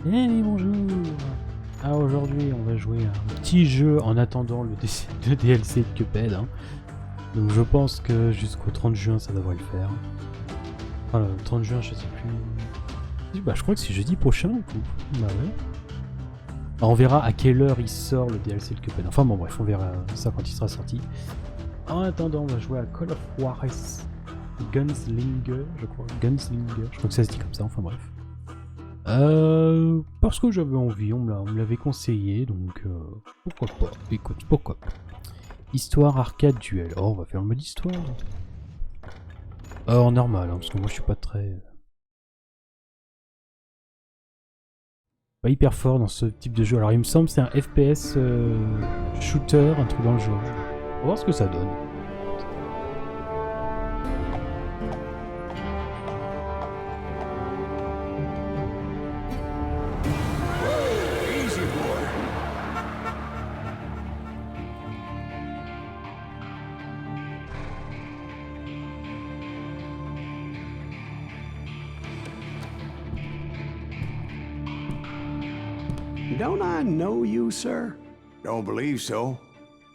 Hey, bonjour. Alors aujourd'hui, on va jouer à un petit jeu en attendant le DLC de Cuphead. Hein. Donc je pense que jusqu'au 30 juin, ça devrait le faire. Enfin, le 30 juin, je sais plus. Bah, je crois que c'est jeudi prochain, du coup. Bah ouais. Alors, on verra à quelle heure il sort le DLC de Cuphead. Enfin bon, bref, on verra ça quand il sera sorti. En attendant, on va jouer à Call of Juarez Gunslinger, je crois. Gunslinger, je crois que ça se dit comme ça, enfin bref. Parce que j'avais envie, on me l'avait conseillé, donc pourquoi pas. Écoute, pourquoi pas. Histoire arcade duel. Oh, on va faire le mode histoire. En normal, hein, parce que moi je suis pas très... pas hyper fort dans ce type de jeu. Alors il me semble que c'est un FPS shooter, un truc dans le genre. On va voir ce que ça donne. Don't I know you, sir? Don't believe so.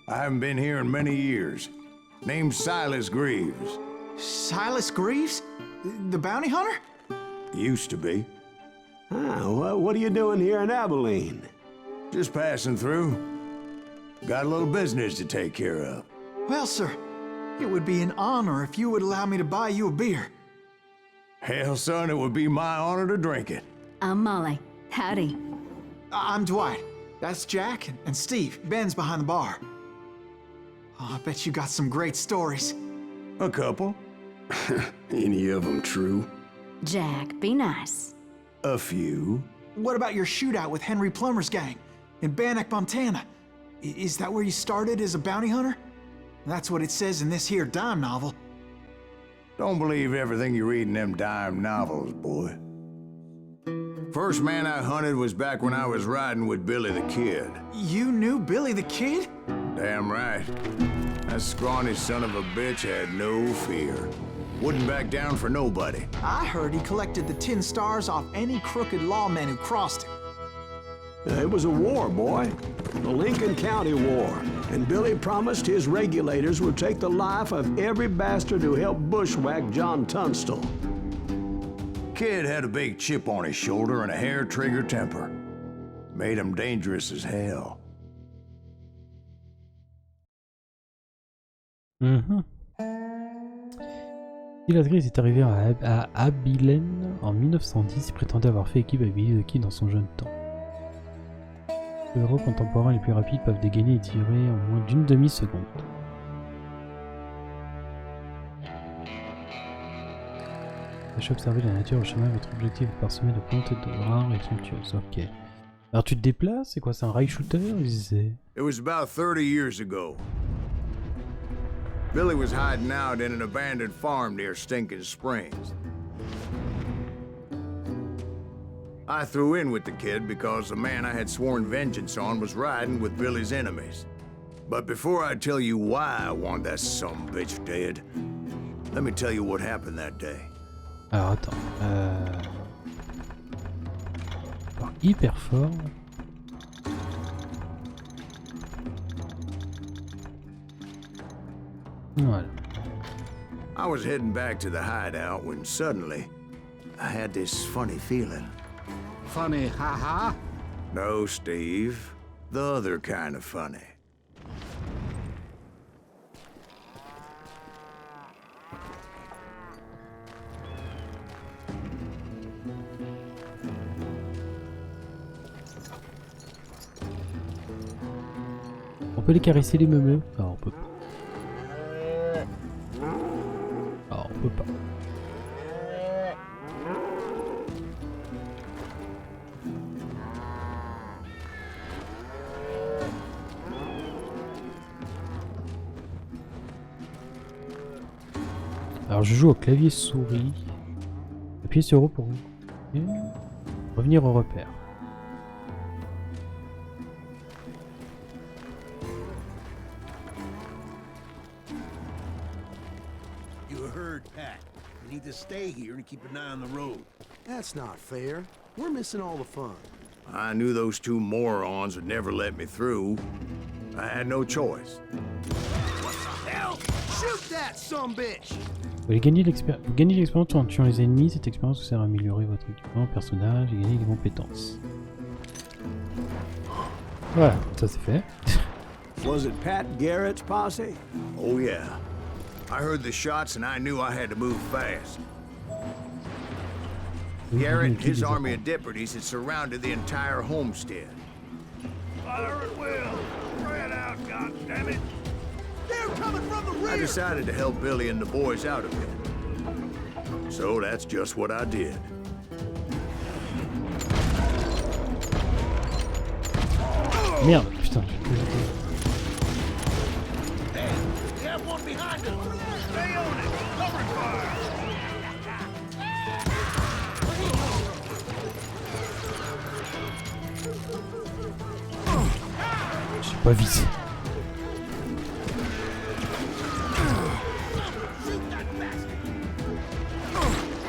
I haven't been here in many years. Name's Silas Greaves. Silas Greaves? The bounty hunter? Used to be. Ah, what are you doing here in Abilene? Just passing through. Got a little business to take care of. Well, sir, it would be an honor if you would allow me to buy you a beer. Hell, son, it would be my honor to drink it. I'm Molly. Howdy. I'm Dwight. That's Jack and Steve. Ben's behind the bar. Oh, I bet you got some great stories. A couple. Any of them true? Jack, be nice. A few. What about your shootout with Henry Plummer's gang in Bannock, Montana? Is that where you started as a bounty hunter? That's what it says in this here dime novel. Don't believe everything you read in them dime novels, boy. First man I hunted was back when I was riding with Billy the Kid. You knew Billy the Kid? Damn right. That scrawny son of a bitch had no fear. Wouldn't back down for nobody. I heard he collected the 10 stars off any crooked lawmen who crossed him. It was a war, boy. The Lincoln County War. And Billy promised his regulators would take the life of every bastard who helped bushwhack John Tunstall. Kid had a big chip on his shoulder and a hair-trigger temper. Made him dangerous as hell. Silas Greaves est arrivé à Abilene en 1910 et prétendait avoir fait équipe avec Billy the Kid dans son jeune temps. Les héros contemporains les plus rapides peuvent dégainer et tirer en moins d'une demi-seconde. Tâchez observer la nature au chemin, votre objectif est parsemé de plantes et de rares et somptueuses. Ok. Alors tu te déplaces, c'est quoi, c'est un rail shooter? It was about 30 years ago. Billy was hiding out in an abandoned farm near Stinking Springs. I threw in with the kid because the man I had sworn vengeance on was riding with Billy's enemies. But before I tell you why I want that sumbitch dead, let me tell you what happened that day. Alors attends, alors, hyper fort. Voilà. I was heading back to the hideout when suddenly I had this funny feeling. Funny, haha? No, Steve. The other kind of funny. On peut les caresser les meumeux? Ah, on peut pas. Ah, on peut pas. Alors je joue au clavier souris. Appuyez sur O pour revenir au repère. Need to stay here and keep an eye on the road. That's not fair. We're missing all the fun. I knew those two morons would never let me through. I had no choice. What the hell? Shoot that sumbitch! Vous allez gagner vous gagnez de l'expérience en tuant les ennemis. Cette expérience vous sert à améliorer votre équipement, personnage et gagner des compétences. Voilà, ça c'est fait. Was it Pat Garrett's posse? Oh yeah. I heard the shots and I knew I had to move fast. Garrett and his army of deputies had surrounded the entire homestead. Fire at will! Spread out, goddammit! They're coming from the rear! I decided to help Billy and the boys out of it. So that's just what I did. Merde, putain. We have one behind us! Stay on it! Cover fire! J'ai pas visé.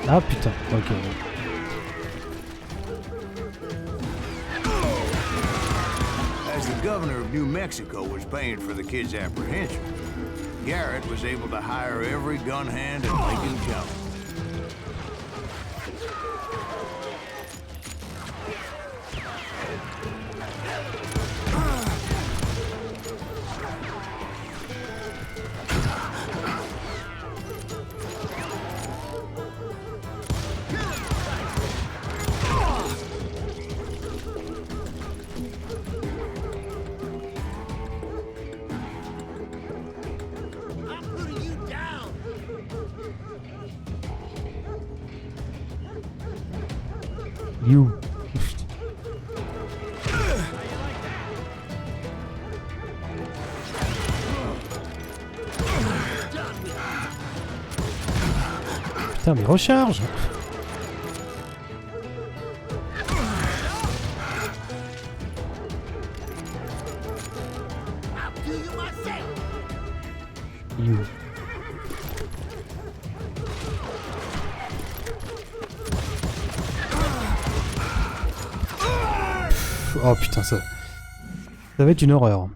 Ah putain, ok. As the governor of New Mexico was paying for the kid's apprehension, Garrett was able to hire every gun hand in Lincoln County. You. Putain, mais recharge! You. Oh putain, ça va être une horreur.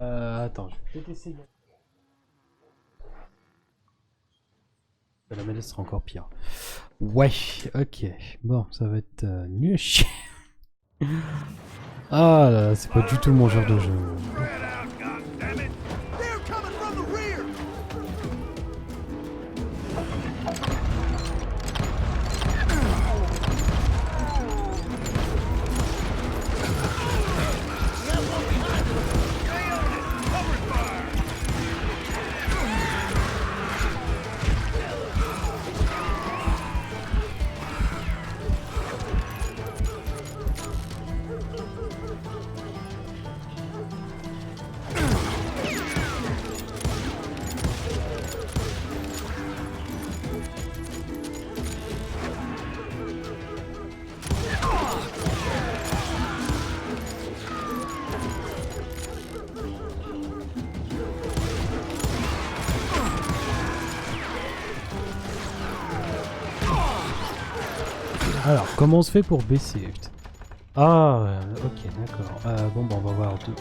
Attends, je vais peut-être essayer. La manette sera encore pire. Ouais, ok. Bon, ça va être nul à chier. Ah là là, c'est pas du tout mon genre de jeu. Alors, comment on se fait pour baisser? Putain. Ah, ok, d'accord. Bon, bah, on va voir deux.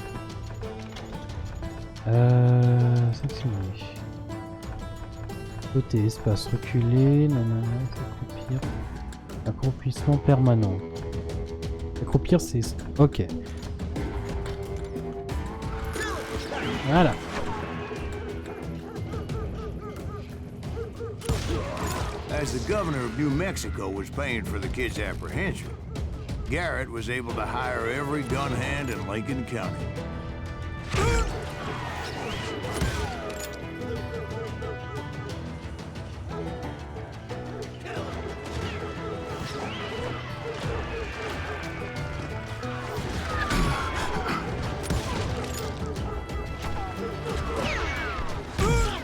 Sélectionner. Sauter, espace, reculer, nanana, s'accroupir. Accroupissement permanent. Accroupir, c'est... Ok. Voilà. As the governor of New Mexico was paying for the kid's apprehension, Garrett was able to hire every gun hand in Lincoln County.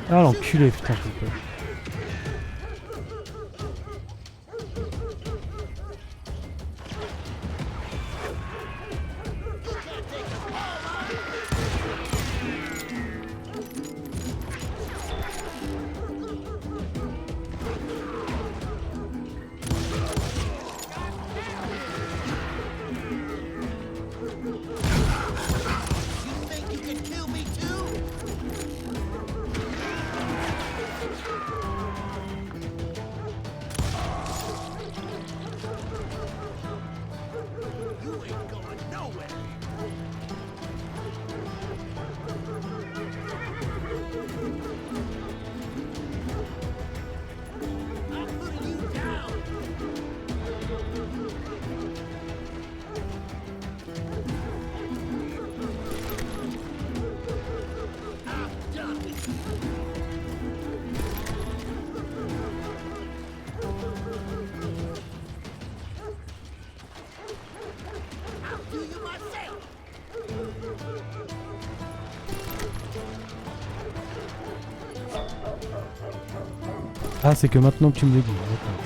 Ah l'enculé, putain, je peux pas. Ah, c'est que maintenant que tu me le dis. D'accord.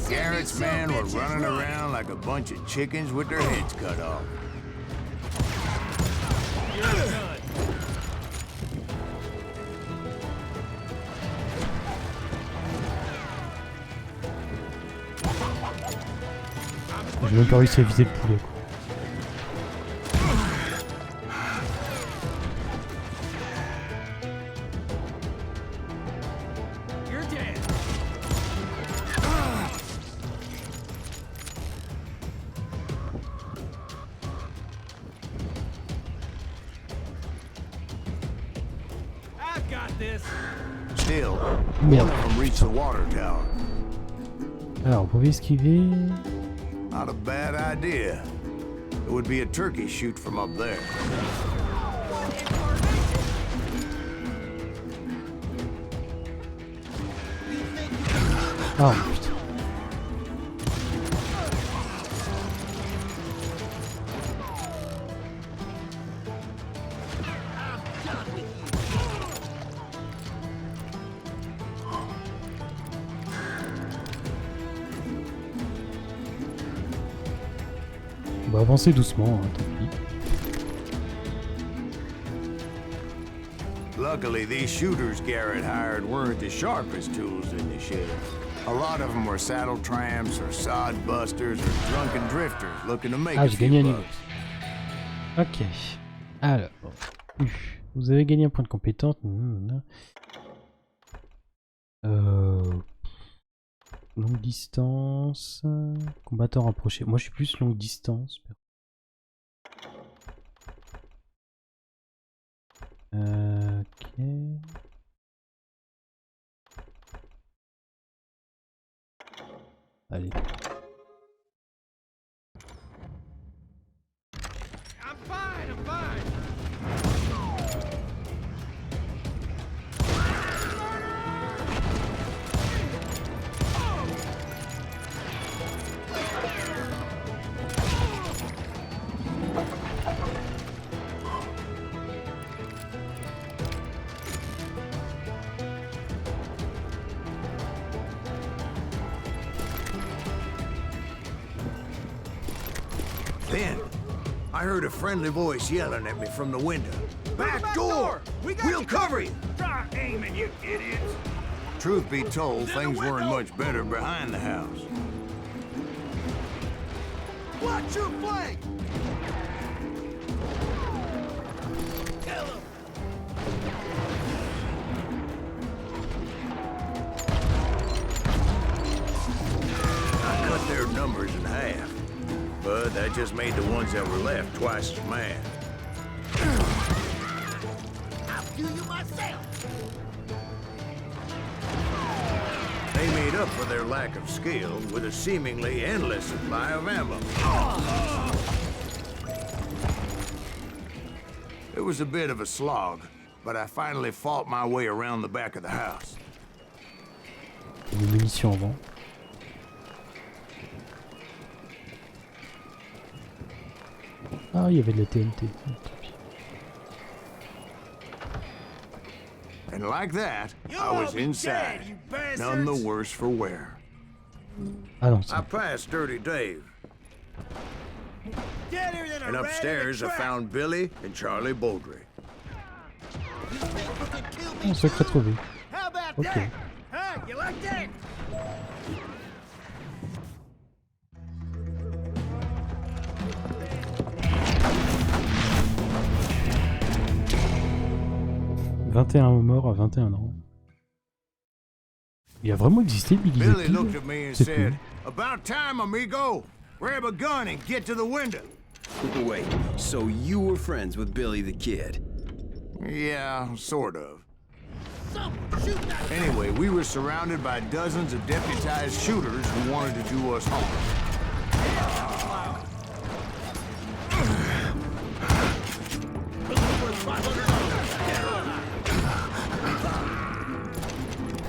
Garrett's men were running around like a bunch of chickens with their heads cut off. J'ai même pas réussi à viser le poulet, quoi. Still, Merde. one of them reached the water tower. Alors, on pouvait esquiver. Not a bad idea. It would be a turkey shoot from up there. Ah, putain. On va avancer doucement, hein, tant pis. Luckily, these shooters Garrett hired weren't the sharpest tools in the shed. A lot of them were saddle tramps or sod busters or drunken drifters looking to make Ah, a j'ai gagné un few niveau. bucks. Ok. Alors. Vous avez gagné un point de compétence. Longue distance. Combattant rapproché. Moi je suis plus longue distance. Ok. Allez. I'm fine, I'm fine. Then, I heard a friendly voice yelling at me from the window. Back door! We'll cover you! Try aiming, you idiots. Truth be told, things weren't much better behind the house. Watch your flank. Kill him. I cut their numbers in half, but that just made the ones that were left twice as mad. I'll kill you myself. They made up for their lack of skill with a seemingly endless supply of ammo. It was a bit of a slog, but I finally fought my way around the back of the house. Des munitions en vent. Ah, il y avait de la TNT. And like that, I was inside, none the worse for wear. Ah non, I c'est... passed Dirty Dave, and upstairs I found Billy and Charlie Baldry. Un secret trouvé. How about Ok. that? Huh? You like that? « 21 morts à 21 ans. Il a vraiment existé Billy Billy the looked Kid. at me and C'est said, cool. "About time, amigo. Grab a gun and get to the window." Wait, so you were friends with Billy the Kid? Yeah, sort of. Anyway, we were surrounded by dozens of deputized shooters who wanted to do us harm.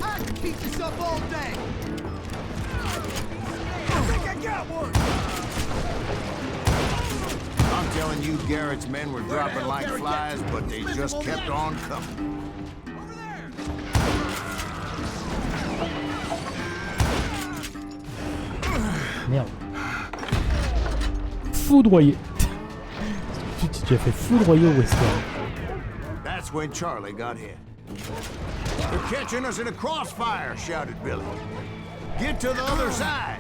I can keep this up all day. I think I got one. telling you Garrett's men were dropping like flies, but they just kept on coming. Merde. Foudroyé. Tu as fait foudroyer au western. That's when Charlie got hit. They're catching us in a crossfire, shouted Billy. Get to the other side.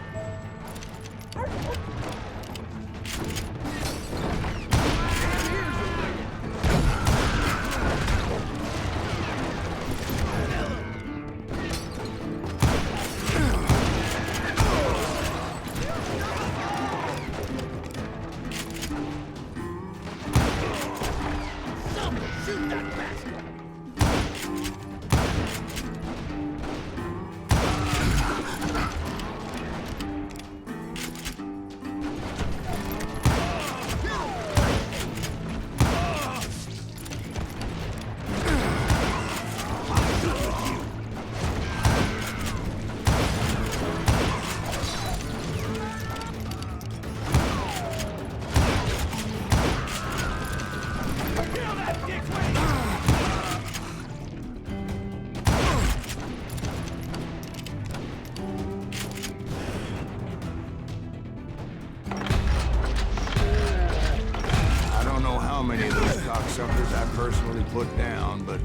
Put down, but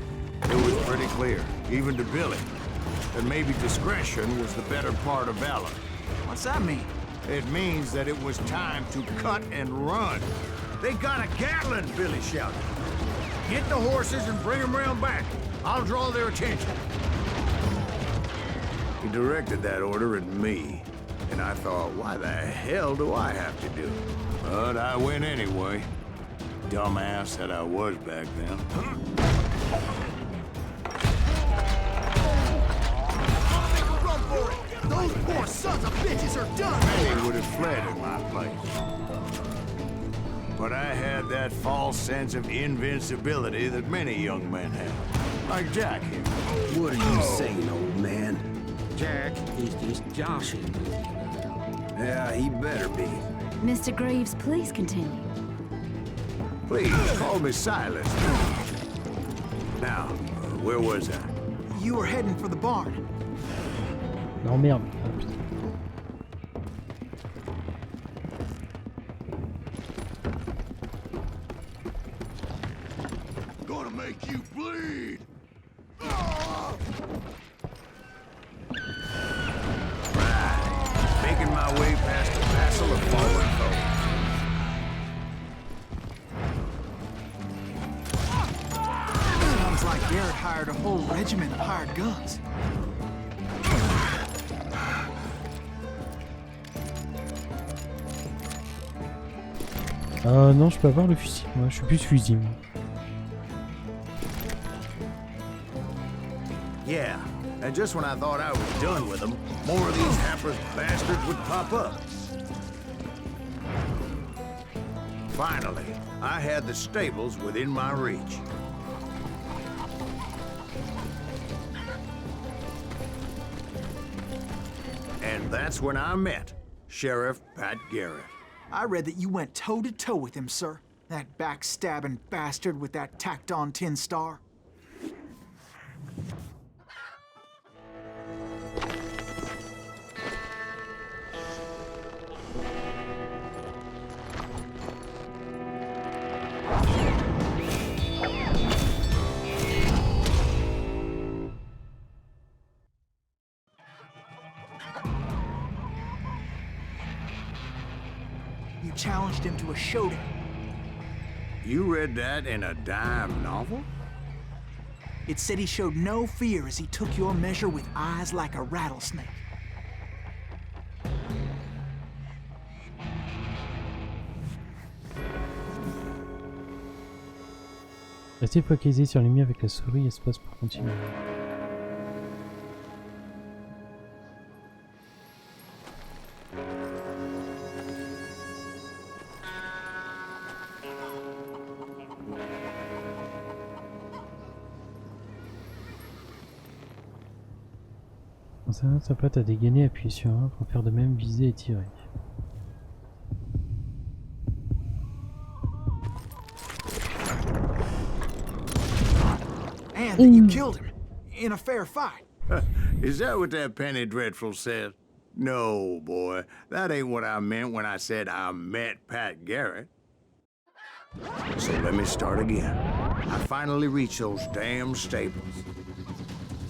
it was pretty clear, even to Billy, that maybe discretion was the better part of valor. What's that mean? It means that it was time to cut and run. They got a Gatling, Billy shouted. Get the horses and bring them round back. I'll draw their attention. He directed that order at me, and I thought, why the hell do I have to do it? But I went anyway. Dumbass that I was back then. Run for it! Those poor sons of bitches are done! Many would have fled in my place. But I had that false sense of invincibility that many young men have. Like Jack here. What are you saying, old man? Jack is just joshing with you now. Yeah, he better be. Mr. Greaves, please continue. Please, call me Silas. Now, where was I? You were heading for the barn. Non merde. Ah, putain. Gonna make you bleed! Right. Making my way past the vassal of fallen foe. Sounds like Garrett hired a whole regiment of hired guns. Non, je peux avoir le fusil. Moi, je suis plus fusil. Moi. Yeah, and just when I thought I was done with them, more of these hapless bastards would pop up. Finally, I had the stables within my reach. And that's when I met Sheriff Pat Garrett. I read that you went toe-to-toe with him, sir. That backstabbing bastard with that tacked-on tin star. You challenged him to a showdown. You read that in a dime novel? It said he showed no fear as he took your measure with eyes like a rattlesnake. Restez focalisé sur l'ennemi avec la souris espace pour continuer. Concernant sa patte à dégainer, appuyez sur 1 pour faire de même, viser et tirer. that you killed him in a fair fight. Is that what that Penny Dreadful said? No, boy. That ain't what I meant when I said I met Pat Garrett. So let me start again. I finally reached those damn stables.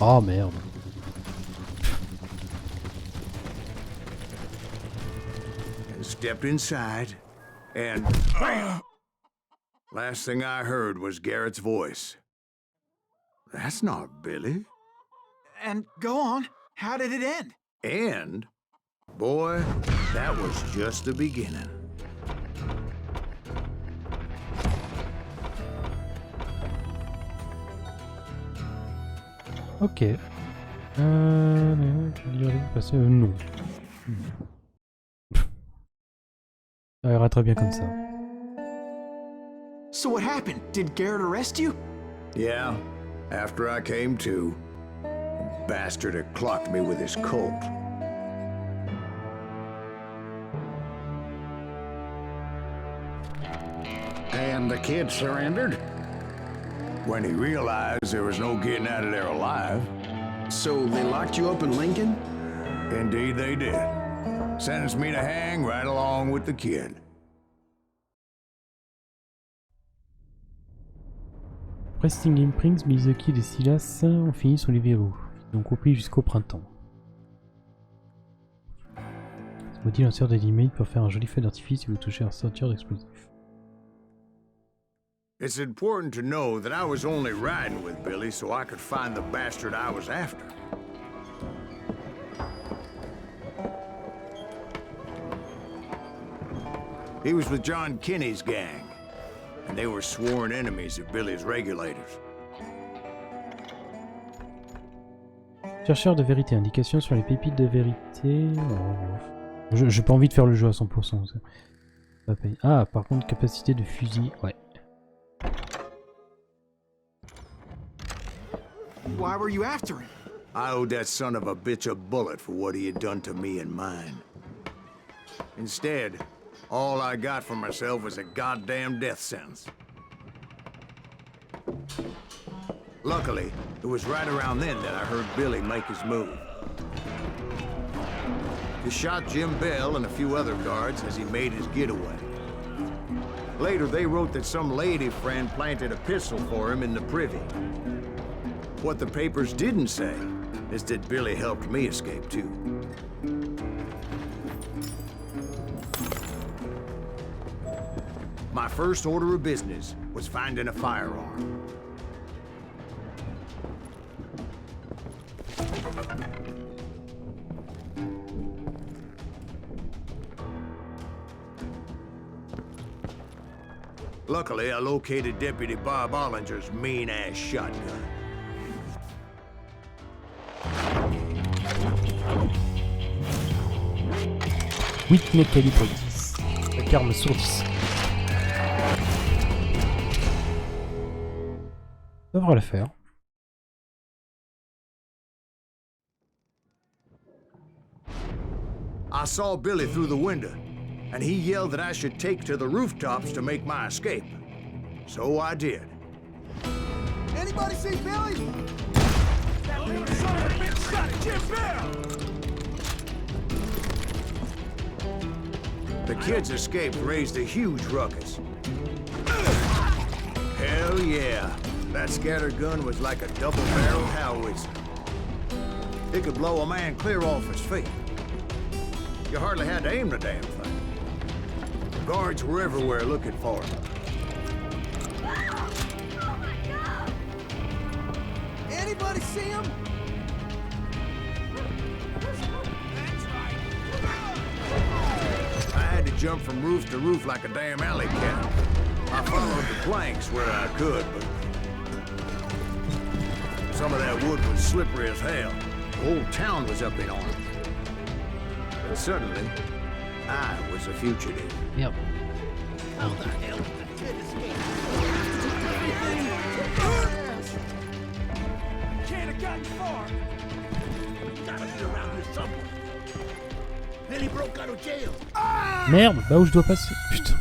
Oh merde. And stepped inside, and last thing I heard was Garrett's voice. That's not Billy. And go on. How did it end? And, boy, that was just the beginning. Ok. Non. Ça ira très bien comme ça. So what happened? Did Garrett arrest you? Yeah, after I came to, the bastard had clocked me with his Colt. And the kid surrendered? When he realized there was no getting out of there alive. So they locked you up in Lincoln? Indeed they did. Sentenced me to hang right along with the kid. Presting Imprints, Mizuki et Silas ont fini sur les verrous. Ils ont coupé jusqu'au printemps. Ce maudit lanceur de limite pour faire un joli feu d'artifice si vous touchez un ceinture d'explosifs. It's important to know that I was only riding with Billy so I could find the bastard I was after. He was with John Kinney's gang, and they were sworn enemies of Billy's regulators. Chercheur de vérité, indication sur les pépites de vérité. Oh, j'ai pas envie de faire le jeu à 100%. Ça. Ça paye. Ah, par contre, capacité de fusil, ouais. Why were you after him? I owed that son of a bitch a bullet for what he had done to me and mine. Instead, all I got for myself was a goddamn death sentence. Luckily, it was right around then that I heard Billy make his move. He shot Jim Bell and a few other guards as he made his getaway. Later, they wrote that some lady friend planted a pistol for him in the privy. What the papers didn't say is that Billy helped me escape too. My first order of business was finding a firearm. Luckily, I located Deputy Bob Ollinger's mean-ass shotgun. Whitney calibre 10. La arme sourdisse. Ça devrait le faire. I saw Billy through the window, and he yelled that I should take to the rooftops to make my escape. So I did. Anybody see Billy? That little son of a bitch shot at Jim Bell! The kid's escape raised a huge ruckus. Hell yeah. That scatter gun was like a double-barreled howitzer. It could blow a man clear off his feet. You hardly had to aim the damn thing. Guards were everywhere looking for him. Anybody see him? I had to jump from roof to roof like a damn alley cat. I followed the planks where I could, but some of that wood was slippery as hell. The whole town was up in arms. And suddenly, I was a fugitive. Merde. How the hell did the kid escape? Can't have gotten far. Gotta be around here somewhere. Then he broke out of jail. Merde, là où je dois passer. Putain.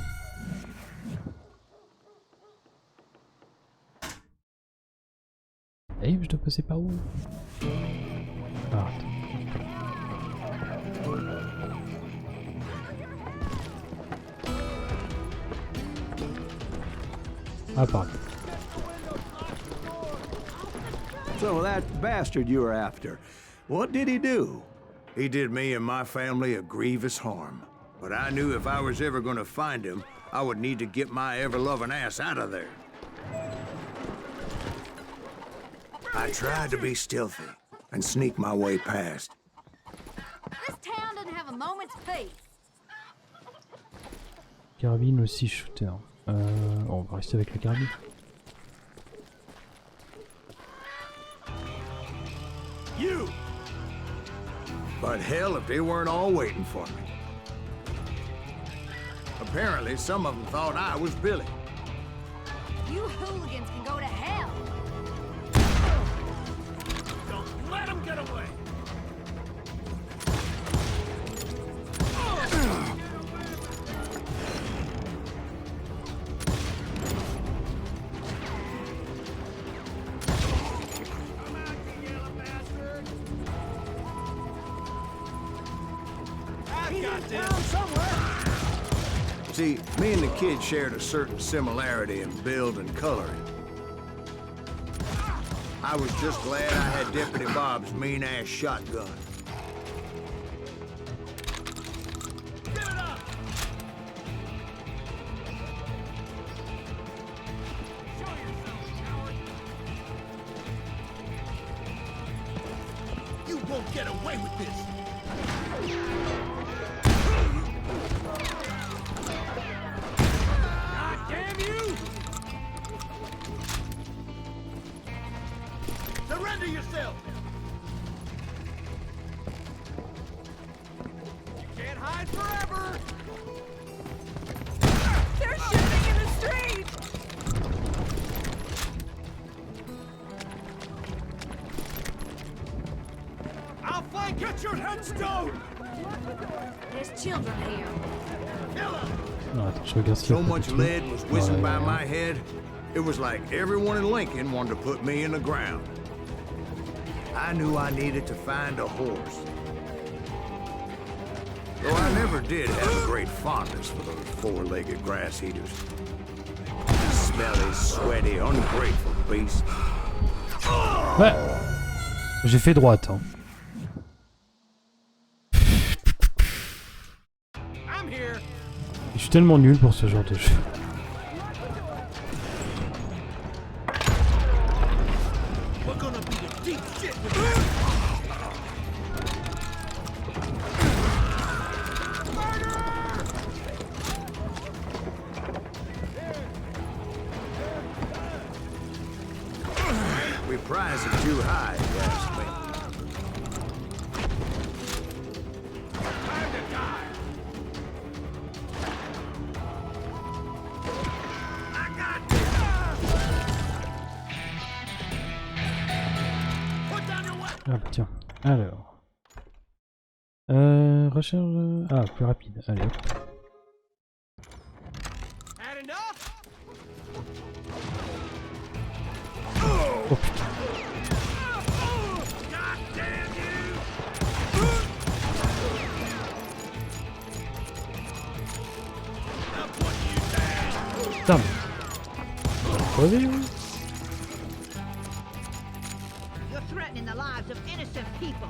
dois passer par où? Ah, attends. Ah, pardon. So that bastard you were after, what did he do? He did me and my family a grievous harm. But I knew if I was ever gonna find him, I would need to get my ever-loving ass out of there. I tried to be stealthy and sneak my way past. This town doesn't have a moment's peace. Carabine aussi shooter. On va rester avec la carabine. You! But hell if they weren't all waiting for me. Apparently, some of them thought I was Billy. You hooligans can go to hell. Don't let him get away! See, me and the kid shared a certain similarity in build and coloring. I was just glad I had Deputy Bob's mean-ass shotgun. Give it up! Show yourself, coward! You won't get away with this! Damn you! Surrender yourself! You can't hide forever! They're shooting in the street! I'll flank! Get your headstone! There's children here. Kill him! Non, attends, je regarde si So much lead was whizzing by my head, it was like everyone in Lincoln wanted to put me in the ground. I knew I needed to find a horse. Though I never did have a great fondness for those four-legged grass eaters. Smelly, sweaty, ungrateful beasts. Ouais. J'ai fait droite. Hein. I'm here! Je suis tellement nul pour ce genre de jeu. We're gonna be in deep shit with We prize it too high, if you ask me. time to die! I got you! Put down your weapon! Ah bah tiens. Alors. Recharge. Ah, plus rapide. Allez hop. Had enough? Oh putain. God damn you! I'm putting you down! Putain mais. Crevé, oui. You're threatening the lives of innocent people.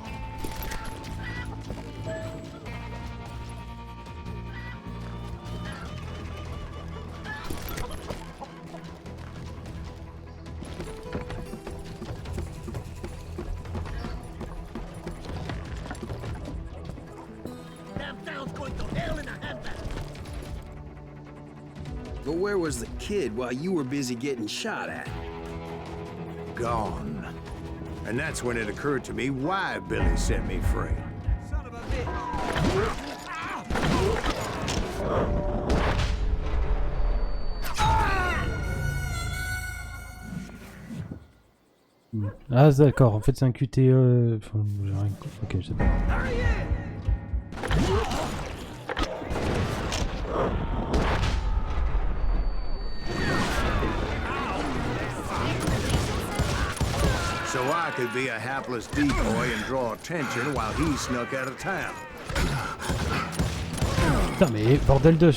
Damn town's going to hell in a handbag! But where was the kid while you were busy getting shot at? Gone. And that's when it occurred to me why Billy set me free. Son of a bitch! Ah d'accord, en fait c'est un QTE... Enfin, j'ai rien... Ok, je sais pas. Hurry in! So I I could be a hapless decoy and draw attention while he snuck out of town. Putain, mais bordel de...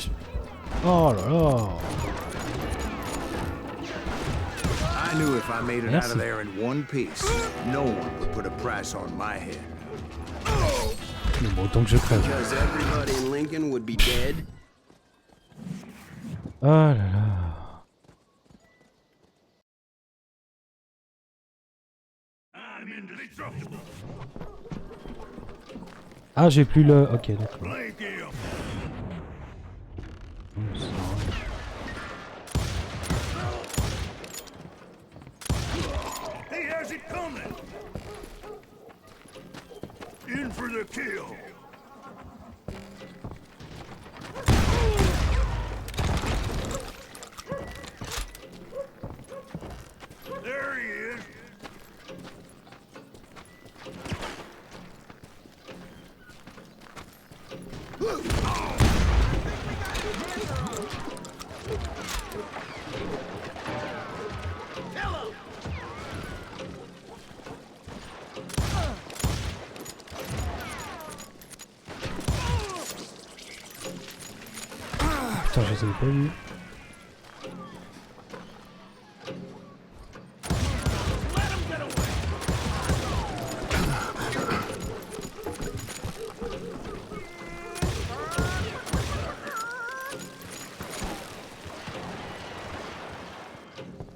Oh là là. I knew if I made it out Merci. of there in one piece, no one would put a price on my head. Mais bon, autant que je crève. Because everybody in Lincoln would be dead. Oh là là. I'm indestructible. Ah, j'ai plus le... Ok, d'accord. Blank him. He has it coming. In for the kill. There he is. Putain, je les avais pas vus.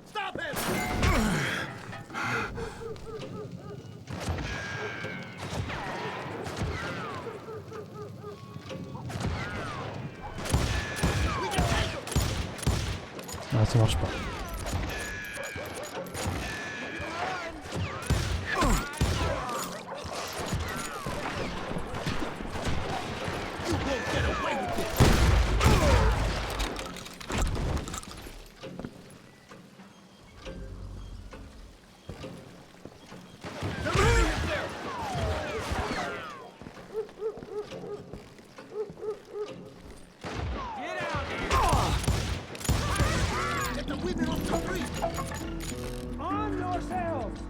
Stop him! Ah, ça marche pas. On yourselves!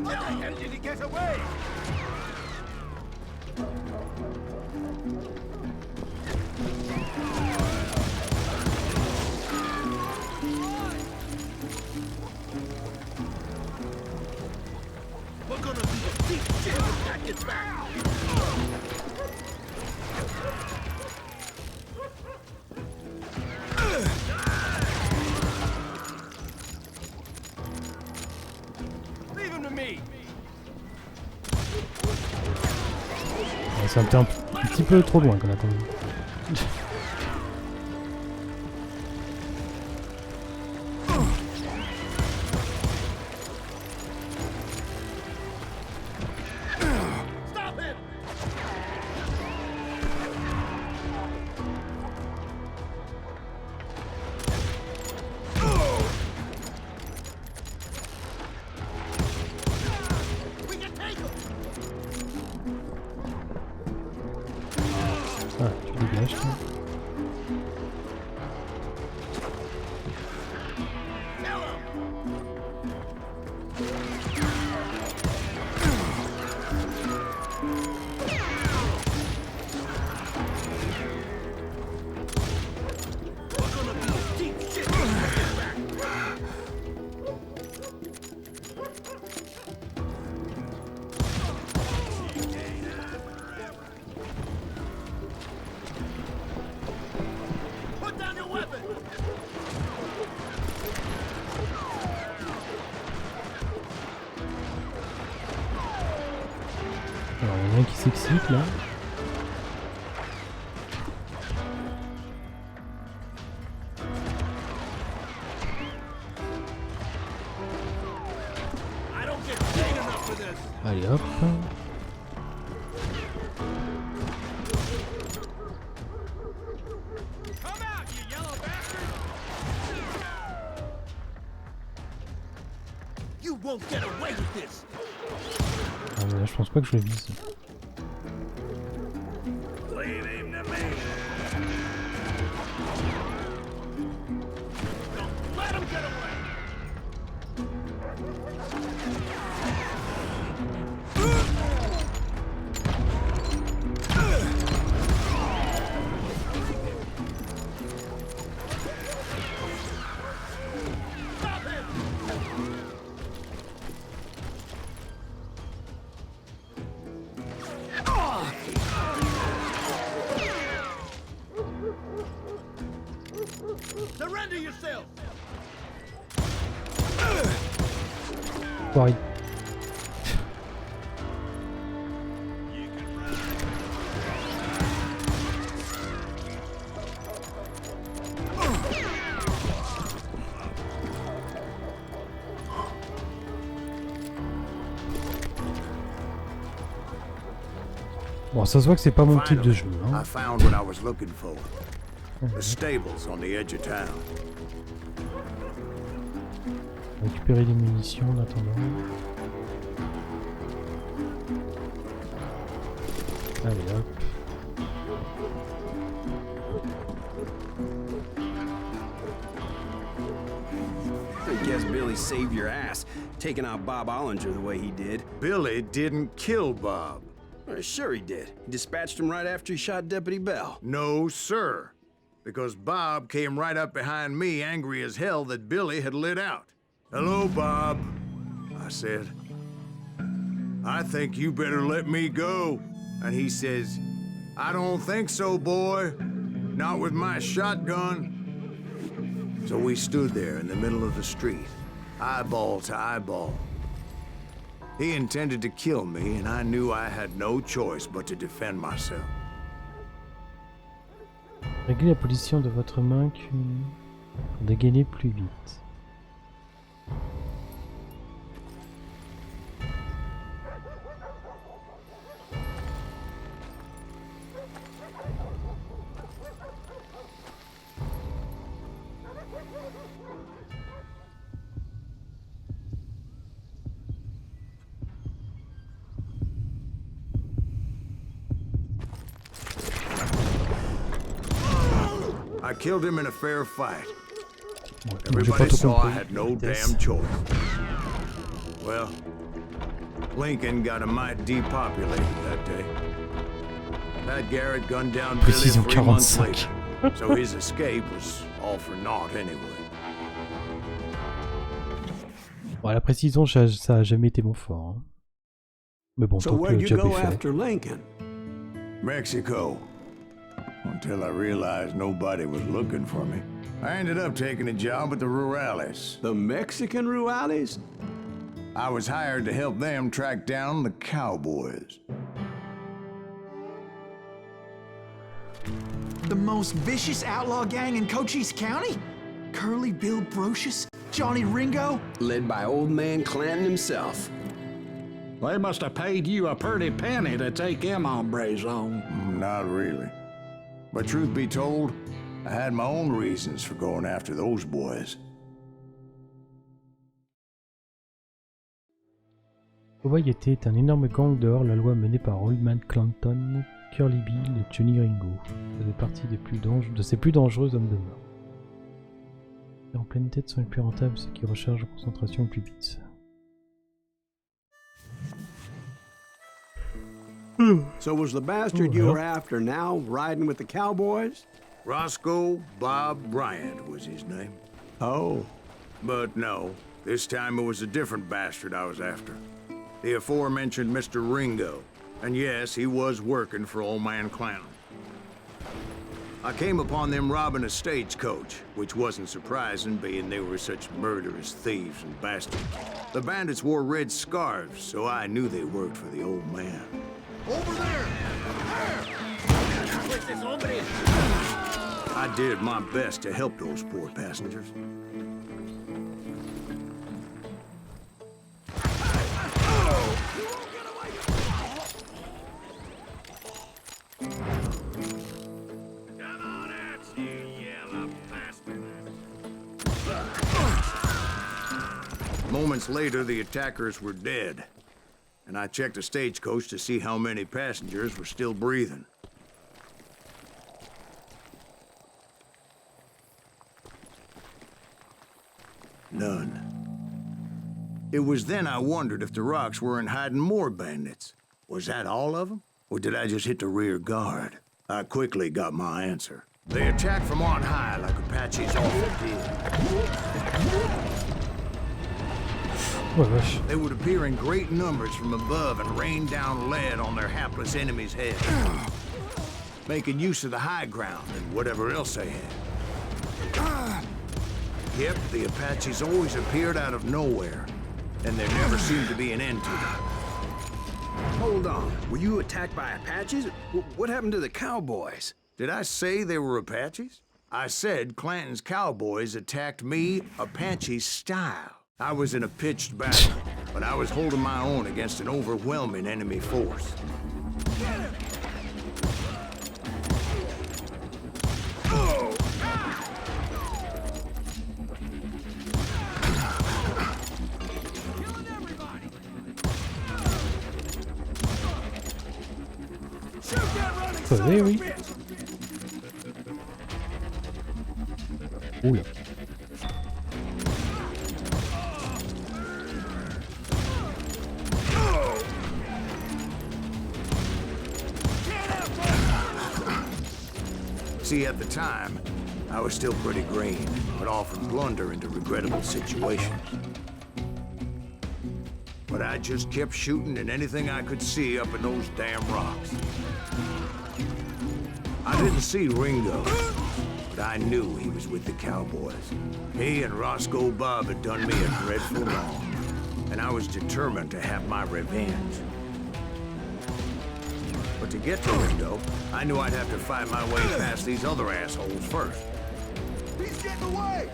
How the hell did he get away? We're gonna be a deep shit when that gets back. Leave him to me. Ah, ça me fait un petit peu trop loin qu'on a quand même. Stop him! We can take him! Ah, tu dégages, toi. We're gonna be a deep shit when that gets back. Put down your weapon! Alors, il y en a un qui s'excite là. I don't get paid enough for this! Allez hop. Come out, you yellow bastard! You won't get away with this! Ah, mais là, je pense pas que je le vise. Leave him to me! Don't let him get away! yourself. Pareil. Bon, ça se voit que c'est pas mon type de jeu. Hein. I found what I was looking for. The stables on the edge of town. Récupérer les munitions en attendant. Allez hop. I guess Billy saved your ass, taking out Bob Ollinger the way he did. Billy didn't kill Bob. Well, sure he did. He dispatched him right after he shot Deputy Bell. No, sir. Because Bob came right up behind me, angry as hell that Billy had lit out. Hello, Bob, I said. I think you better let me go. And he says, I don't think so, boy. Not with my shotgun. So we stood there in the middle of the street, eyeball to eyeball. He intended to kill me, and I knew I had no choice but to defend myself. Réglez la position de votre main pour dégainer plus vite. I killed him in a fair fight. Bon, Everybody saw I had no damn choice. Well, Lincoln got a mite depopulated that day. Pat Garrett gunned down Billy Précision 3 months 45. later, so his escape was all for naught anyway. Bon, la précision, ça a jamais été mon fort. Hein. Mais bon, So tant que where'd le you job est go fait. after Lincoln? Mexico. Until I realized nobody was looking for me. I ended up taking a job at the Rurales. The Mexican Rurales? I was hired to help them track down the cowboys. The most vicious outlaw gang in Cochise County? Curly Bill Brocious? Johnny Ringo? Led by old man Clanton himself. They must have paid you a pretty penny to take them hombres on. Not really. But truth be told, I had my own reasons for going after those boys. Cowboy était un énorme gang de hors-la-loi mené par Old Man Clanton, Curly Bill et Johnny Ringo. Il faisait partie de ses plus dangereux hommes de main. Et en pleine tête sont les plus rentables, ceux qui rechargent en concentration plus vite. So was the bastard you were after now riding with the cowboys? Roscoe Bob Bryant was his name. Oh. But no, this time it was a different bastard I was after. The aforementioned Mr. Ringo. And yes, he was working for Old Man Clown. I came upon them robbing a stagecoach, which wasn't surprising, being they were such murderous thieves and bastards. The bandits wore red scarves, so I knew they worked for the old man. Over there! Pues this hombre! I did my best to help those poor passengers. Come on out, you yellow bastard! Moments later, the attackers were dead, and I checked the stagecoach to see how many passengers were still breathing. None. It was then I wondered if the rocks weren't hiding more bandits. Was that all of them? Or did I just hit the rear guard? I quickly got my answer. They attacked from on high like Apaches often did. Oh vache. They would appear in great numbers from above and rain down lead on their hapless enemies' heads, making use of the high ground and whatever else they had. Yep, the Apaches always appeared out of nowhere, and there never seemed to be an end to them. Hold on. Were you attacked by Apaches? What happened to the cowboys? Did I say they were Apaches? I said Clanton's cowboys attacked me Apache style. I was in a pitched battle, but I was holding my own against an overwhelming enemy force. Get him! Killing everybody! Shoot that running son of a oui. bitch! Oula. See, at the time, I was still pretty green, but often blunder into regrettable situations. But I just kept shooting at anything I could see up in those damn rocks. I didn't see Ringo, but I knew he was with the cowboys. He and Roscoe Bob had done me a dreadful wrong, and I was determined to have my revenge. But to get to Ringo, I knew I'd have to fight my way past these other assholes first. He's getting away!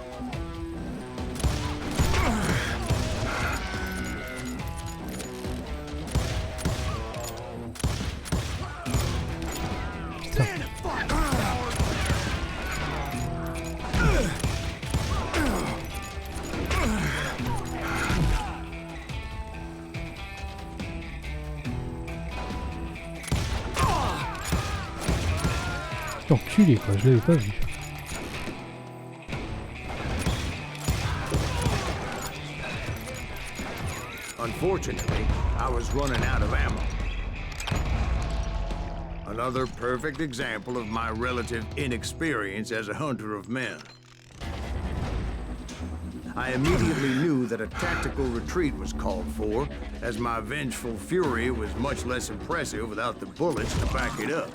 Stand and fight, coward! Enculé quoi, je l'avais pas vu. Unfortunately, I was running out of ammo. Another perfect example of my relative inexperience as a hunter of men. I immediately knew that a tactical retreat was called for, as my vengeful fury was much less impressive without the bullets to back it up.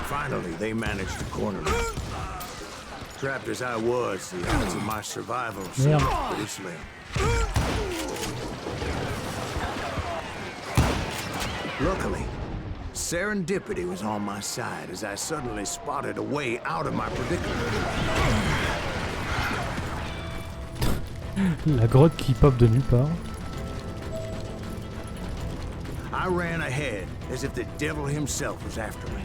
Finally, they managed to corner me. Trapped as I was, the odds of my survival seemed pretty slim. Luckily, serendipity was on my side as I suddenly spotted a way out of my predicament. La grotte qui pop de nulle part. I ran ahead as if the devil himself was after me.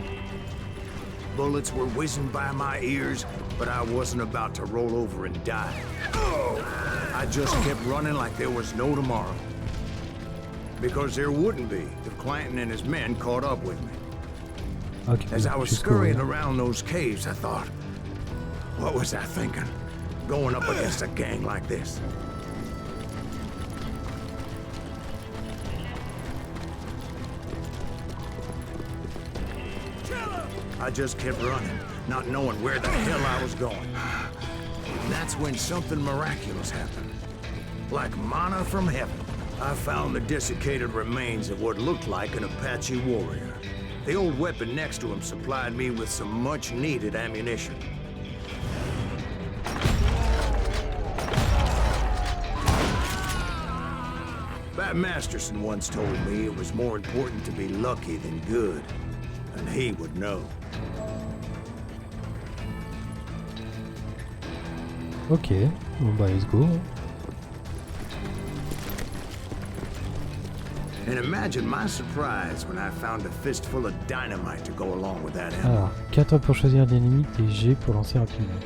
Bullets were whizzing by my ears, but I wasn't about to roll over and die. I just kept running like there was no tomorrow. Because there wouldn't be if Clanton and his men caught up with me. Okay, As I was scurrying around those caves, I thought, what was I thinking? Going up against a gang like this? I just kept running, not knowing where the hell I was going. And that's when something miraculous happened. Like manna from heaven, I found the desiccated remains of what looked like an Apache warrior. The old weapon next to him supplied me with some much-needed ammunition. Bat Masterson once told me it was more important to be lucky than good, and he would know. Ok, bon bah let's go. And imagine my surprise when I found a fistful of dynamite to go along with that ammo. Alors, 4 pour choisir l'ennemi et G pour lancer rapidement.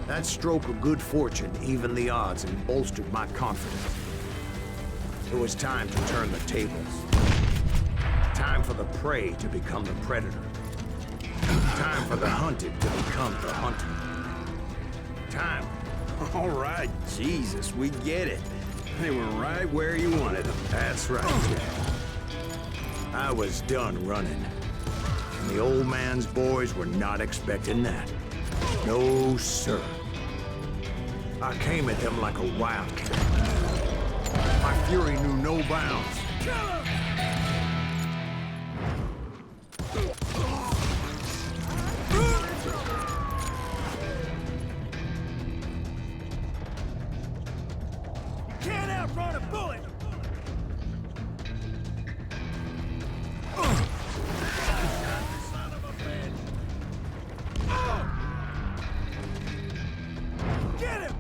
That stroke of good fortune evened the odds and bolstered my confidence. It was time to turn the tables. Time for the prey to become the predator. Time for the hunted to become the hunter. Time. All right, Jesus, we get it. They were right where you wanted them. That's right, Jack. I was done running. And the old man's boys were not expecting that. No, sir. I came at them like a wildcat. My fury knew no bounds. Can't outrun a bullet! Son of a bitch! Get him!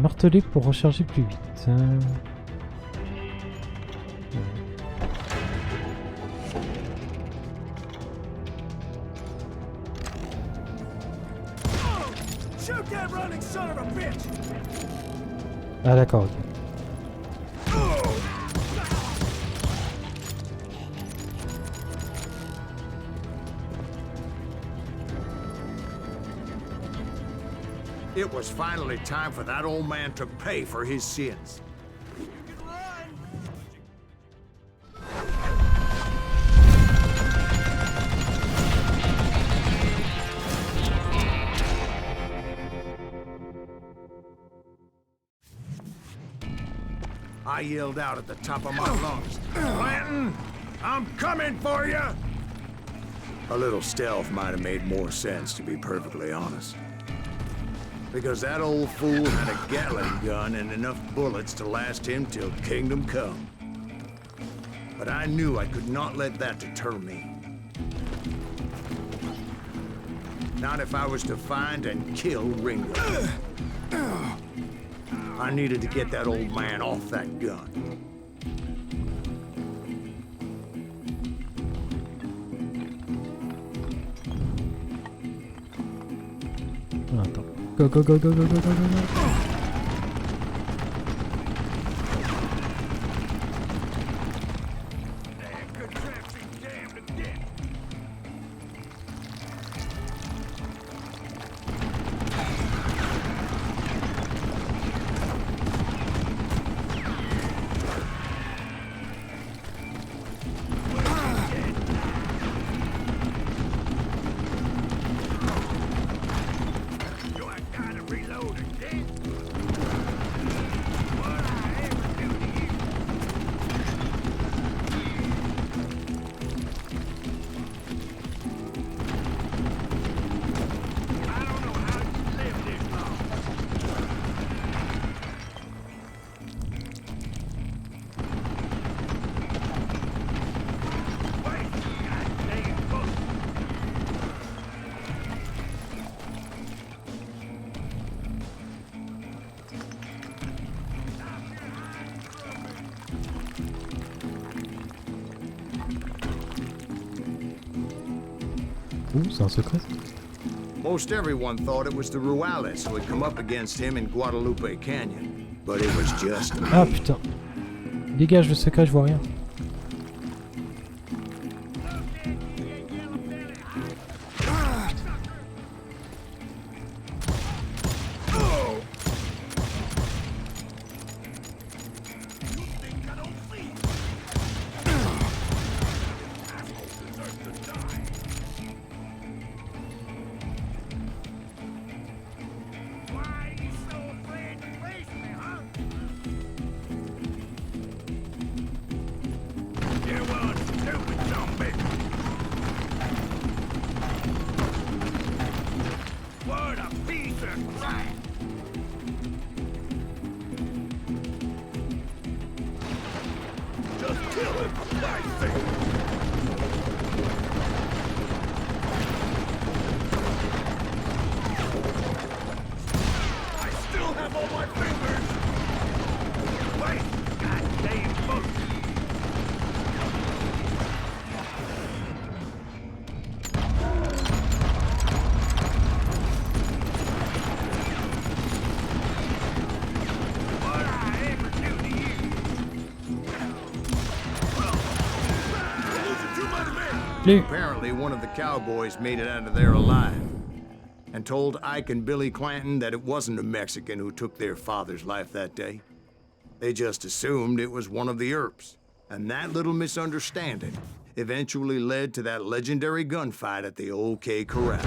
Marteler pour recharger plus vite. Shoot that running son of a bitch! Ah d'accord, ok. It was finally time for that old man to pay for his sins. I yelled out at the top of my lungs, "Clanton, I'm coming for you!" A little stealth might have made more sense, to be perfectly honest. Because that old fool had a Gatling gun and enough bullets to last him till kingdom come. But I knew I could not let that deter me. Not if I was to find and kill Ringo. I needed to get that old man off that gun. Attends. Go, go, go, go, go, go, go, go. Ouh, c'est un secret. Most everyone thought it was the Ruales who had come up against him in Guadalupe Canyon. But it was just me. Ah putain. Dégage le secret, je vois rien. Apparently, one of the cowboys made it out of there alive and told Ike and Billy Clanton that it wasn't a Mexican who took their father's life that day. They just assumed it was one of the Earps. And that little misunderstanding eventually led to that legendary gunfight at the OK Corral.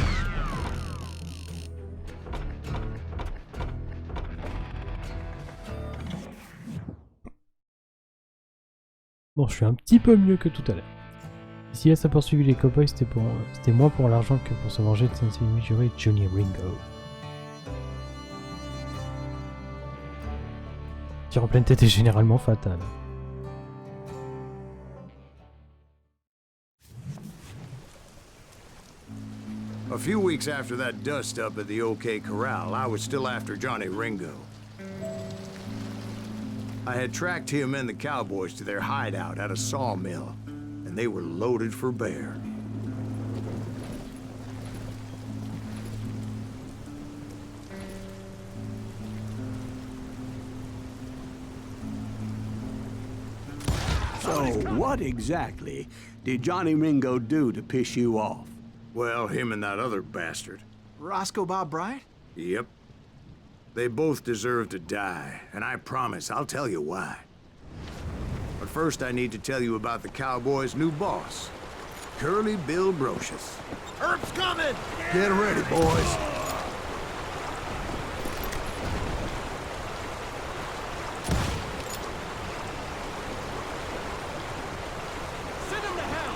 Bon, je suis un petit peu mieux que tout à l'heure. Si elle a poursuivi les cowboys, c'était moins pour l'argent que pour se venger de son ennemi juré Johnny Ringo. Tir en pleine tête est généralement fatal. A few weeks after that dust-up at the OK Corral, I was still after Johnny Ringo. I had tracked him and the cowboys to their hideout at a sawmill, and they were loaded for bear. So, what exactly did Johnny Ringo do to piss you off? Well, him and that other bastard. Roscoe Bob Bryant? Yep. They both deserve to die, and I promise I'll tell you why. But first I need to tell you about the Cowboys' new boss, Curly Bill Brocious. Herb's coming! Get ready, boys. Send him to hell!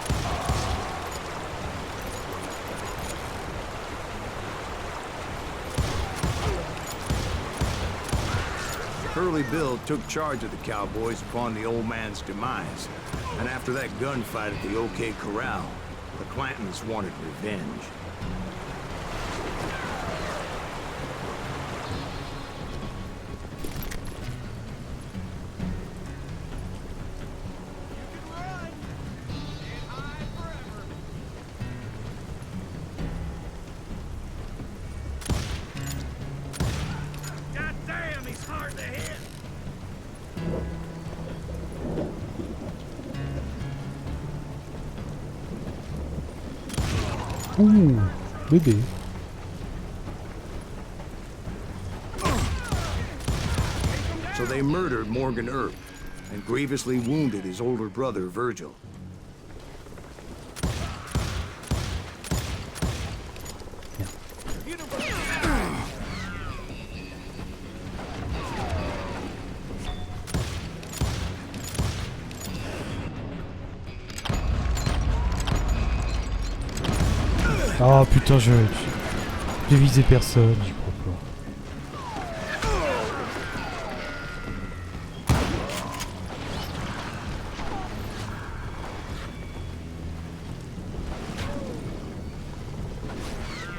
Curly Bill took charge of the Cowboys upon the old man's demise. And after that gunfight at the OK Corral, the Clantons wanted revenge. God damn, he's hard to hit! Ouh, bébé. So they murdered Morgan Earp and grievously wounded his older brother, Virgil. Ah putain, j'ai visé personne, j'y crois pas.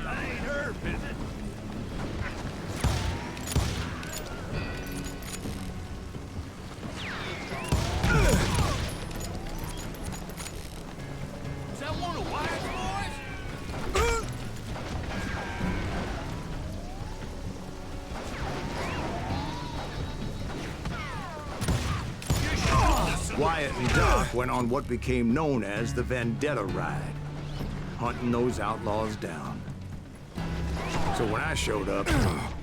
That ain't Herb, is it? Is that one of Wyatt's boys? Wyatt and Doc went on what became known as the Vendetta Ride, hunting those outlaws down. So when I showed up,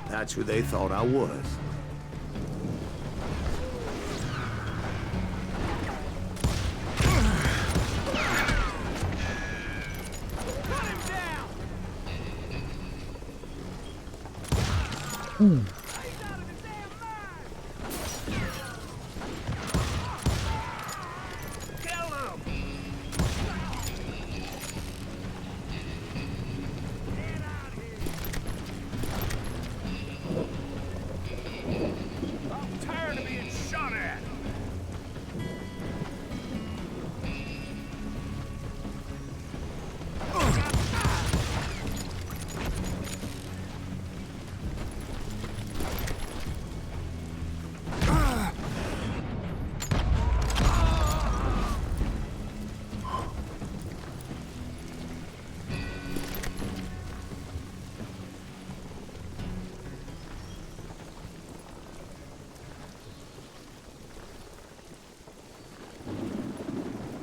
that's who they thought I was. Cut him down! Ouh. He's out of his damn mind! Kill him! Get out here! I'm tired of being shot at!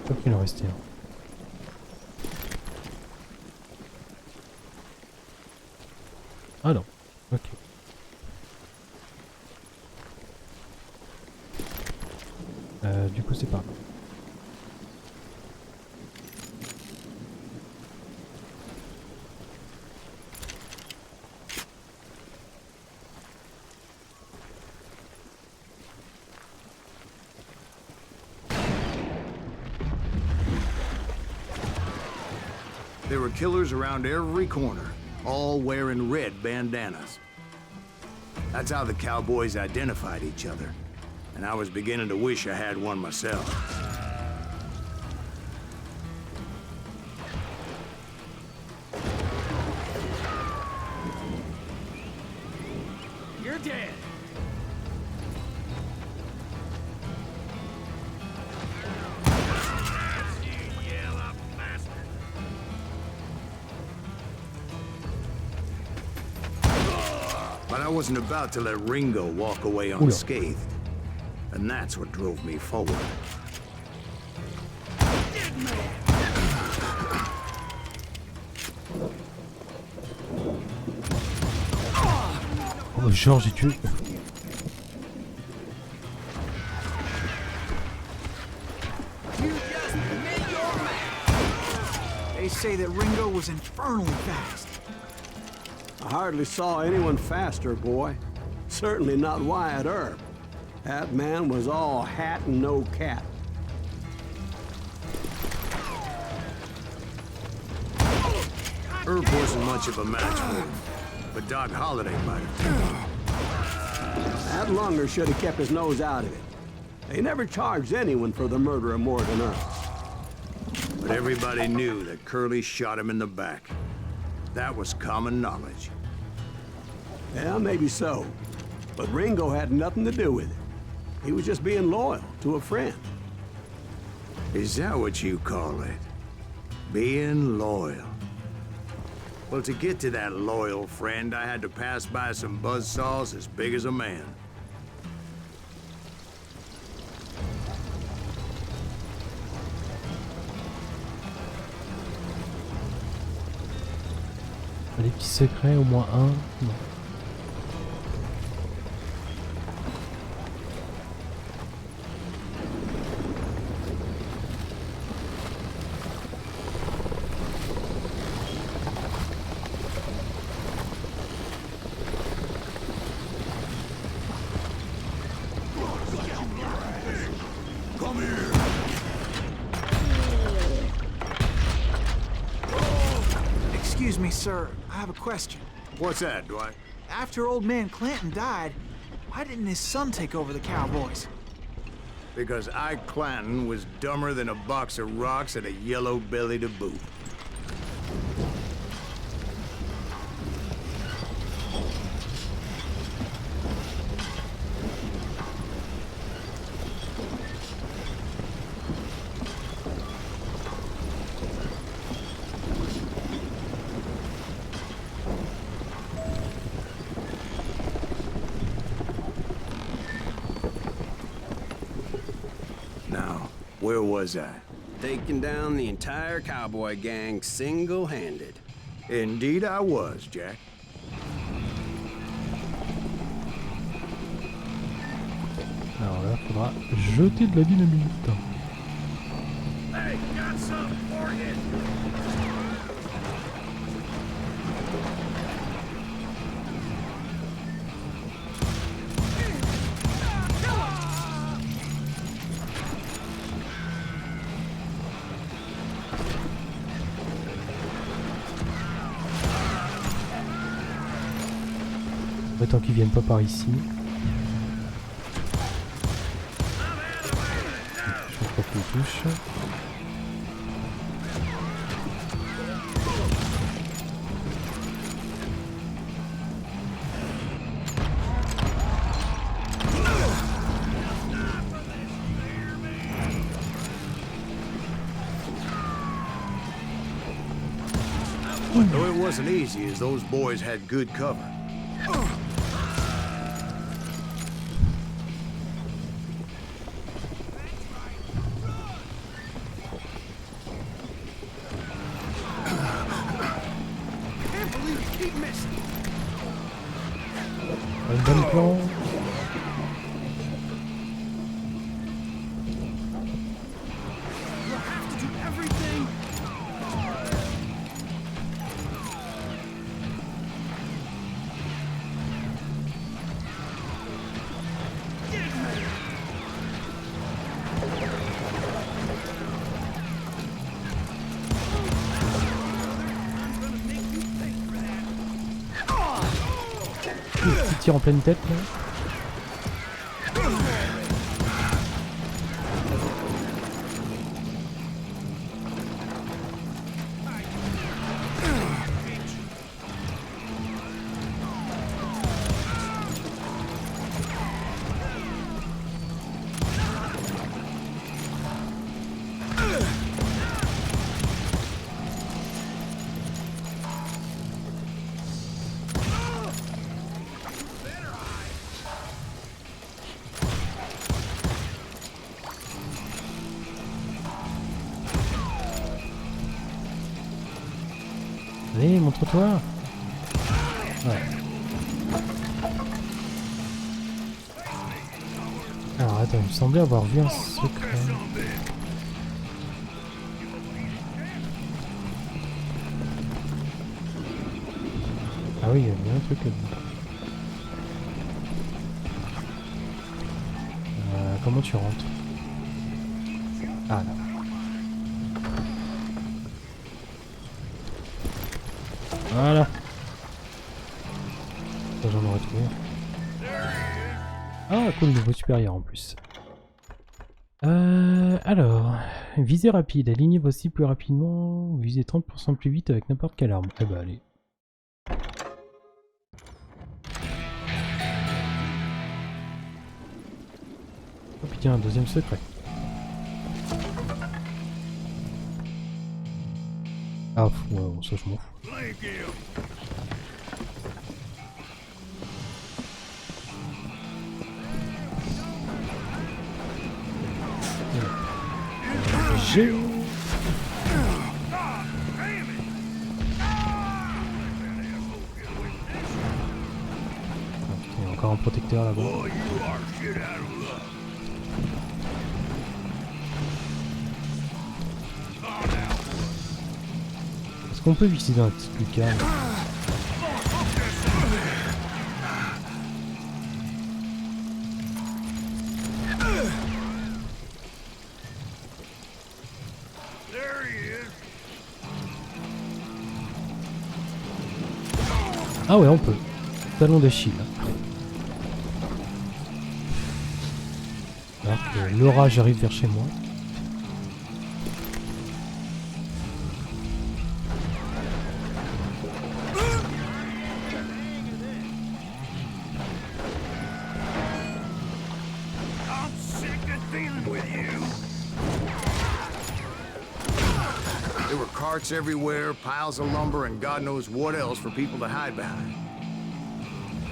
Je crois qu'il en restait un. Ah non, ok. Du coup c'est par là. There were killers around every corner, all wearing red bandanas. That's how the cowboys identified each other, and I was beginning to wish I had one myself. You're dead. But I wasn't about to let Ringo walk away unscathed. And that's what drove me forward. Oh, genre, j'ai tué. They say that Ringo was infernally fast. I hardly saw anyone faster, boy. Certainly not Wyatt Earp. That man was all hat and no cat. Earp wasn't much of a match for him, but Doc Holliday might have. That lunger should have kept his nose out of it. They never charged anyone for the murder of Morgan Earp. But everybody knew that Curly shot him in the back. That was common knowledge. Yeah, maybe so. But Ringo had nothing to do with it. He was just being loyal to a friend. Is that what you call it? Being loyal? Well, to get to that loyal friend, I had to pass by some buzzsaws as big as a man. Les petits secrets, au moins un. Non. Excuse me, sir. I have a question. What's that, Dwight? After old man Clanton died, why didn't his son take over the Cowboys? Because Ike Clanton was dumber than a box of rocks and a yellow belly to boot. Now, where was I? Taking down the entire cowboy gang single-handed. Indeed I was, Jack. Alors là, faudra jeter de la dynamite. Hey, got some for you. Tant qu'ils viennent pas par ici. Je crois qu'il touche. Though it wasn't easy, as those boys had good cover. Un bon plan. Petit tir en pleine tête là. Allez, montre-toi. Ouais. Alors attends, il me semblait avoir vu un secret. Ah oui, il y a bien un truc là-dedans. Comment tu rentres? Ah là. Voilà. Ça, j'en aurais trouvé. Ah cool, niveau supérieur en plus. Alors, visée rapide, alignez vos cibles plus rapidement, visez 30% plus vite avec n'importe quelle arme. Eh bah allez. Oh putain, un deuxième secret. Ah, ouais, bon, ça je m'en fous. J'ai... Il y a encore un protecteur là-bas. Est-ce qu'on peut visiter un petit lucarne? Ah ouais, on peut. Talon d'Achille. Alors que l'orage arrive vers chez moi. There were carts everywhere, piles of lumber, and God knows what else for people to hide behind.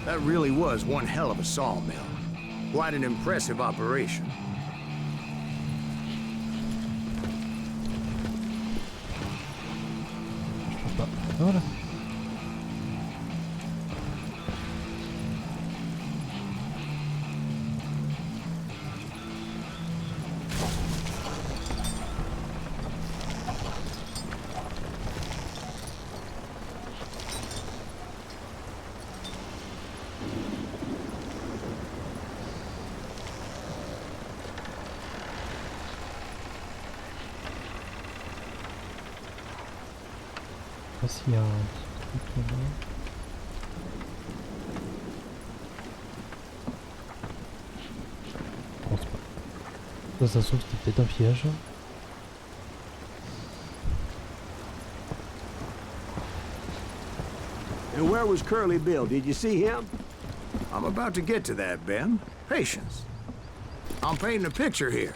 That really was one hell of a sawmill. Quite an impressive operation. Voilà. S'il y a un petit truc là-bas. Je pense pas. Ça se trouve c'était peut-être un piège. And where was Curly Bill? Did you see him? I'm about to get to that, Ben. Patience. I'm painting a picture here.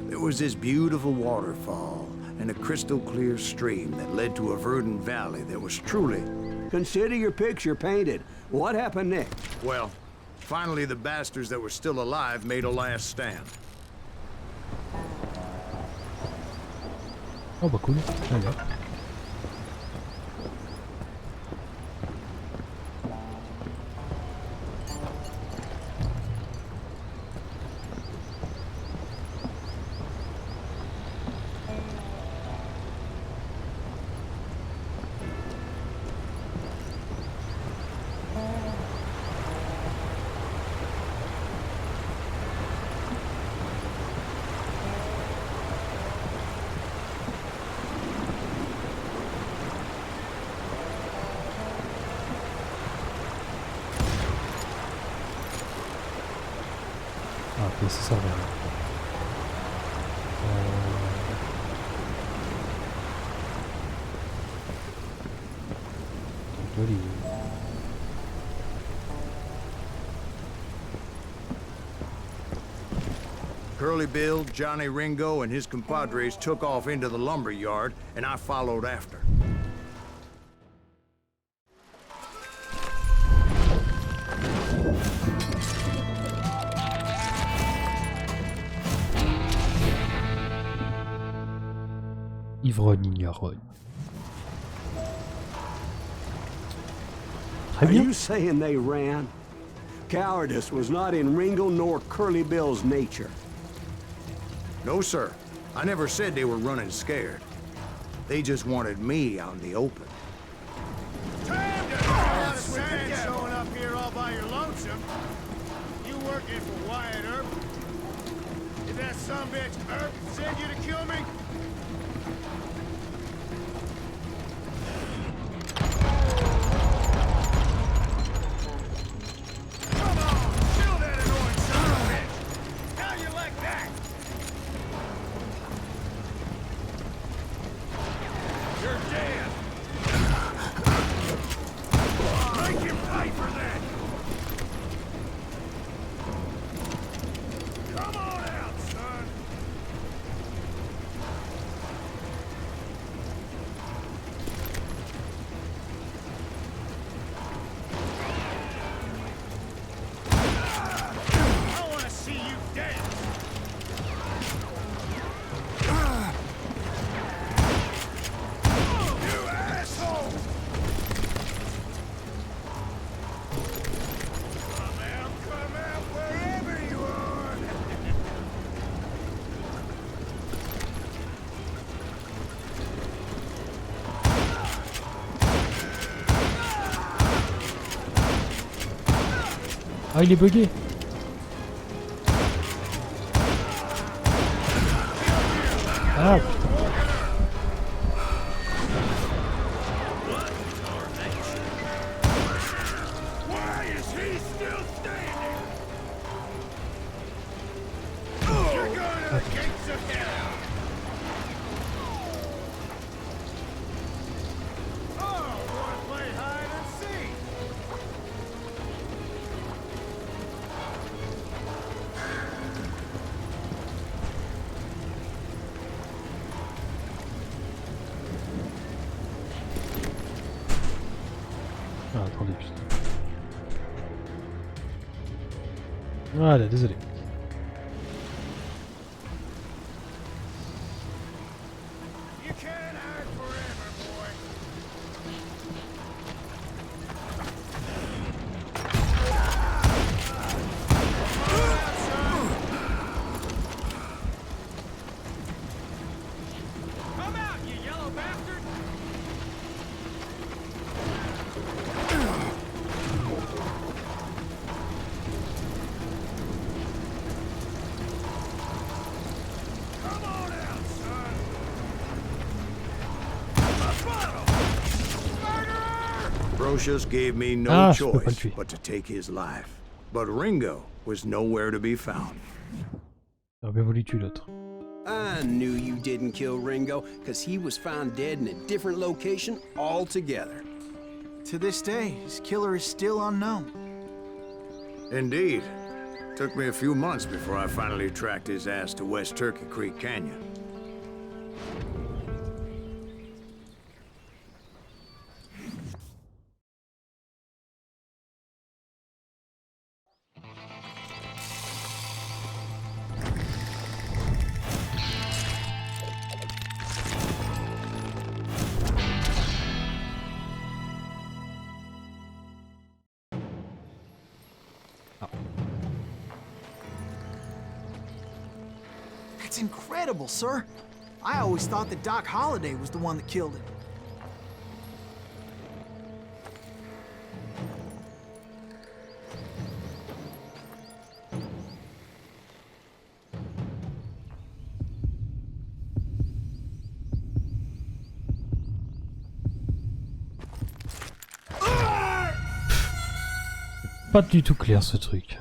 There was this beautiful waterfall and a crystal clear stream that led to a verdant valley that was truly... Consider your picture painted. What happened next? Well, finally the bastards that were still alive made a last stand. Oh bah cool, allez. Et c'est ça, voilà. Joli. Curly Bill, Johnny Ringo, and his compadres took off into the lumber yard, and I followed after. Ivrogne-Ignorogne. Très Are bien. you saying they ran? Cowardice was not in Ringo nor Curly Bill's nature. No, sir. I never said they were running scared. They just wanted me out in the open. Showing up here all by your lonesome. You working for Wyatt Earp? Did that sumbitch Earp send you to kill me? Come on, kill that annoying son of a bitch. How you like that? You're dead. Make him pay for that. Come on out, son. I want to see you dance. You asshole! Come out, wherever you are! Ah, il est bugué. Ah, Why is he still standing? You're going to the gates of hell! Oh, want to play hide and seek? ah attendez, putain. Voilà, désolé. You can't hide forever, boy. Come out, you yellow bastard! Come on out, son! A bottle! Murderer! Brocious gave me no Ah, je peux pas le choice tuer. but to take his life. But Ringo was nowhere to be found. J'aurais bien voulu tuer l'autre. I knew you didn't kill Ringo, because he was found dead in a different location altogether. To this day, his killer is still unknown. Indeed. Took me a few months before I finally tracked his ass to West Turkey Creek Canyon. That's incredible, sir. I always thought that Doc Holliday was the one that killed him. Pas du tout clair ce truc.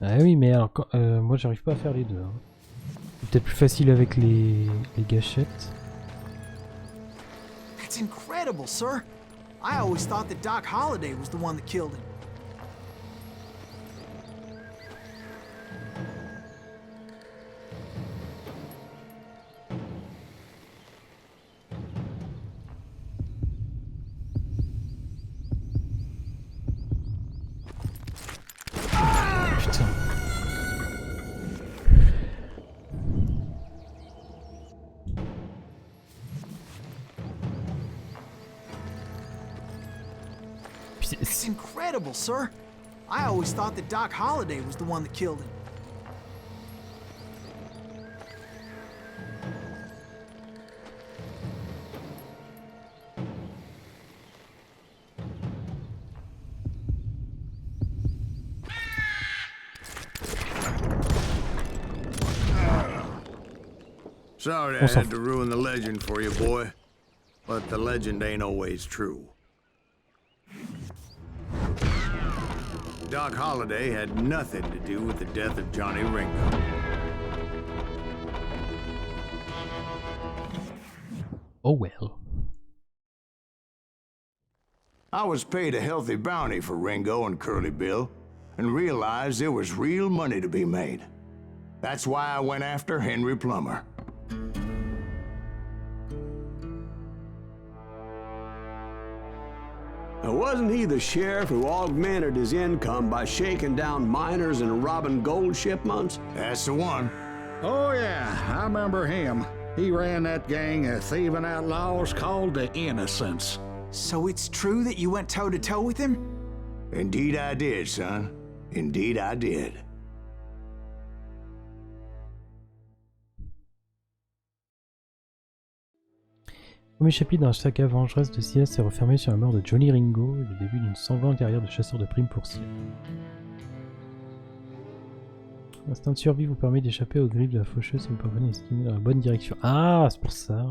Ah oui, mais alors, moi j'arrive pas à faire les deux. Hein. C'est peut-être plus facile avec les gâchettes. That's incredible, sir. I always thought that Doc Holliday was the one that killed him. Putain. It's incredible, sir. I always thought that Doc Holliday was the one that killed him. Sorry I had to ruin the legend for you, boy. But the legend ain't always true. Doc Holliday had nothing to do with the death of Johnny Ringo. Oh well. I was paid a healthy bounty for Ringo and Curly Bill, and realized there was real money to be made. That's why I went after Henry Plummer. Now, wasn't he the sheriff who augmented his income by shaking down miners and robbing gold shipments? That's the one. Oh, yeah, I remember him. He ran that gang of thieving outlaws called the Innocents. So it's true that you went toe-to-toe with him? Indeed I did, son. Indeed I did. Premier chapitre d'un saga vengeresse de CIA s'est refermé sur la mort de Johnny Ringo et le début d'une sanglante carrière de chasseur de primes pour CIA. L'instinct de survie vous permet d'échapper aux griffes de la faucheuse et vous parvenez à estimer dans la bonne direction. Ah, c'est pour ça.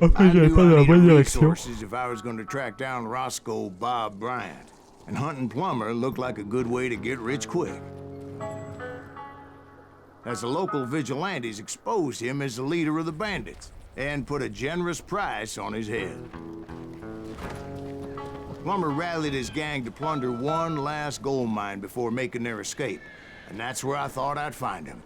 Après, j'avais pas dans la bonne direction. If I was going to track down Roscoe Bob Bryant, and hunting Plummer looked like a good way to get rich quick. As the local vigilantes exposed him as the leader of the bandits, and put a generous price on his head. Plummer rallied his gang to plunder one last gold mine before making their escape, and that's where I thought I'd find him.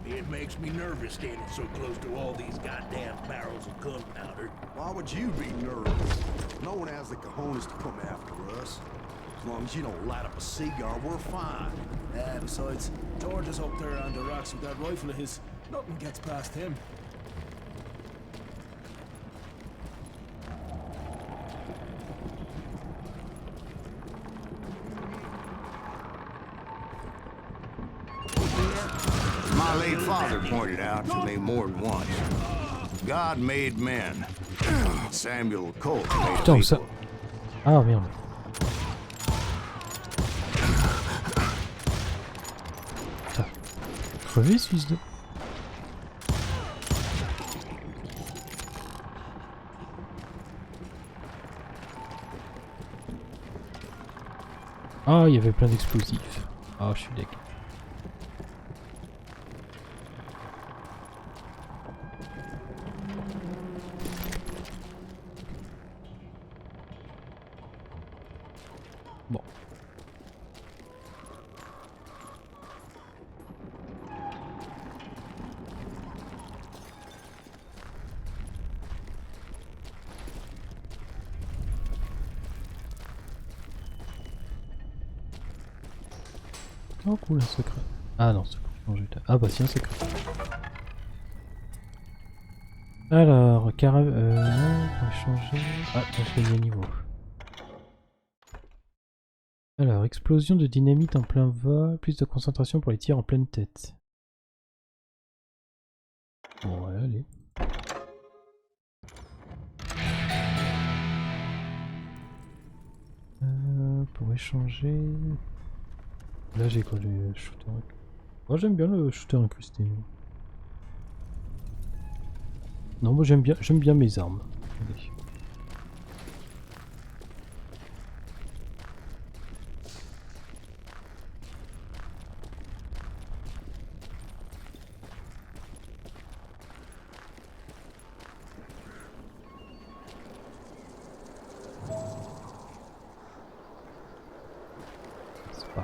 It makes me nervous standing so close to all these goddamn barrels of gunpowder. Why would you be nervous? No one has the cojones to come after us. As long as you don't light up a cigar, we're fine. Yeah, besides, George is up there on the rocks with that rifle of his. Nothing gets past him. My late father pointed out to me more than once. God made men. Samuel Colt made Putain, ça... people. Ah merde. Putain. Crevé ce fils de... Ah, il y avait plein d'explosifs. Ah, je suis d'accord. Bon. Oh cool, un secret. Ah non, c'est bon. Ah bah si, un secret. Alors, non, on va changer. Ah, je l'ai mis à niveau. Alors, explosion de dynamite en plein vol, plus de concentration pour les tirs en pleine tête. Ouais, allez. Pour échanger... Là j'ai quoi, le shooter... Moi j'aime bien le shooter incrusté. Non, moi j'aime bien mes armes. Allez. C'est pas...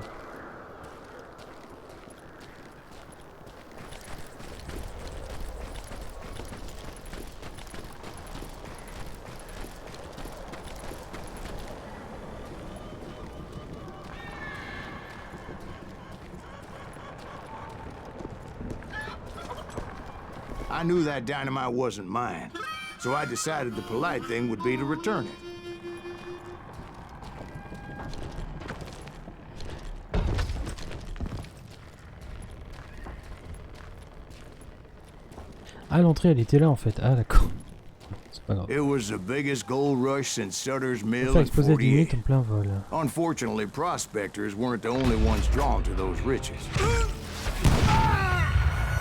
I knew that dynamite wasn't mine, so I decided the polite thing would be to return it. Ah, l'entrée elle était là en fait. Ah d'accord. C'est pas grave. It was the biggest gold rush since Sutter's On Mill faire in exploser 10 minutes 48. en plein vol. Unfortunately, prospectors weren't the only ones drawn to those riches.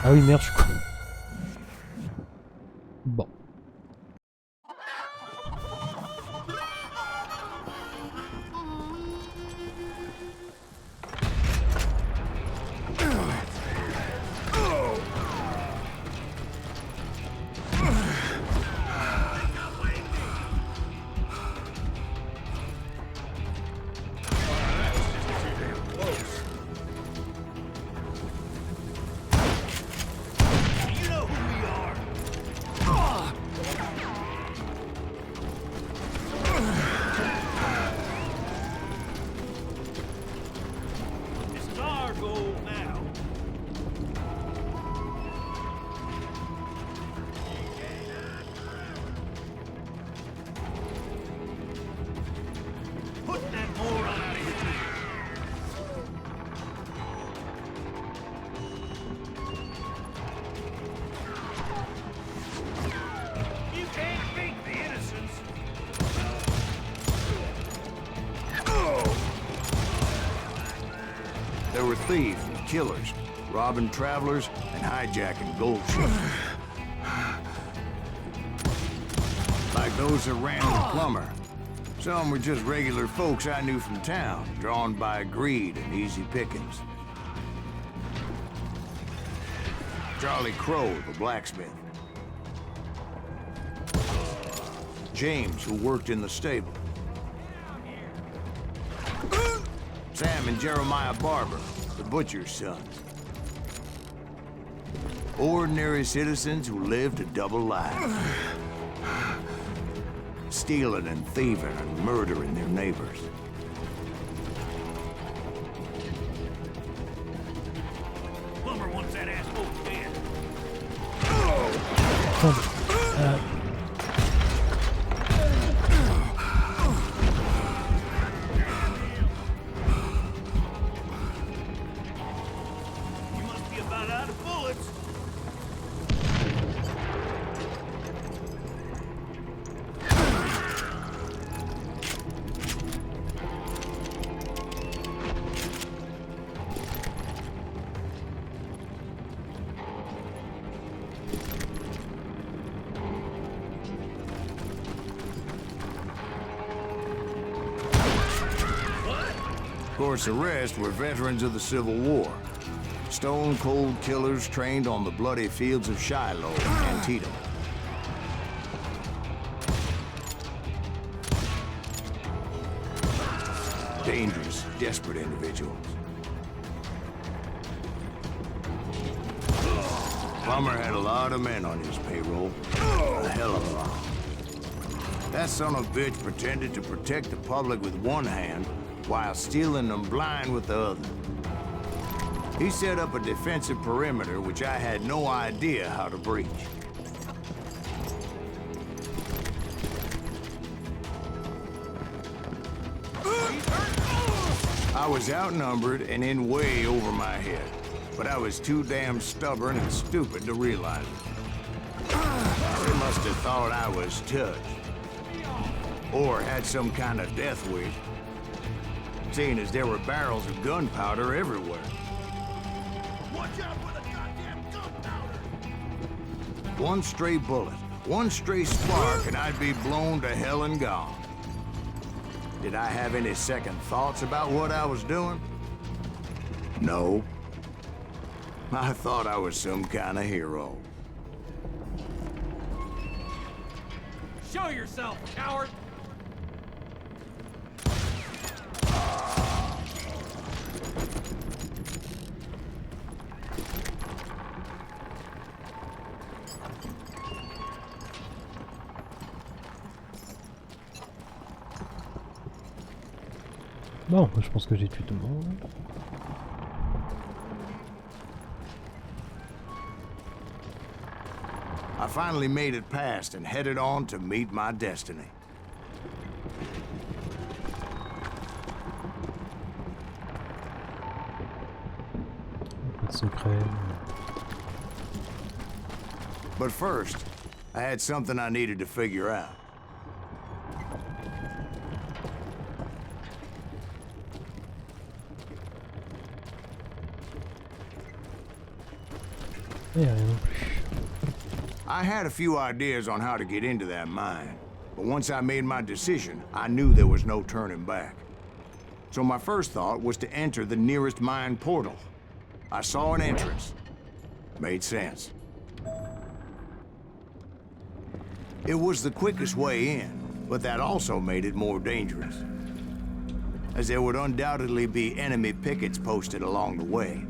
Ah oui merde, je suis con. Bon. There were thieves and killers, robbing travelers and hijacking gold ships. Like those that ran with Plummer. Some were just regular folks I knew from town, drawn by greed and easy pickings. Charlie Crow, the blacksmith. James, who worked in the stable. Sam and Jeremiah Barber, the butcher's sons. Ordinary citizens who lived a double life. Stealing and thieving and murdering their neighbors. Plumber wants that asshole dead. You must be about out of bullets. Of course, the rest were veterans of the Civil War. Stone-cold killers trained on the bloody fields of Shiloh and Antietam. Dangerous, desperate individuals. Plummer had a lot of men on his payroll. A hell of a lot. That son of a bitch pretended to protect the public with one hand while stealing them blind with the other. He set up a defensive perimeter which I had no idea how to breach. I was outnumbered and in way over my head, but I was too damn stubborn and stupid to realize it. They must have thought I was touched. Or had some kind of death wish. Seeing as there were barrels of gunpowder everywhere. Watch out for the goddamn gunpowder! One stray bullet, one stray spark, and I'd be blown to hell and gone. Did I have any second thoughts about what I was doing? No. I thought I was some kind of hero. Show yourself, coward! Bon, je pense que j'ai tué tout le monde. I finally made it past and headed on to meet my destiny. Pas de secret. But first, I had something I needed to figure out. Et rien non plus. I had a few ideas on how to get into that mine, but once I made my decision, I knew there was no turning back. So my first thought was to enter the nearest mine portal. I saw an entrance. Made sense. It was the quickest way in, but that also made it more dangerous, as there would undoubtedly be enemy pickets posted along the way.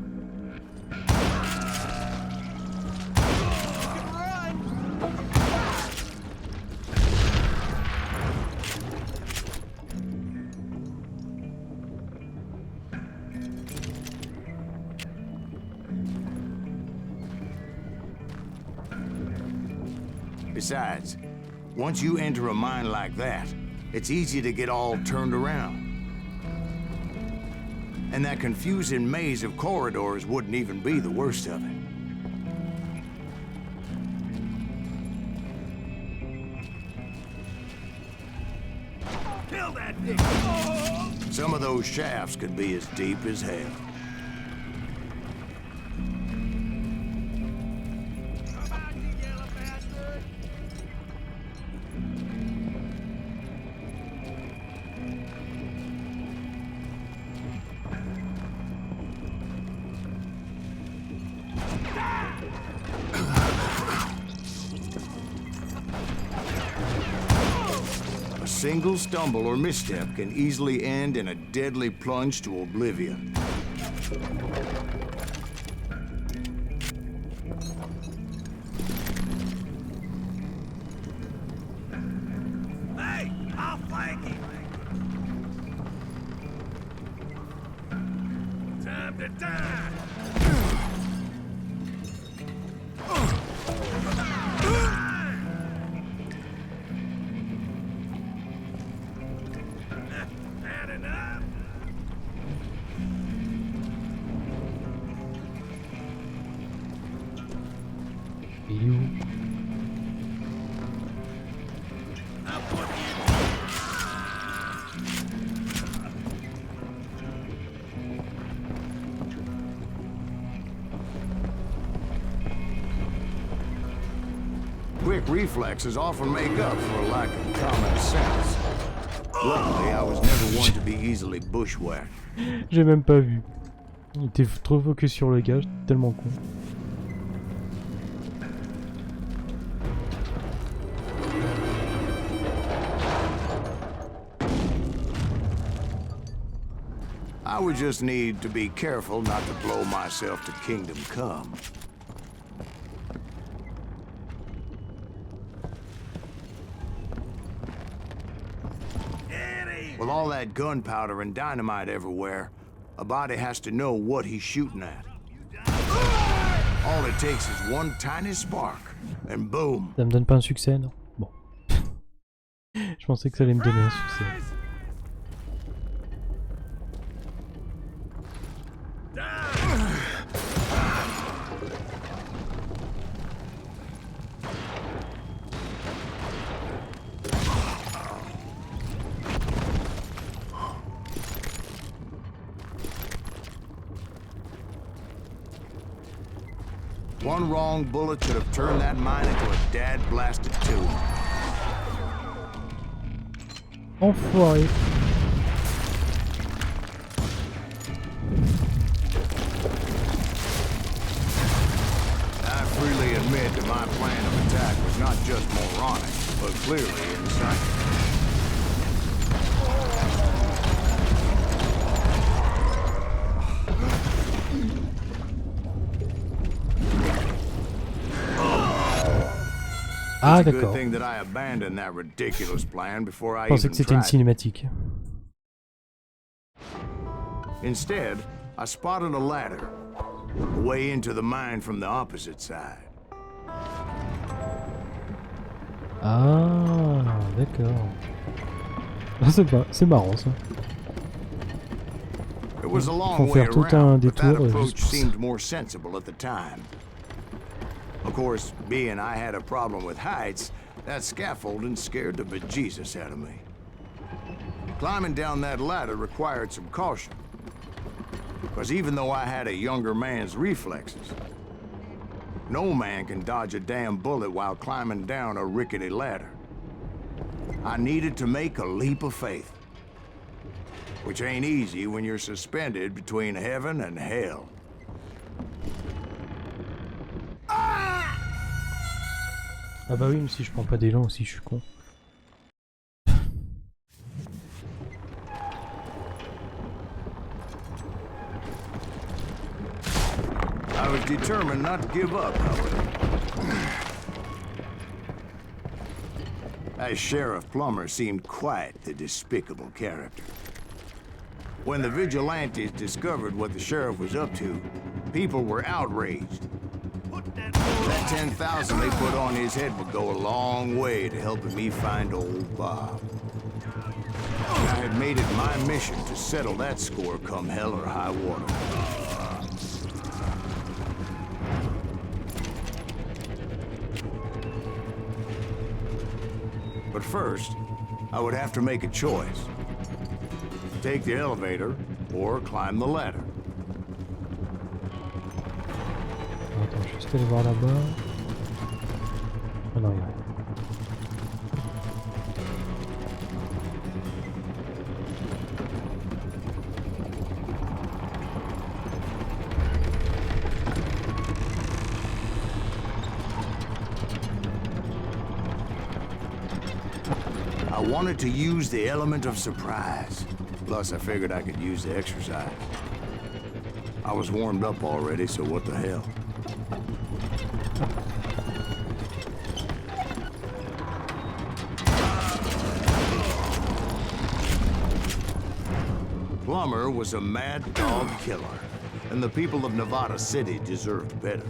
Besides, once you enter a mine like that, it's easy to get all turned around. And that confusing maze of corridors wouldn't even be the worst of it. Kill that dick! Oh! Some of those shafts could be as deep as hell. A single stumble or misstep can easily end in a deadly plunge to oblivion. Hey, I'll flank him! Time to die! Had enough? Il est où? Quick reflexes often make up for a lack of common sense. Luckily, I was never one to be easily bushwhacked. J'ai même pas vu. Il était trop focus sur le gars, j'étais tellement con. I would just need to be careful not to blow myself to kingdom come. With all that gunpowder and dynamite everywhere, a body has to know what he's shooting at. All it takes is one tiny spark, and boom. Ça me donne pas un succès, non? Bon. Je pensais que ça allait me donner un succès. One wrong bullet could have turned that mine into a dad-blasted tomb. Enfoiré. I freely admit that my plan of attack was not just moronic, but clearly insane. Ah, It's a good d'accord. thing that I abandoned that ridiculous plan before I Je pensais even que c'était une tried. cinématique. Instead, I spotted a ladder, a way into the mine from the opposite side. Ah, d'accord. Ah, c'est marrant ça. It was a long Faut way faire tout un around, but that détour approach juste pour ça. seemed more sensible at the time. Of course, being I had a problem with heights, that scaffolding scared the bejesus out of me. Climbing down that ladder required some caution. Because even though I had a younger man's reflexes, no man can dodge a damn bullet while climbing down a rickety ladder. I needed to make a leap of faith. Which ain't easy when you're suspended between heaven and hell. Ah bah oui, mais si je prends pas d'élan aussi, je suis con. I was determined not to give up, however. That Sheriff Plummer seemed quite the despicable character. When the vigilantes discovered what the sheriff was up to, people were outraged. That 10,000 they put on his head would go a long way to helping me find old Bob. And I had made it my mission to settle that score come hell or high water. But first, I would have to make a choice. Take the elevator or climb the ladder. Attends, je vais juste aller voir là-bas. Ah non, il y a rien. I wanted to use the element of surprise. Plus, I figured I could use the exercise. I was warmed up already, so what the hell? Plummer was a mad dog killer, and the people of Nevada City deserved better.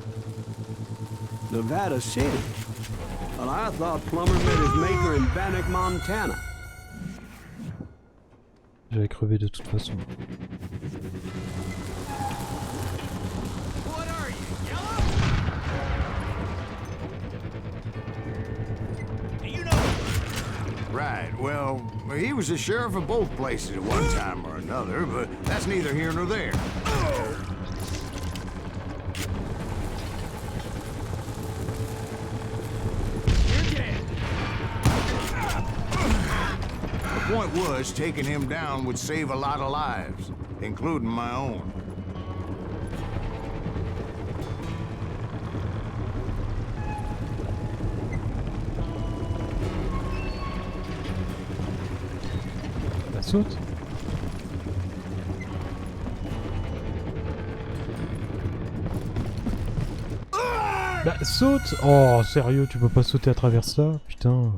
Nevada City? Well, I thought Plummer met his maker in Bannock, Montana. J'avais crevé de toute façon. What are you, yellow? You know. Right, well, he was the sheriff of both places at one time or another, but that's neither here nor there. The point was, taking him down would save a lot of lives, including my own. Bah saute. Bah saute. Oh sérieux, tu peux pas sauter à travers ça? Putain.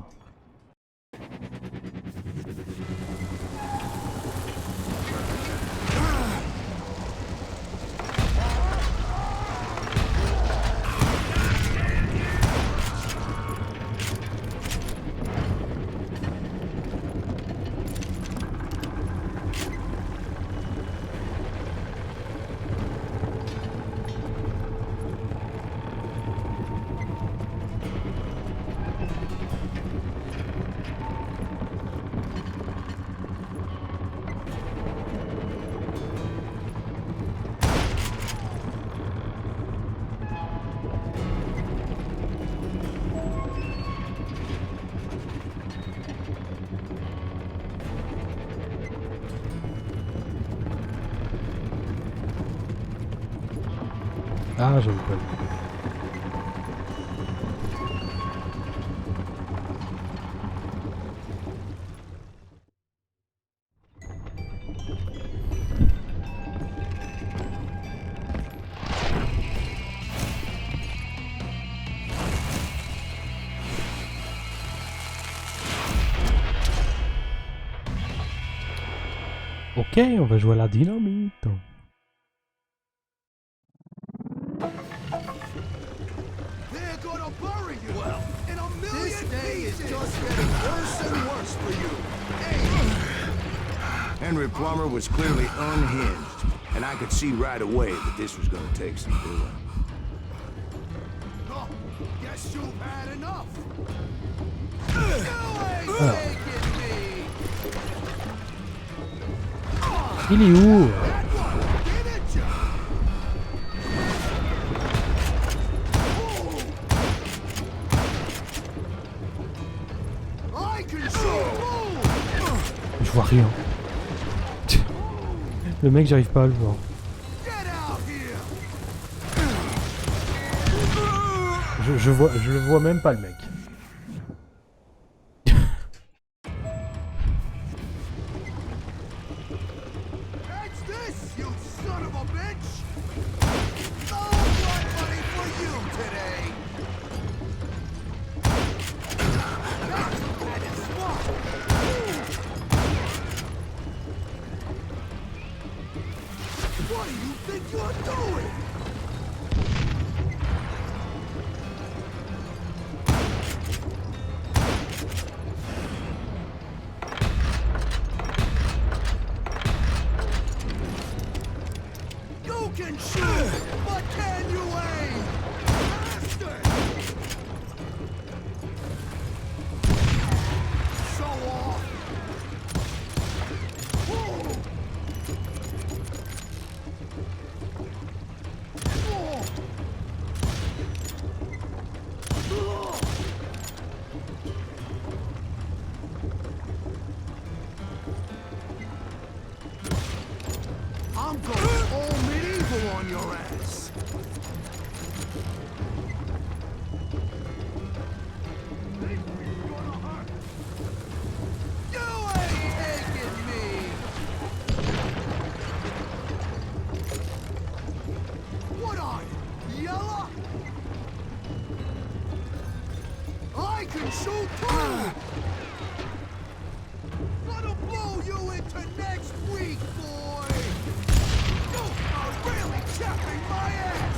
Ah, j'avais pas vu. Ok, on va jouer à la dynamite. They're gonna bury you. Well, in a million this day pieces. Is just getting worse and worse for you. Hey. Henry Plummer was clearly unhinged, and I could see right away that this was gonna take some doing. Oh, guess you've had enough. You ain't taking me. Il est où? That one, didn't ya? I can shoot. Je vois rien. Le mec, j'arrive pas à le voir. Get out here. Je le vois même pas, le mec. Catch this, you son of a bitch. No blood money for you today. That is smart. What do you think you're doing? You can shoot, but can you aim? Bastard! Show off! Whoa! I'm going all medieval on your ass. You ain't taking me. What are you, yellow? I can shoot too. Gonna blow you into next week, boy. You are really chapping my ass!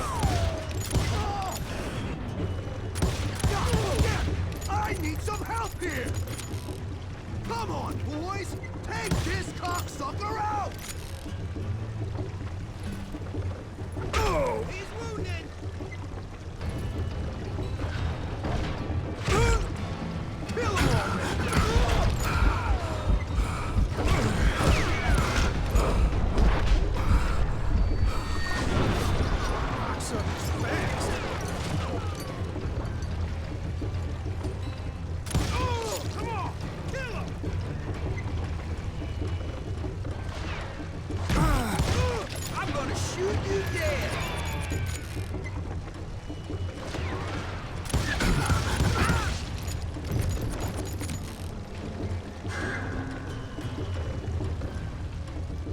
Oh. Yeah, I need some help here! Come on, boys! Take this cocksucker out! Oh! He's wounded! Kill him already! Shoot you dead!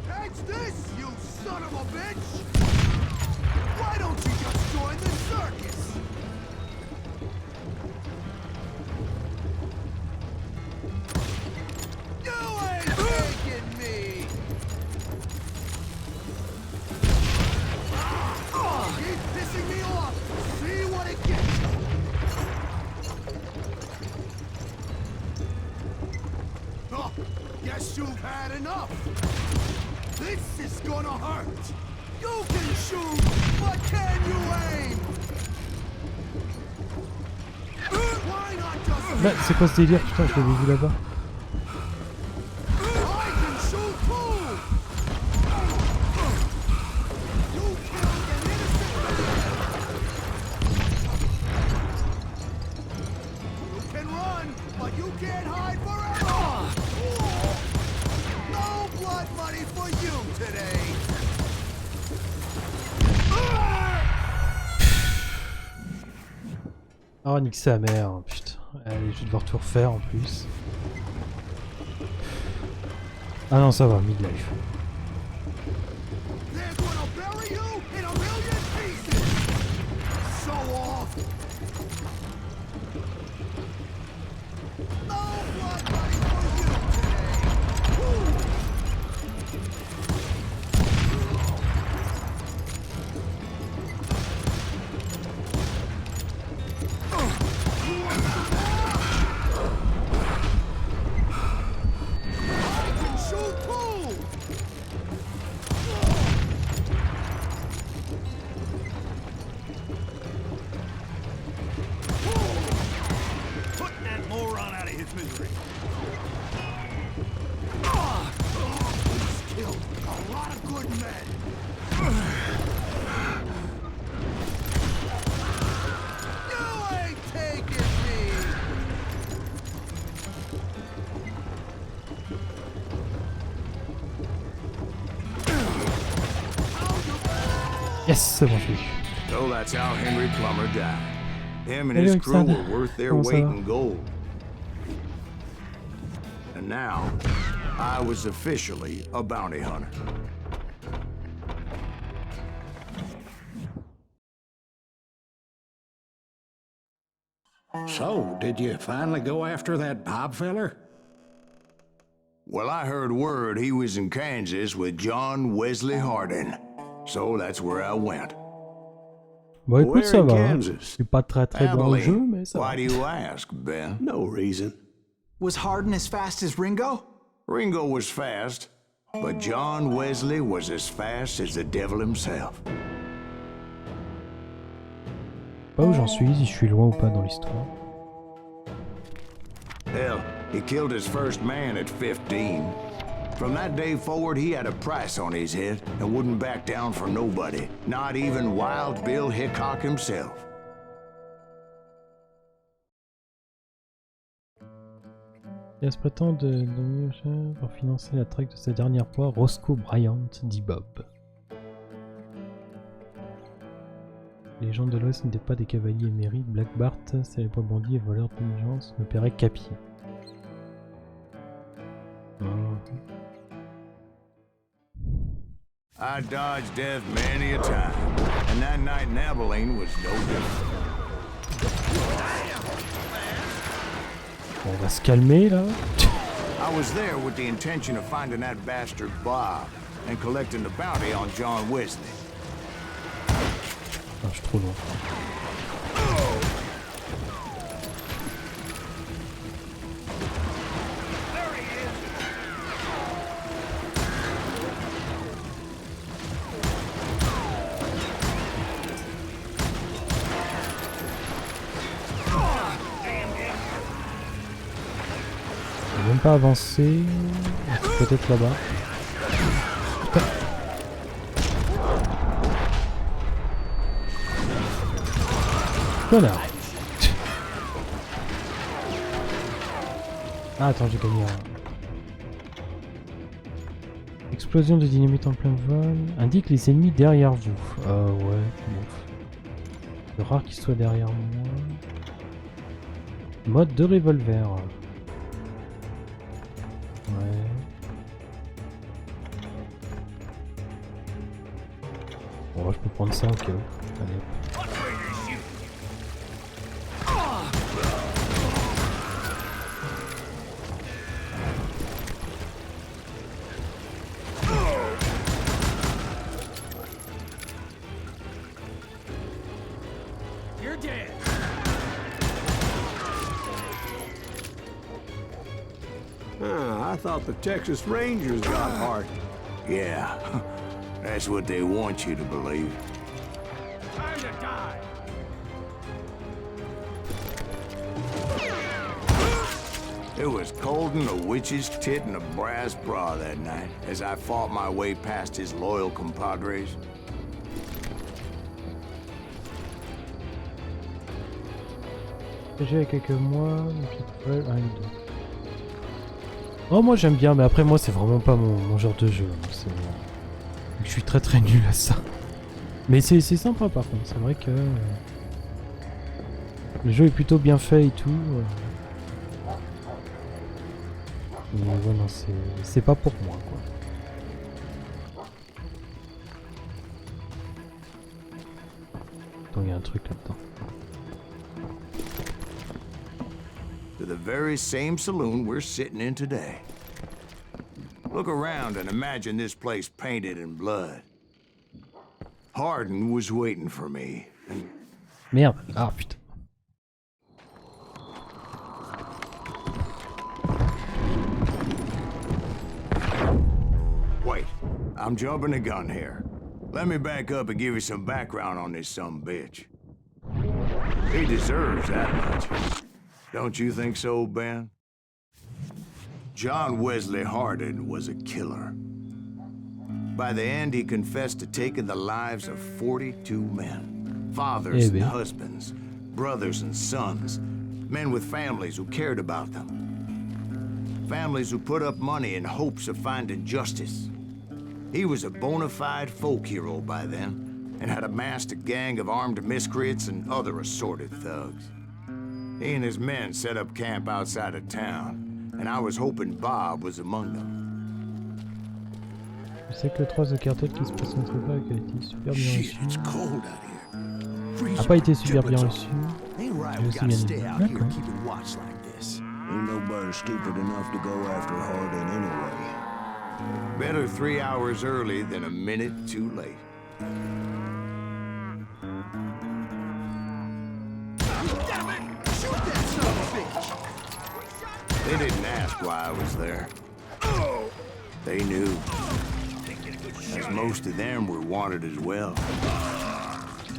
Catch this, you son of a bitch! Why don't you just join the circus? You ain't taking me! Keep pissing me off! See what it gets you! Oh, guess you've had enough! This is gonna hurt! You can shoot, but can you aim? Why not just... Bah, c'est quoi ce délire? Putain, je l'avais vu là-bas. I can shoot too! You killed an innocent man! You can run, but you can't hide forever! No blood money for you today! Oh, nique sa mère, putain. Allez, je vais devoir tout refaire en plus. Ah non, ça va, midlife. They're gonna bury you in a million pieces! So awful! No blood money for you today! Woo! I can shoot too! Putting that moron out of his misery. He's killed a lot of good men. You ain't taking me! Yes, c'est bon, je l'ai eu. So that's how Henry Plummer died. Him and Hello, his crew Alexander. were worth their Comment ça weight va? in gold. And now, I was officially a bounty hunter. So, did you finally go after that Bob feller? Well, I heard word he was in Kansas with John Wesley Hardin. So that's where I went. Bon, écoute, Where ça in va. Hein. Kansas? Je suis pas très très bon au jeu, mais ça va. Why do you ask, Ben? No reason. Was Hardin as fast as Ringo? Ringo was fast, but John Wesley was as fast as the devil himself. Pas où j'en suis, si je suis loin ou pas dans l'histoire. Hell, he killed his first man at 15. From that day forward, he had a price on his head and wouldn't back down for nobody, not even Wild Bill Hickok himself. Il se prétend de pour financer la traque de sa dernière proie, Roscoe Bryant, dit Bob. Les gens de l'Ouest n'étaient pas des cavaliers émérites. Black Bart, célèbre bandit et voleur d'intelligence, ne paierait qu'à pied. I dodged death many a time, and that night in Abilene was no different. Bon, on va se calmer là. I was there with the intention of finding that bastard Bob and collecting the bounty on John Wesley. Ah, je suis trop loin. Je vais même pas avancer. Peut-être là-bas. Putain. Connard. Ah, attends, j'ai gagné un. Explosion de dynamite en plein vol. Indique les ennemis derrière vous. Ouais, bon. C'est rare qu'ils soient derrière moi. Mode de revolver. Ouais. Bon, je peux prendre ça, ok. Allez. You're dead. I thought the Texas Rangers got heart. Yeah, that's what they want you to believe. Time to die. It was cold in a witch's tit and a brass bra that night as I fought my way past his loyal compadres. J'ai quelques mois, ouais, un et deux. Oh, moi j'aime bien, mais après moi c'est vraiment pas mon genre de jeu. Je suis très très nul à ça. Mais c'est sympa par contre, c'est vrai que... Le jeu est plutôt bien fait et tout. Mais ouais, non, c'est pas pour moi, quoi. Attends, il y a un truc là-dedans. To the very same saloon we're sitting in today. Look around and imagine this place painted in blood. Hardin was waiting for me. And... Merde. Ah putain. Wait, I'm jumping the gun here. Let me back up and give you some background on this sumbitch. He deserves that much. Don't you think so, Ben? John Wesley Hardin was a killer. By the end, he confessed to taking the lives of 42 men. Fathers and husbands, brothers and sons, men with families who cared about them. Families who put up money in hopes of finding justice. He was a bona fide folk hero by then, and had amassed a gang of armed miscreants and other assorted thugs. He and his men set up camp outside of town, and I was hoping Bob was among them. Je sais que le 3 de cartel qui se passe entre eux a été super bien reçu. A pas été super bien reçu. Mais aussi bien aimé. D'accord. Ain't nobody stupid enough to go after Hardin anyway. Better 3 hours early than a minute too late. They didn't ask why I was there. They knew. As most of them were wanted as well.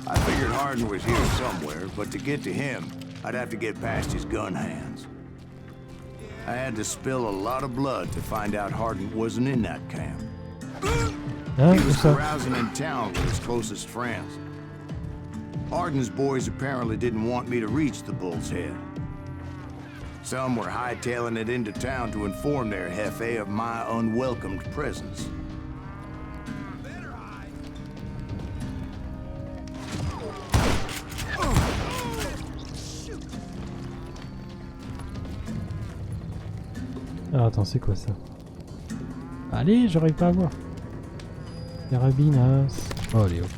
I figured Hardin was here somewhere, but to get to him, I'd have to get past his gun hands. I had to spill a lot of blood to find out Hardin wasn't in that camp. He was carousing in town with his closest friends. Hardin's boys apparently didn't want me to reach the Bull's Head. Some were hightailing it into town to inform their jefe of my unwelcomed presence. Ah, attends, c'est quoi ça? Allez, j'arrive pas à voir. Carabinas. Oh, allez, hop.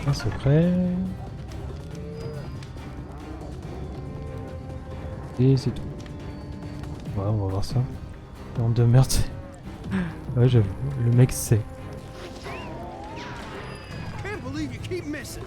Un secret. Et c'est tout. Ouais, on va voir ça. Bande de merde. Ouais, j'avoue, le mec sait. Can't believe you keep missing.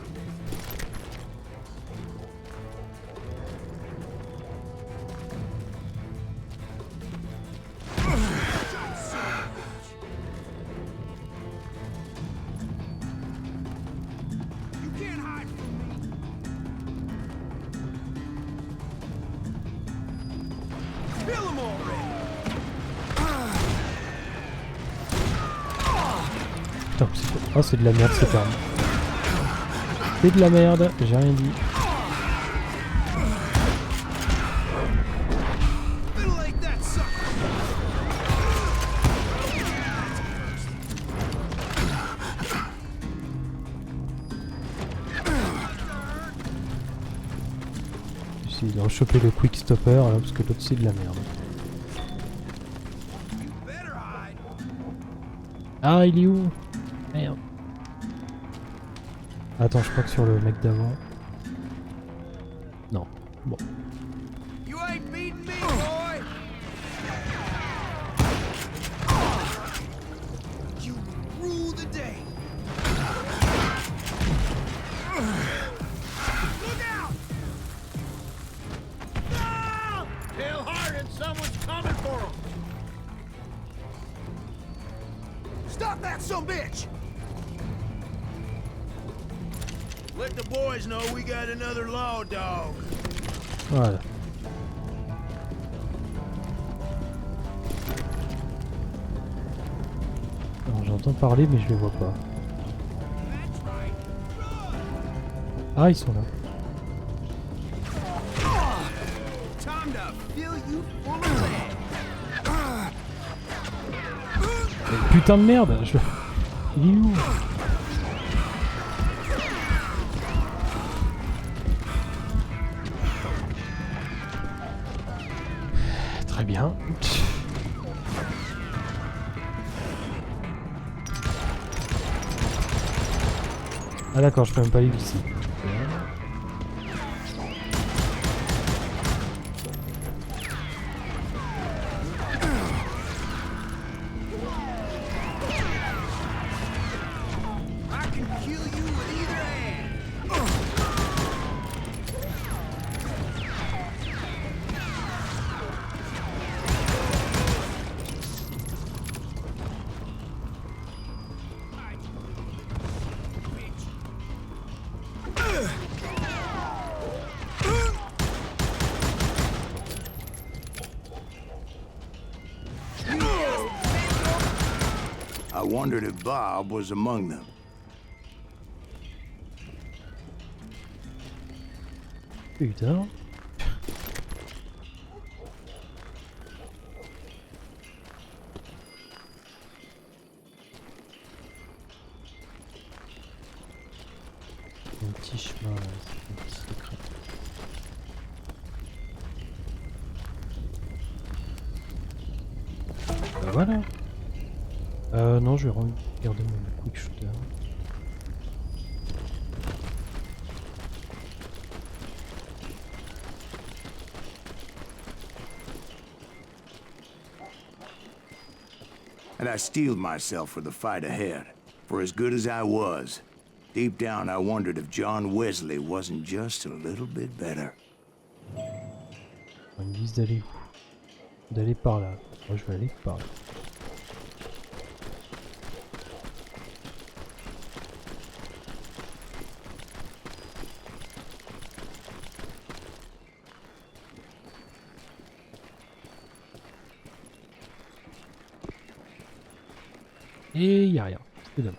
Putain, oh, c'est de la merde cette arme. C'est de la merde, j'ai rien dit. J'essaie de rechoper le quick stopper là, parce que l'autre c'est de la merde. Ah, il est où? Merde. Attends, je crois que sur le mec d'avant. Non. Bon. You ain't beating me, boy. You rule the day. Look out! No! Tell Hardin someone's coming for him. Stop that sumbitch! Let the boys know we got another law dog. Voilà. Alors j'entends parler mais je les vois pas. Ah, ils sont là. Time to fill you full of lead. Mais putain de merde, il est où? bien. Ah d'accord, je peux même pas aller ici. I wondered if Bob was among them. Putain. Un petit chemin, c'est un petit secret. Voilà. Non, je vais regarder mon quick shooter. And I steeled myself for the fight ahead. For as good as I was, deep down I wondered if John Wesley wasn't just a little bit better. Ils me disent d'aller où? D'aller par là. Moi je vais aller par là. Et y a rien, c'est dommage.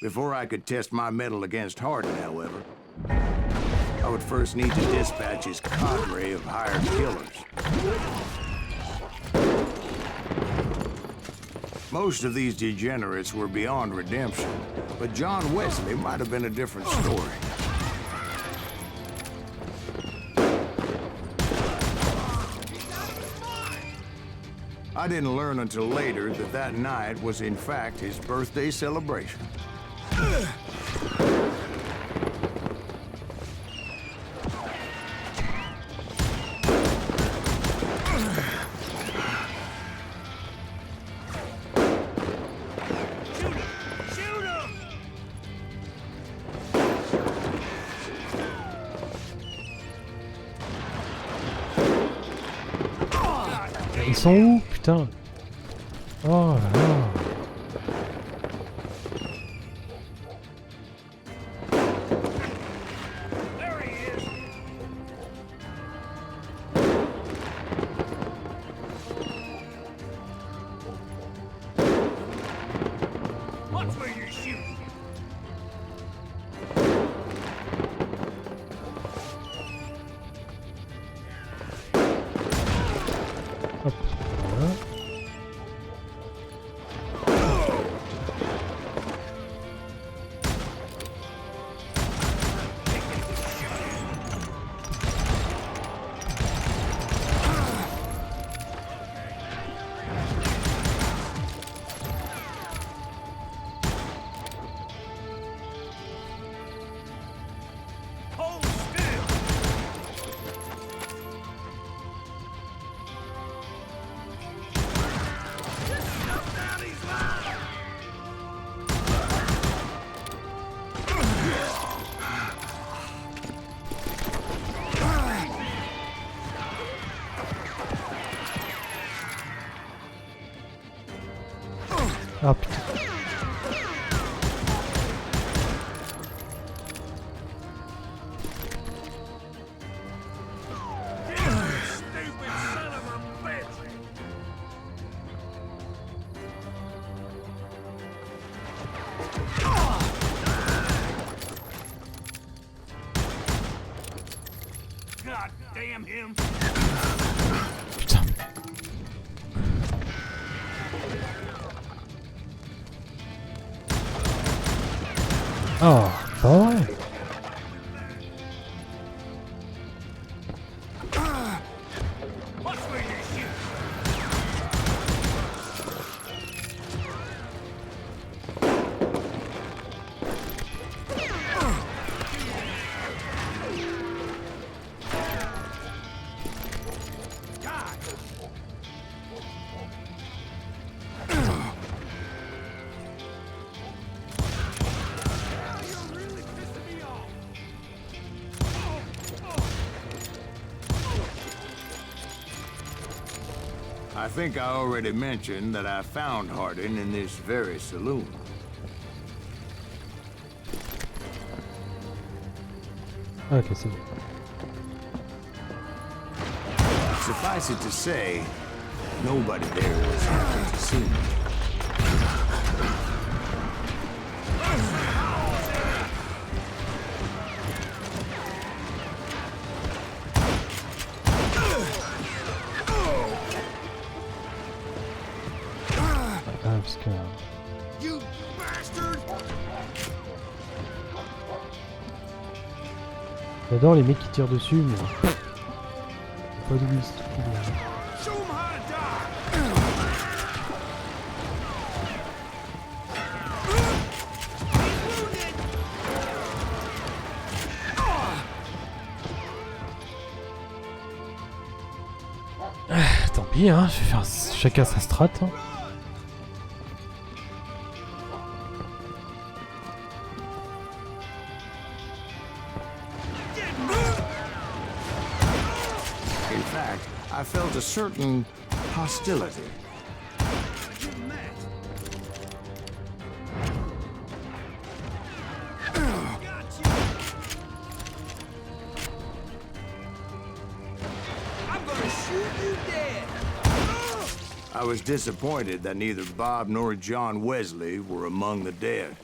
Before I could test my mettle against Hardin, however, I would first need to dispatch his cadre of hired killers. Most of these degenerates were beyond redemption, but John Wesley might have been a different story. I didn't learn until later that that night was in fact his birthday celebration. Ils sont où, putain? Oh là là. Hop, voilà. damn him. Putain. Oh, pas vrai. Watch where you shoot. I think I already mentioned that I found Hardin in this very saloon. Ok, c'est bon. Suffice it to say, nobody there was happy to see me. Ah, parce que... You bastard! J'adore les mecs qui tirent dessus, mais... Pas d'où ils se trouvent, là. Show 'em how to Ah, tant pis, hein, je vais faire chacun sa strat. Hein. In fact, I felt a certain hostility. I was disappointed that neither Bob nor John Wesley were among the dead.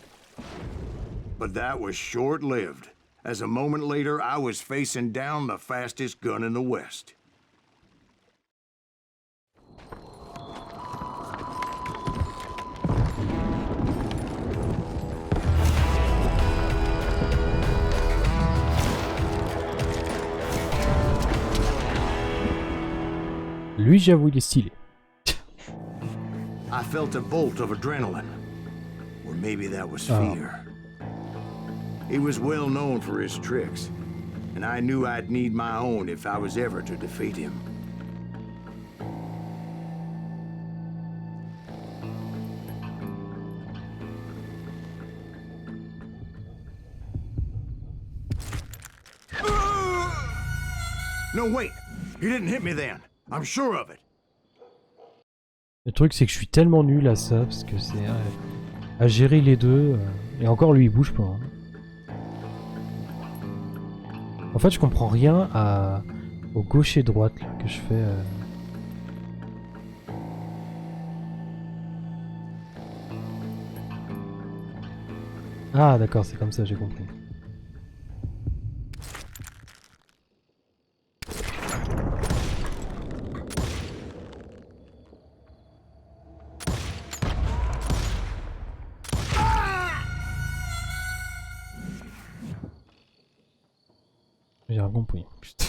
But that was short-lived, as a moment later I was facing down the fastest gun in the West. Lui, j'avoue, il est stylé. I felt a bolt of adrenaline, or maybe that was fear. He was well known for his tricks, and I knew I'd need my own if I was ever to defeat him. No, wait! He didn't hit me then. I'm sure of it. Le truc, c'est que je suis tellement nul à ça, parce que c'est à gérer les deux. Et encore, lui, il bouge pas. Hein. En fait, je comprends rien au gauche et droite là, que je fais. Ah, d'accord, c'est comme ça, j'ai compris. J'ai rien compris. Putain.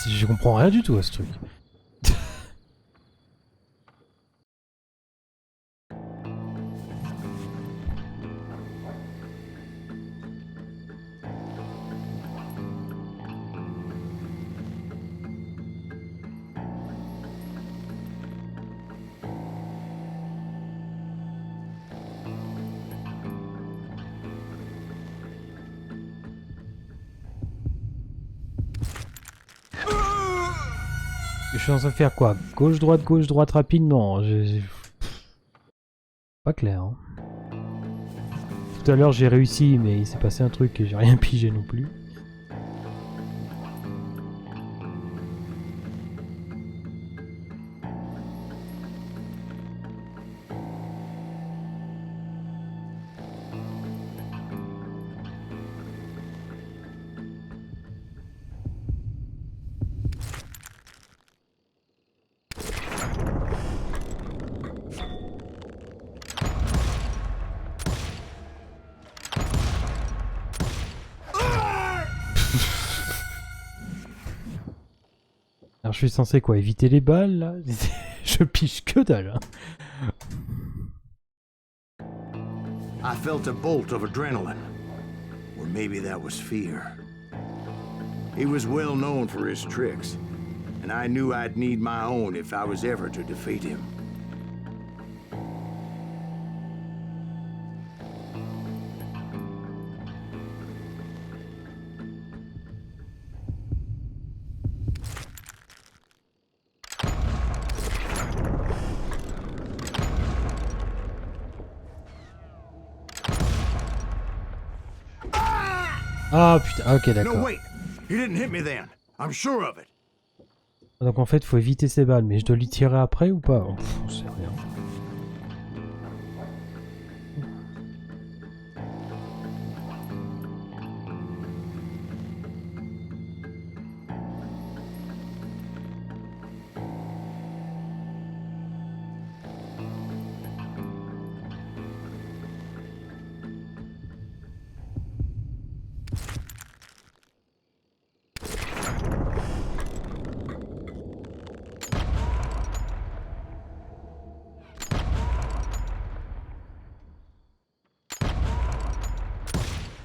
Je comprends rien du tout à ce truc. Je suis censé faire quoi? Gauche, droite rapidement. Pas clair. Hein. Tout à l'heure j'ai réussi, mais il s'est passé un truc et j'ai rien pigé non plus. Alors je suis censé quoi? Éviter les balles là? Je pige que dalle. Hein. I felt a bolt of adrenaline. Or maybe that was fear. He was well known for his tricks, and I knew I'd need my own if I was ever to defeat him. Ah putain, ok d'accord. No, wait. He didn't hit me then. I'm sure of it. Donc en fait faut éviter ces balles, mais je dois lui tirer après ou pas? Oh, c'est rien.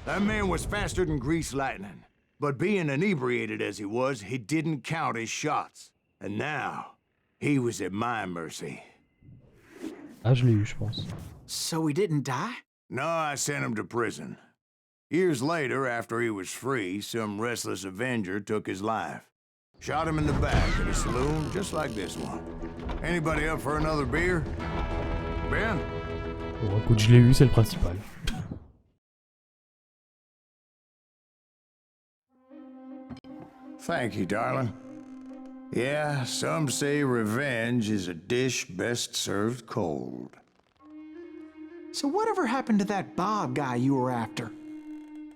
That man was faster than greased lightning. But being inebriated as he was, he didn't count his shots. And now, he was at my mercy. Ah, je l'ai eu, je pense. So he didn't die? No, I sent him to prison. Years later, after he was free, some restless Avenger took his life. Shot him in the back in a saloon just like this one. Anybody up for another beer? Ben? Bon, écoute, je l'ai eu, c'est le principal. Thank you, darling. Yeah, some say revenge is a dish best served cold. So whatever happened to that Bob guy you were after?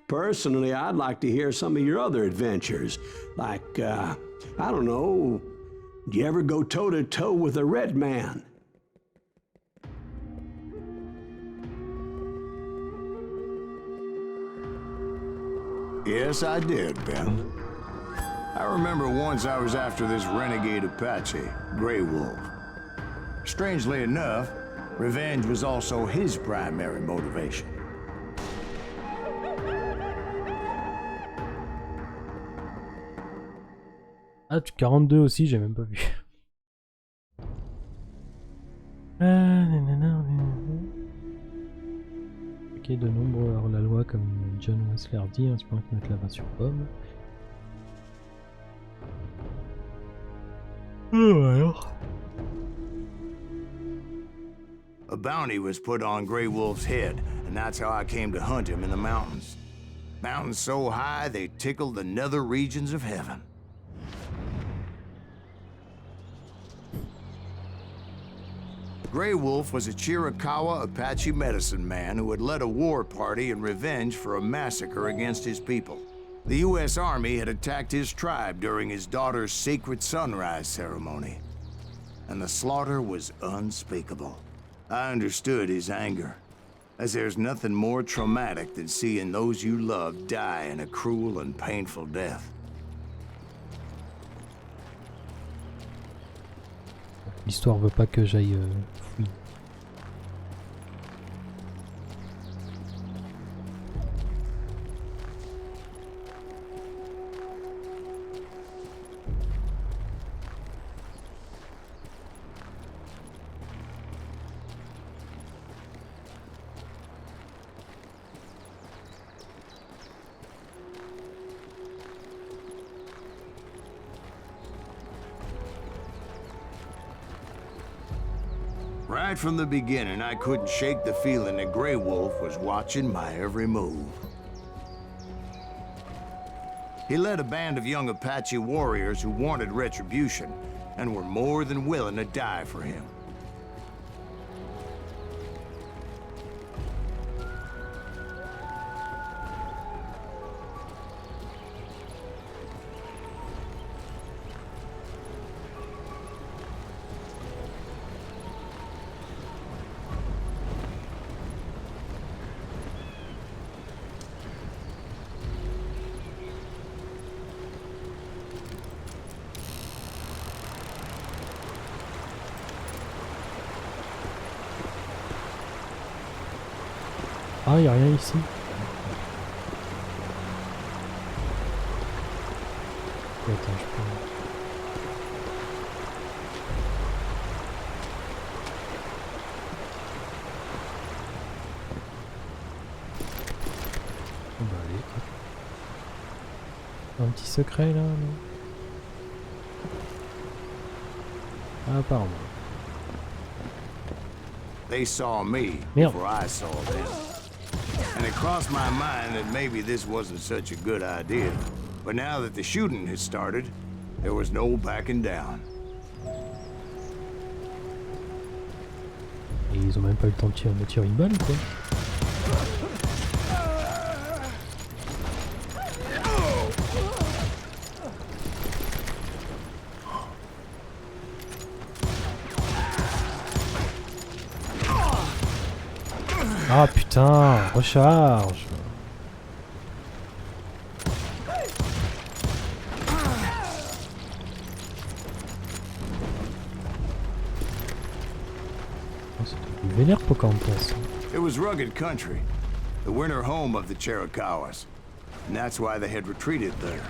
Personally, I'd like to hear some of your other adventures. Like, I don't know, did you ever go toe-to-toe with a red man? Yes, I did, Ben. I remember once I was after this renegade Apache, Grey Wolf. Strangely enough, revenge was also his primary motivation. Ah, 42 aussi, j'ai même pas vu. Ok, de nombreux hors la loi, comme John Wesley dit, hein, tu peux mettre la main sur pomme. Oh, alors. A bounty was put on Grey Wolf's head, and that's how I came to hunt him in the mountains. Mountains so high they tickled the nether regions of heaven. Grey Wolf was a Chiricahua Apache medicine man who had led a war party in revenge for a massacre against his people. The U.S. Army had attacked his tribe during his daughter's sacred sunrise ceremony, and the slaughter was unspeakable. I understood his anger, as there's nothing more traumatic than seeing those you love die in a cruel and painful death. L'histoire veut pas que j'aille fouiller. Right from the beginning, I couldn't shake the feeling that Grey Wolf was watching my every move. He led a band of young Apache warriors who wanted retribution and were more than willing to die for him. Ah, y a rien ici. Attends, je peux... On va aller. Un petit secret là, non? Ah, apparemment. They saw me Merde. before I saw them. And it crossed my mind that maybe this wasn't such a good idea. But now that the shooting had started, there was no backing down. Et ils ont même pas eu le temps de me tirer une balle ou quoi? Ah putain, recharge. C'est vénère Pocahontas. It was rugged country, the winter home of the Chiricahuas, and that's why they had retreated there.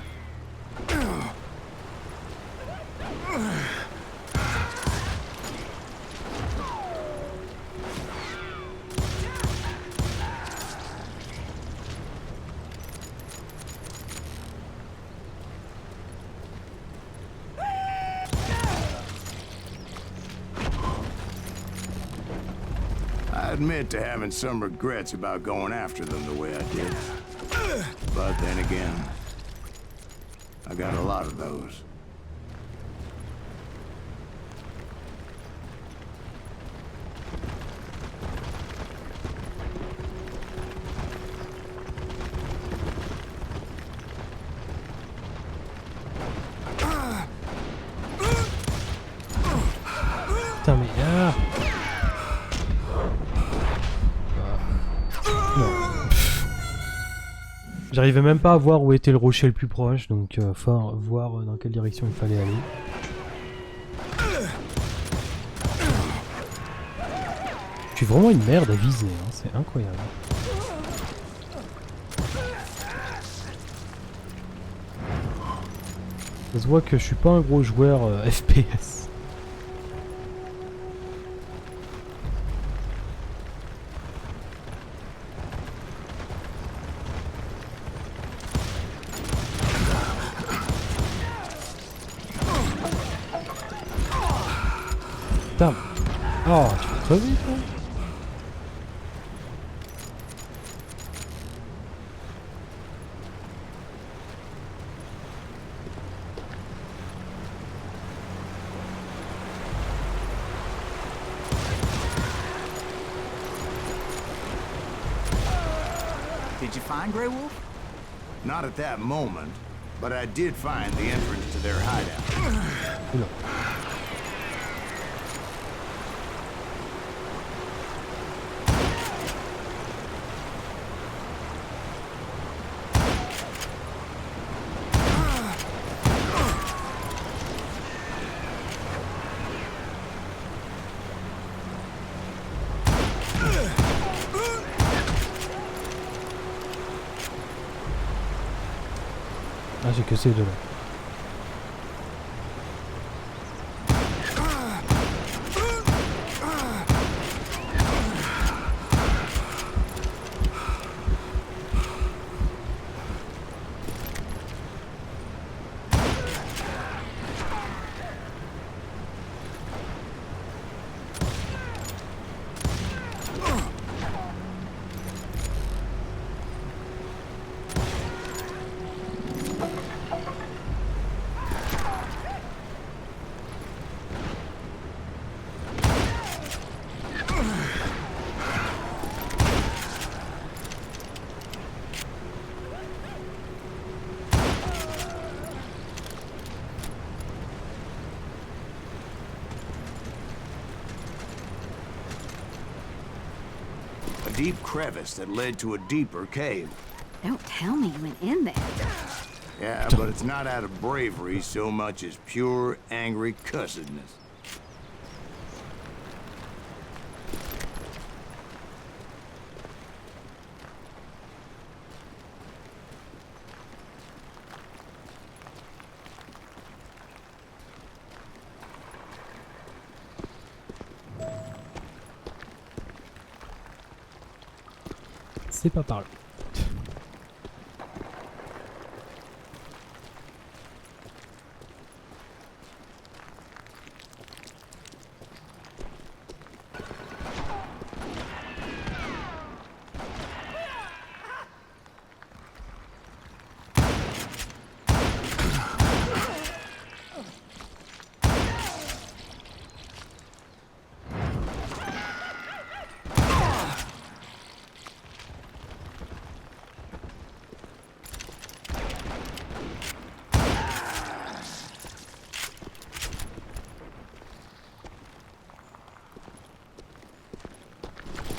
I admit to having some regrets about going after them the way I did. But then again, I got a lot of those. Putain mais ah. J'arrivais même pas à voir où était le rocher le plus proche, donc faut voir dans quelle direction il fallait aller. Je suis vraiment une merde à viser, hein, c'est incroyable. Ça se voit que je suis pas un gros joueur FPS. Putain. Oh, tu vas crever toi. Did you find Grey Wolf? Not at that moment, but I did find the entrance to their hideout. Oula. Ah, j'ai que ces deux là. deep crevice that led to a deeper cave. Don't tell me you went in there. Yeah, but it's not out of bravery so much as pure, angry cussedness. C'est pas par là.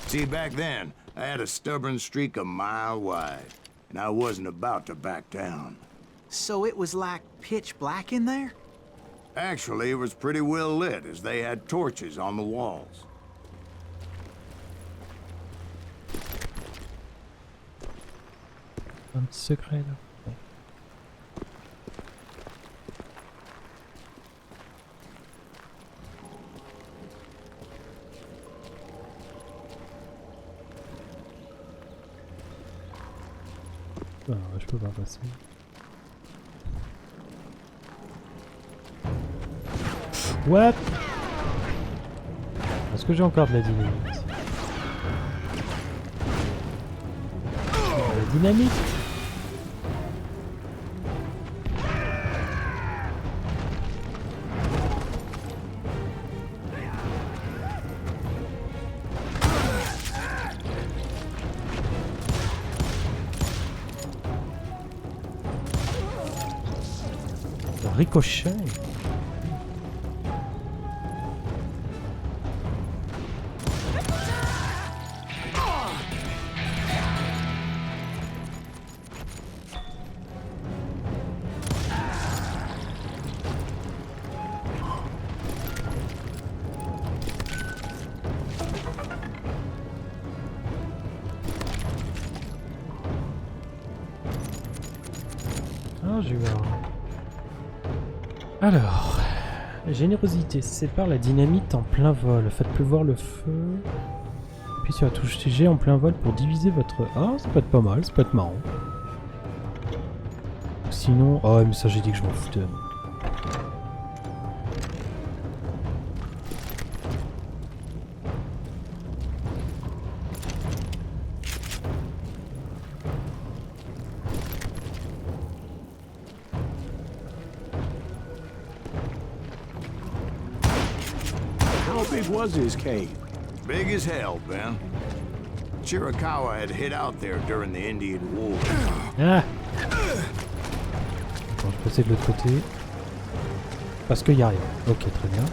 See, back then, I had a stubborn streak a mile wide, and I wasn't about to back down. So it was like pitch black in there? Actually, it was pretty well lit, as they had torches on the walls. Un petit secret là. Ah, je peux pas passer. What? Est-ce que j'ai encore de la dynamite? La dynamite? Ricochet. Ah, j'ai eu un... Alors, générosité, sépare la dynamite en plein vol. Faites pleuvoir le feu. Puis sur la touche G en plein vol pour diviser votre... Ah, ça peut être pas mal, ça peut être marrant. Sinon... Oh, mais ça j'ai dit que je m'en foutais. How big was his cave? Big as hell, Ben. Chiricahua had hid out there during the Indian War. Ah. Bon, je peux passer de l'autre côté. Parce qu'il n'y a rien. Ok, très bien.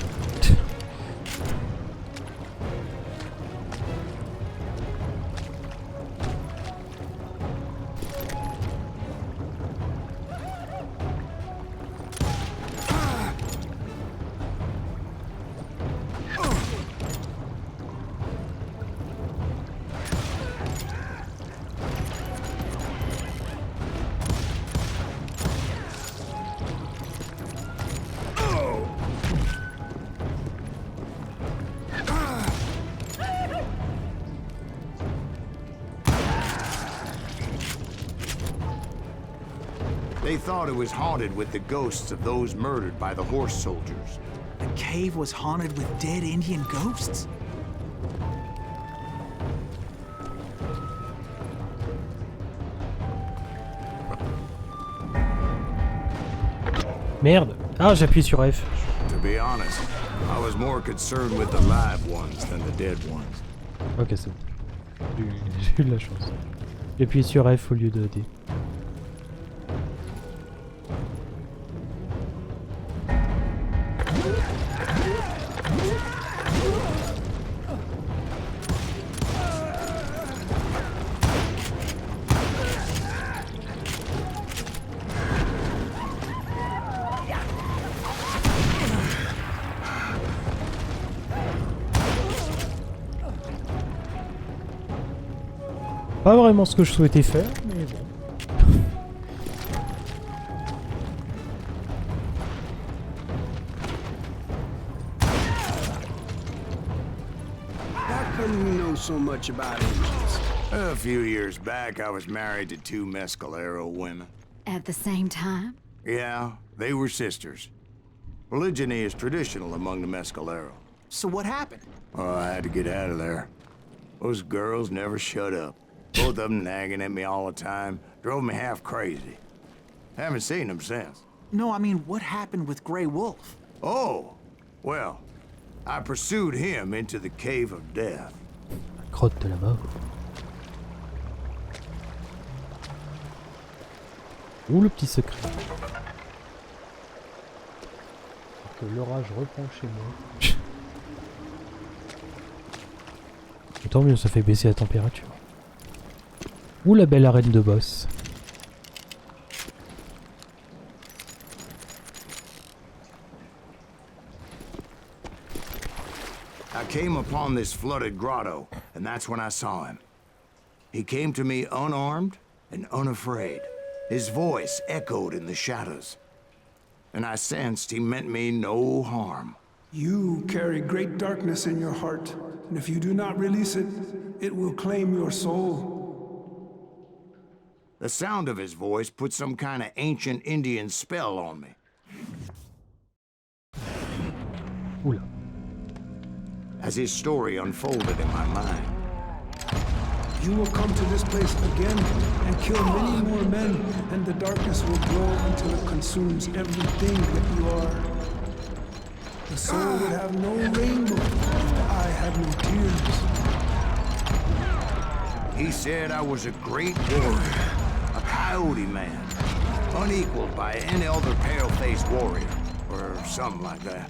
They thought it was haunted with the ghosts of those murdered by the horse soldiers. The cave was haunted with dead Indian ghosts? Merde. Ah, j'appuie sur F. To be honest, I was more concerned with the live ones than the dead ones. Ok, c'est bon. J'ai eu de la chance. J'ai appuyé sur F au lieu de D. Pas vraiment ce que je souhaitais faire, mais bon. How come you know so much about Indians? A few years back, I was married to 2 Mescalero women. At the same time? Yeah, they were sisters. Polygyny is traditional among the Mescalero. So what happened? Oh, I had to get out of there. Those girls never shut up. Both of them nagging at me all the time. Drove me half crazy. Haven't seen them since. No, I mean, what happened with Grey Wolf? Oh, well, I pursued him into the Cave of Death. Grotte de la mort. Ou le petit secret. Que l'orage reprend chez moi. Et tant mieux, ça fait baisser la température. Ou la belle arène de boss. I came upon this flooded grotto, and that's when I saw him. He came to me unarmed and unafraid. His voice echoed in the shadows, and I sensed he meant me no harm. You carry great darkness in your heart, and if you do not release it, it will claim your soul. The sound of his voice put some kind of ancient Indian spell on me. Oula. As his story unfolded in my mind. You will come to this place again and kill many more men, and the darkness will grow until it consumes everything that you are. The soul would have no rainbow if the eye had no tears. He said I was a great warrior, a coyote man, unequaled by any other pale-faced warrior, or something like that.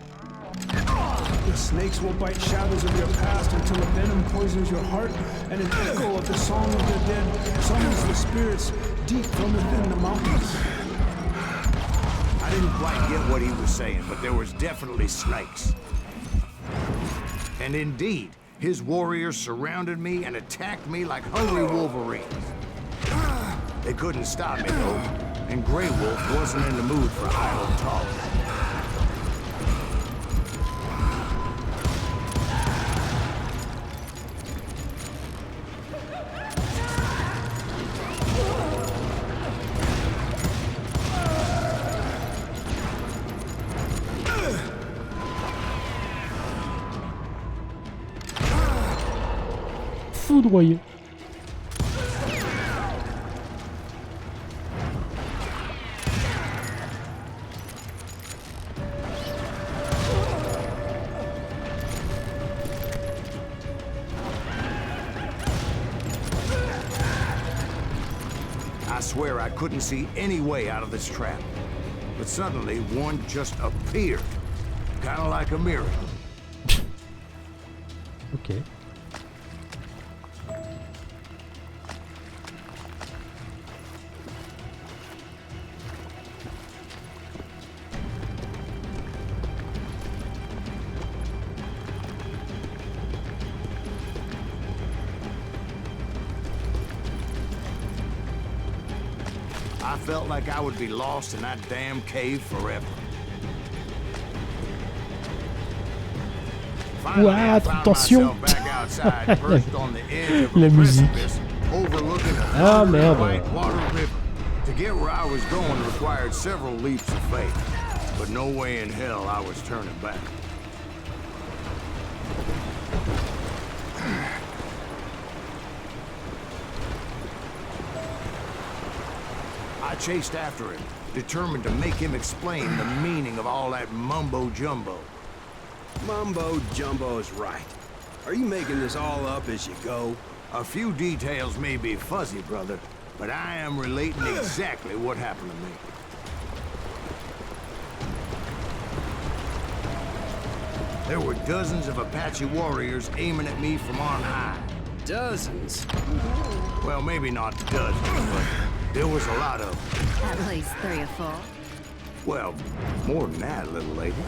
The snakes will bite shadows of your past until a venom poisons your heart, and an echo of the song of the dead summons the spirits deep from within the mountains. I didn't quite get what he was saying, but there was definitely snakes. And indeed, his warriors surrounded me and attacked me like hungry wolverines. They couldn't stop me, though, and Grey Wolf wasn't in the mood for idle talk. Foudroyé. I swear I couldn't see any way out of this trap. But suddenly, one just appeared. Kind of like a miracle. Ok. I felt like I would be lost in that damn cave forever. Ouah, attention. La musique. Ah merde. To get where I was going required several leaps of faith, but no way in hell I was turning back. I chased after him, determined to make him explain the meaning of all that mumbo-jumbo. Mumbo-jumbo is right. Are you making this all up as you go? A few details may be fuzzy, brother, but I am relating exactly what happened to me. There were dozens of Apache warriors aiming at me from on high. Dozens? Well, maybe not dozens, but there was a lot of them. At least 3 or 4. Well, more than that, little lady.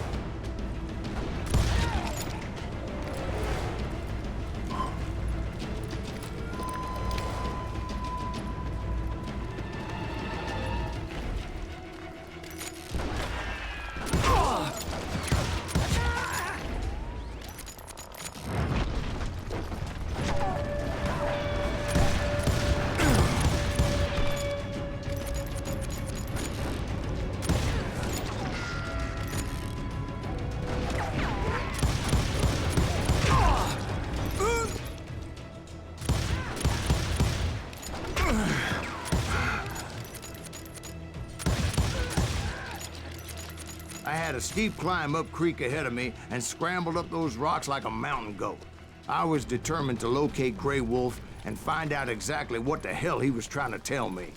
I had a steep climb up creek ahead of me and scrambled up those rocks like a mountain goat. I was determined to locate Grey Wolf and find out exactly what the hell he was trying to tell me.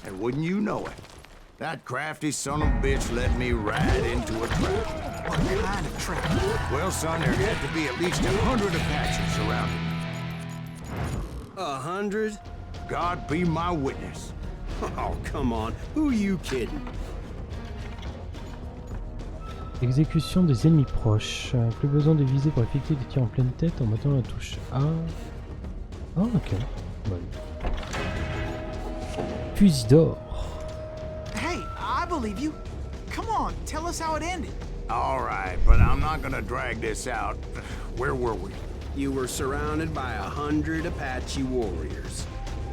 And wouldn't you know it, that crafty son of a bitch led me right into a trap. What kind of trap? Well, son, there had to be at least 100 Apaches surrounding me. 100? God be my witness. Oh, come on. Who are you kidding? Exécution des ennemis proches. Plus besoin de viser pour effectuer des tirs en pleine tête en maintenant la touche A. Ah, ok. Bon. Fusil d'or. Hey, I believe you. Come on, tell us how it ended. All right, but I'm not gonna drag this out. Where were we? You were surrounded by 100 Apache warriors.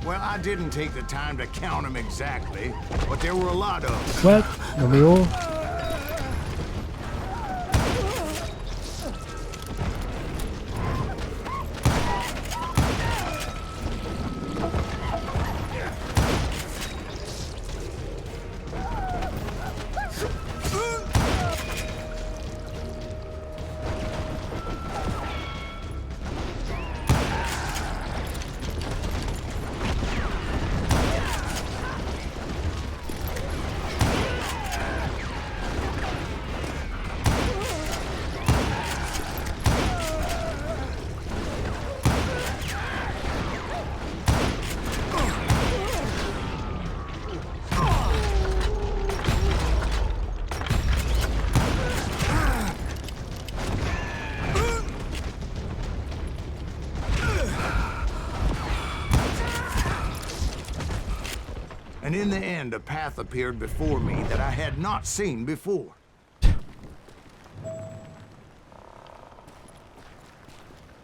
Well, I didn't take the time to count them exactly, but there were a lot of them. What? Non mais oh. And in the end, a path appeared before me that I had not seen before.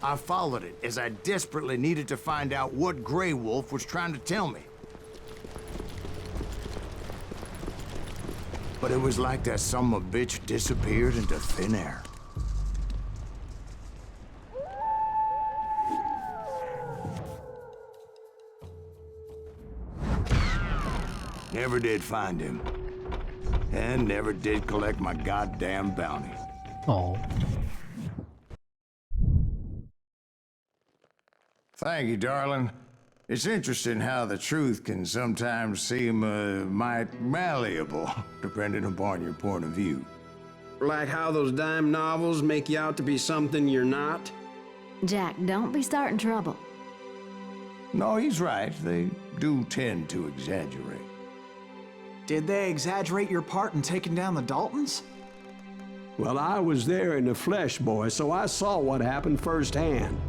I followed it as I desperately needed to find out what Grey Wolf was trying to tell me. But it was like that son of a bitch disappeared into thin air. Never did find him. And never did collect my goddamn bounty. Oh. Thank you, darling. It's interesting how the truth can sometimes seem, might malleable, depending upon your point of view. Like how those dime novels make you out to be something you're not? Jack, don't be starting trouble. No, he's right. They do tend to exaggerate. Did they exaggerate your part in taking down the Daltons? Well, I was there in the flesh, boy, so I saw what happened firsthand.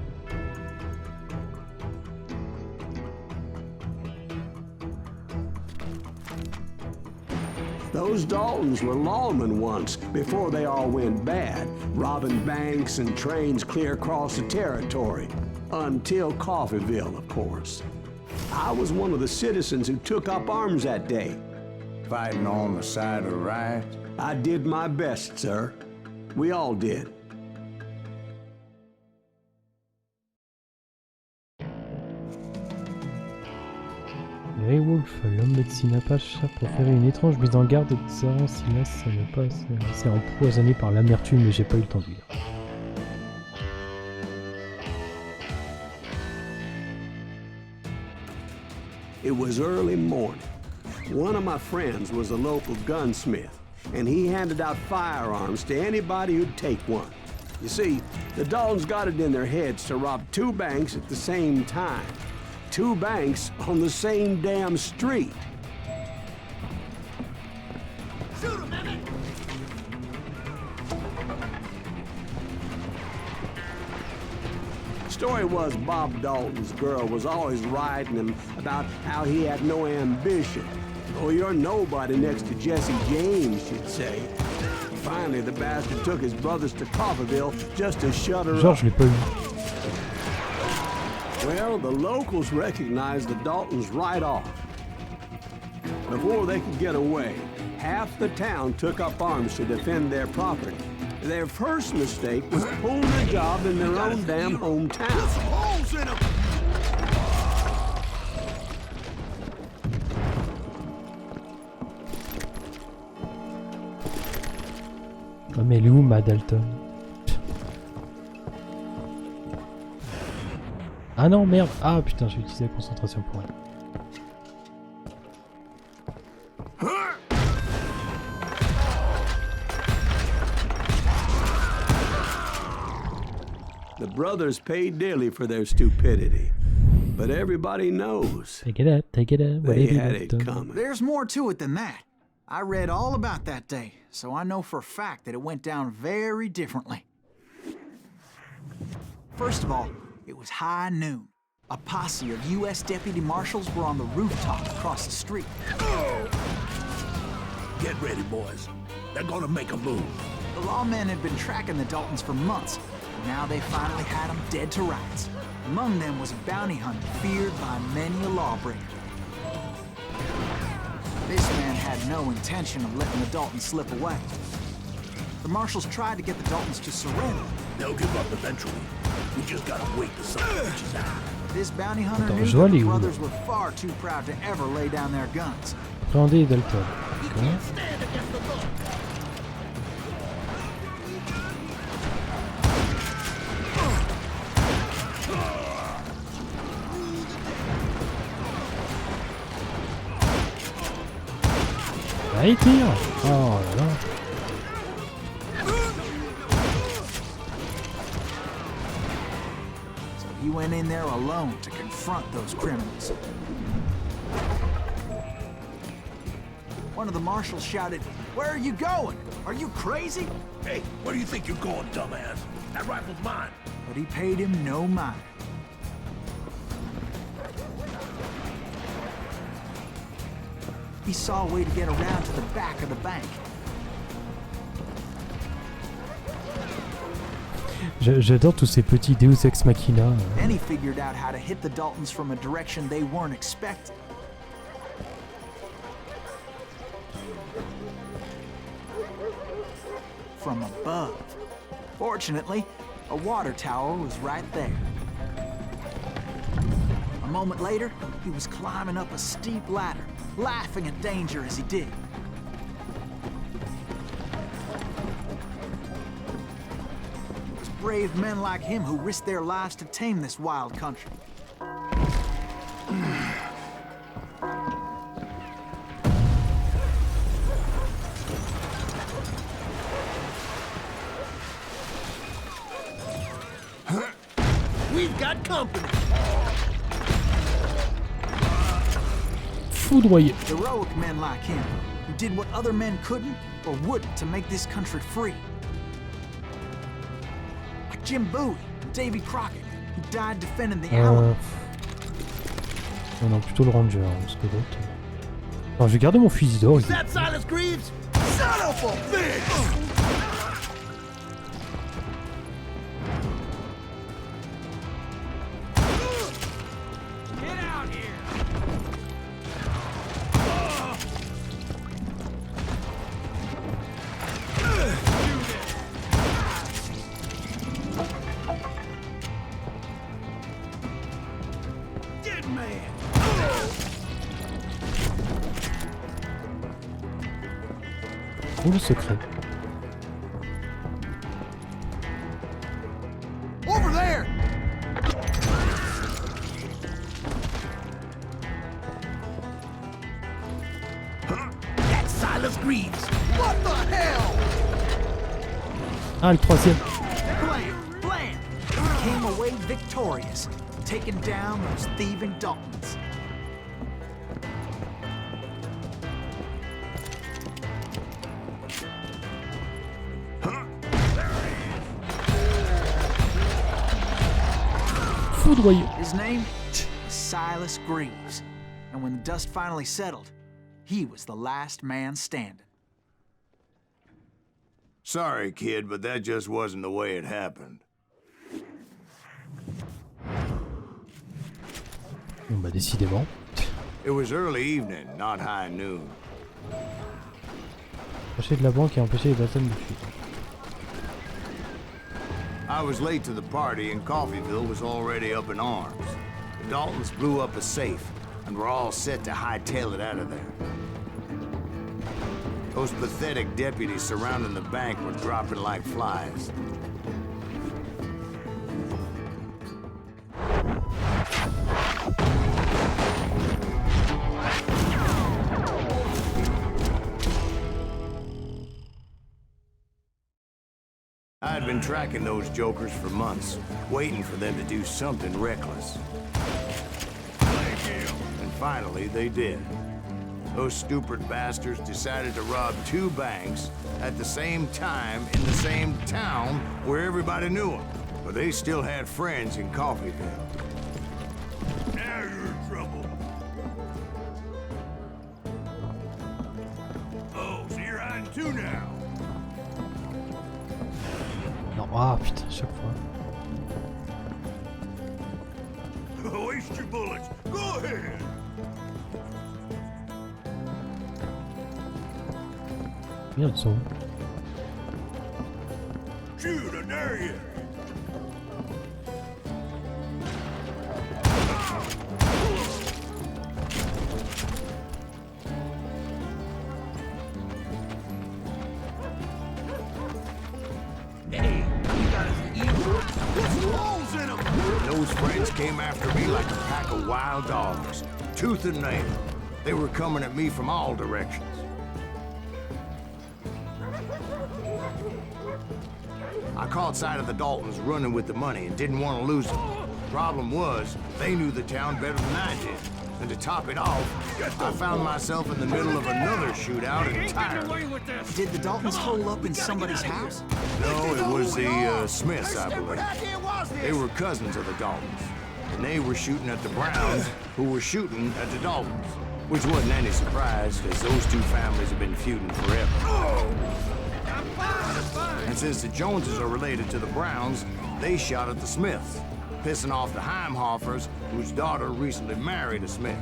Those Daltons were lawmen once, before they all went bad, robbing banks and trains clear across the territory. Until Coffeeville, of course. I was one of the citizens who took up arms that day. Fighting on the side of right? I did my best, sir. We all did. Grey Wolf, l'homme médecine Apache, a préféré une étrange mise en garde disant Silas n'est pas assez empoisonné par l'amertume, mais j'ai pas eu le temps de lire. It was early morning. One of my friends was a local gunsmith, and he handed out firearms to anybody who'd take one. You see, the Daltons got it in their heads to rob two banks at the same time. Two banks on the same damn street. Shoot him, Emmett! Story was Bob Dalton's girl was always riding him about how he had no ambition. Oh, you're nobody next to Jesse James, she'd say. Finally, the bastard took his brothers to Coffeeville just to shut her up. Je l'ai pas eu. Well, the locals recognized the Daltons right off. Before they could get away, half the town took up arms to defend their property. Their first mistake was pulling a job in their own damn hometown. Put some holes in them! Oh, mais elle est où, ma Dalton? Ah non, merde. Ah putain, j'ai utilisé la concentration pour elle. The brothers paid dearly for their stupidity, but everybody knows Take it up, they whatever had you've it done. coming. There's more to it than that. I read all about that day, so I know for a fact that it went down very differently. First of all, it was high noon. A posse of U.S. deputy marshals were on the rooftop across the street. Get ready, boys. They're gonna make a move. The lawmen had been tracking the Daltons for months, and now they finally had them dead to rights. Among them was a bounty hunter feared by many a lawbreaker. This man had no intention of letting the Daltons slip away. The marshals tried to get the Daltons to surrender. They'll give up eventually. We just gotta wait till some bitches out. This bounty hunter Attends, knew Joël that est the où? brothers were far too proud to ever lay down their guns. Appréhender les Dalton. Okay. Ah, il tire. Oh là là. So he went in there alone to confront those criminals. One of the marshals shouted, "Where are you going? Are you crazy?" Hey, where do you think you're going, dumbass? That rifle's mine. But he paid him no mind. He saw a way to get around to the back of the bank. J'adore tous ces petits Deus Ex Machina. Then he figured out how to hit the Daltons from a direction they weren't expecting. From above. Fortunately, a water tower was right there. A moment later, he was climbing up a steep ladder, laughing at danger as he did. It was brave men like him who risked their lives to tame this wild country. We've got company. Foudroyé. Heroic men like him, who did what other men couldn't or wouldn't to make this country free. Like Jim Bowie and Davy Crockett, who died defending the Alamo. Oh non, plutôt le Ranger, hein, parce que l'autre... Alors, je vais garder mon fusil d'or. Is that Silas Greaves? Son of a bitch! Où le secret? Over there! That's Silas Greaves. What the hell? Ah, le troisième. Bland! He came away victorious, taking down those thieving Daltons. Foudroyé. His name was Silas Greaves, and when the dust finally settled, he was the last man standing. Sorry, kid, but that just wasn't the way it happened. Bon bah décidément. It was early evening, not high noon. Approcher de la banque et empêcher les Dalton de fuir. I was late to the party and Coffeeville was already up in arms. The Daltons blew up a safe and were all set to hightail it out of there. Those pathetic deputies surrounding the bank were dropping like flies. I had been tracking those jokers for months, waiting for them to do something reckless. And finally, they did. Those stupid bastards decided to rob 2 banks at the same time in the same town where everybody knew them. But they still had friends in Coffeeville. Now you're in trouble. Oh, so you're hiding too now. Non, ah putain, chaque fois. Waste your bullets. Go ahead. Merde, ils sont où? Shoot, I dare you. Hey, you got us evil. Put some holes in them. Those friends came after me like a pack of wild dogs, tooth and nail. They were coming at me from all directions. I caught sight of the Daltons running with the money and didn't want to lose them. Problem was, they knew the town better than I did. And to top it off, I found myself in the middle of another shootout entirely. Did the Daltons hole up in somebody's house? No, it was the Smiths, I believe. They were cousins of the Daltons. And they were shooting at the Browns, who were shooting at the Daltons. Which wasn't any surprise, because those 2 families have been feuding forever. And since the Joneses are related to the Browns, they shot at the Smiths, pissing off the Heimhoffers, whose daughter recently married a Smith.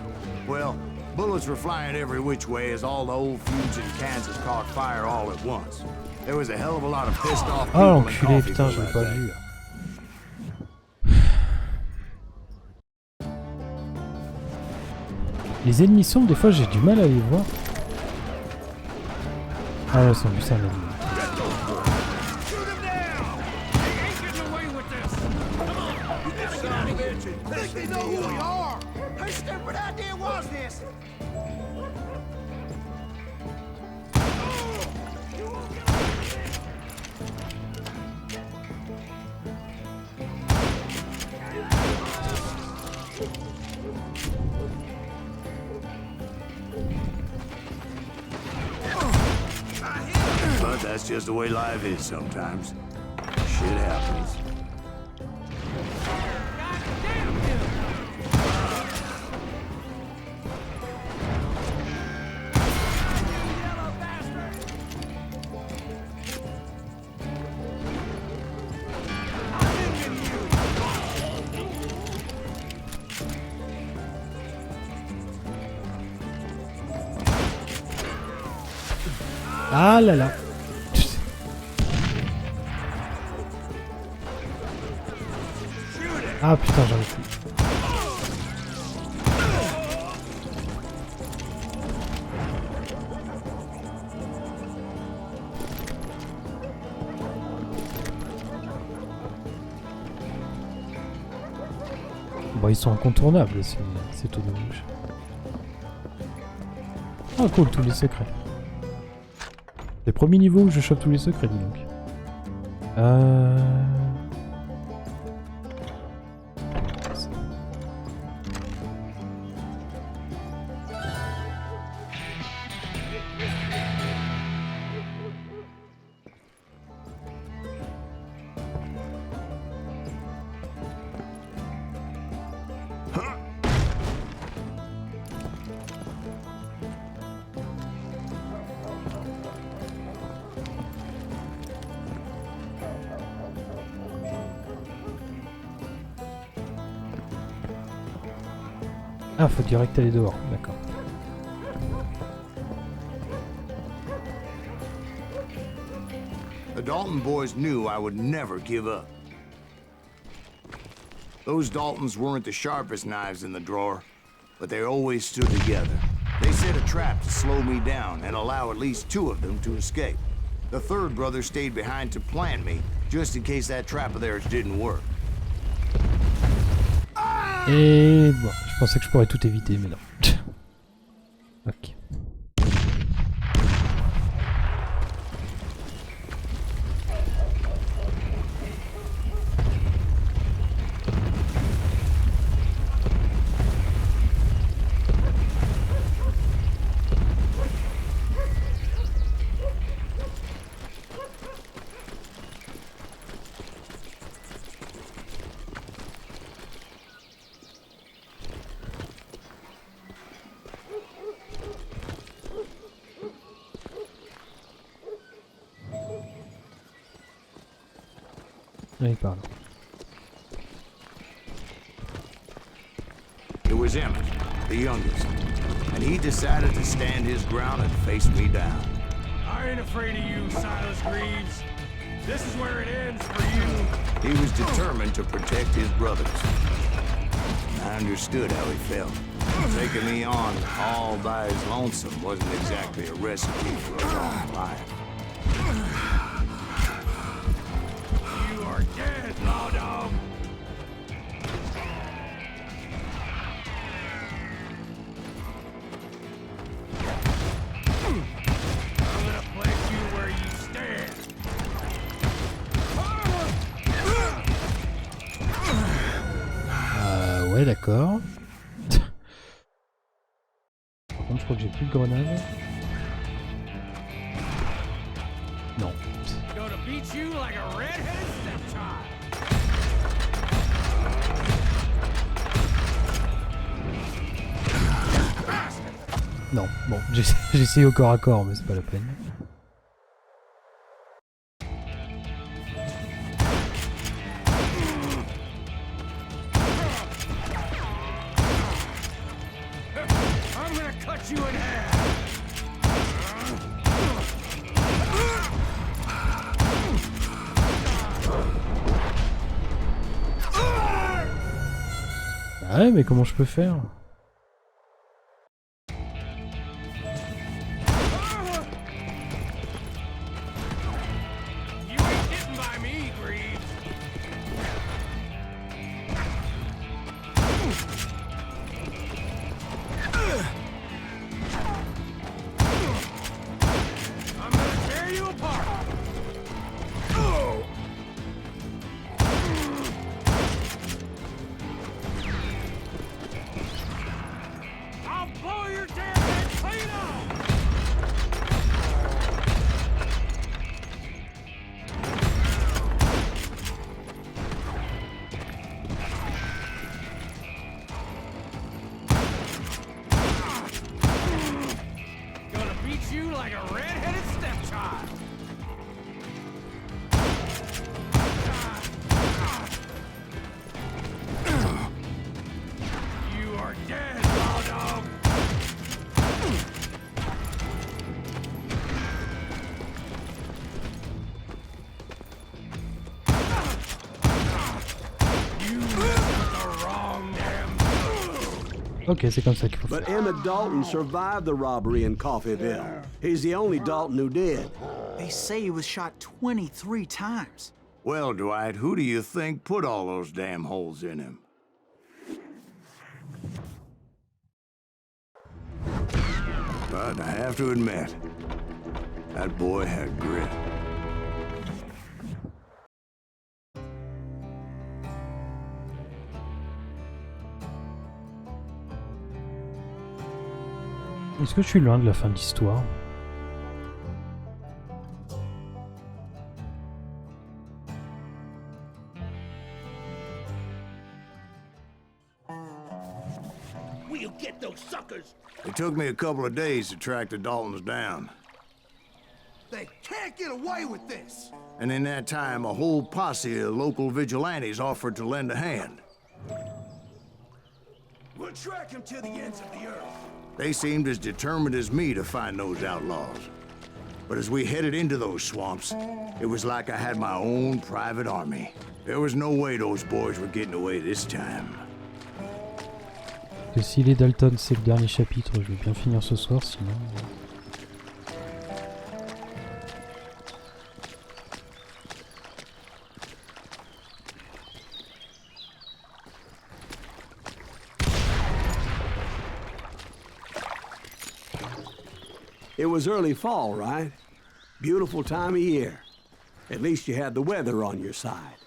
Well, bullets were flying every which way as all the old feuds in Kansas caught fire all at once. There was a hell of a lot of pissed off people Oh, in enculé, putain, je Coffeeville l'ai pas that vu. day. Les ennemis sombres, des fois, j'ai du mal à les voir. Ah ouais, c'est du ça, là. They know who we are! How stupid idea was this? But that's just the way life is sometimes. Shit happens. Ah là là. Ah putain, j'arrive plus. Bon, ils sont incontournables, c'est tout dommage. Ah cool, tous les secrets. Les premiers niveaux où je chope tous les secrets, dis donc. Ah, faut direct aller dehors, d'accord. The Dalton boys knew I would never give up. Those Daltons weren't the sharpest knives in the drawer, but they always stood together. They set a trap to slow me down and allow at least 2 of them to escape. The 3rd brother stayed behind to plant me, just in case that trap of theirs didn't work. Et bon, je pensais que je pourrais tout éviter, mais non. Ok. Oui, pardon. It was Emmett, the youngest, and he decided to stand his ground and face me down. I ain't afraid of you, Silas Greaves. This is where it ends for you. He was determined to protect his brothers. I understood how he felt. Taking me on all by his lonesome wasn't exactly a recipe for a long life. You are dead, law dog. I'm gonna place you where you stand. Ouais, d'accord. Par contre, je crois que j'ai plus de grenades. Non. Gonna beat you like a red-headed stepchild. Non, bon, j'ai essayé au corps à corps, mais c'est pas la peine. I'm gonna cut you in half. Ah ouais, mais comment je peux faire? You ain't getting by me, Greaves. I'm gonna tear you apart. I'll blow your damn head clean off. Gonna beat you like a red-headed stepchild. You are dead, law dog. You messed with the wrong damn. Ok, c'est comme ça qu'il faut faire. But Emmett Dalton survived the robbery in Coffeyville. He's the only Dalton who did. They say he was shot 23 times. Well, Dwight, who do you think put all those damn holes in him? But I have to admit, that boy had grit. Est-ce que je suis loin de la fin de l'histoire? We'll get those suckers. It took me a couple of days to track the Daltons down. They can't get away with this! And in that time, a whole posse of local vigilantes offered to lend a hand. We'll track him to the ends of the earth. They seemed as determined as me to find those outlaws. But as we headed into those swamps, it was like I had my own private army. There was no way those boys were getting away this time. que si les Dalton c'est le dernier chapitre, je vais bien finir ce soir, sinon... It was early fall, right? Beautiful time of year. At least you had the weather on your side.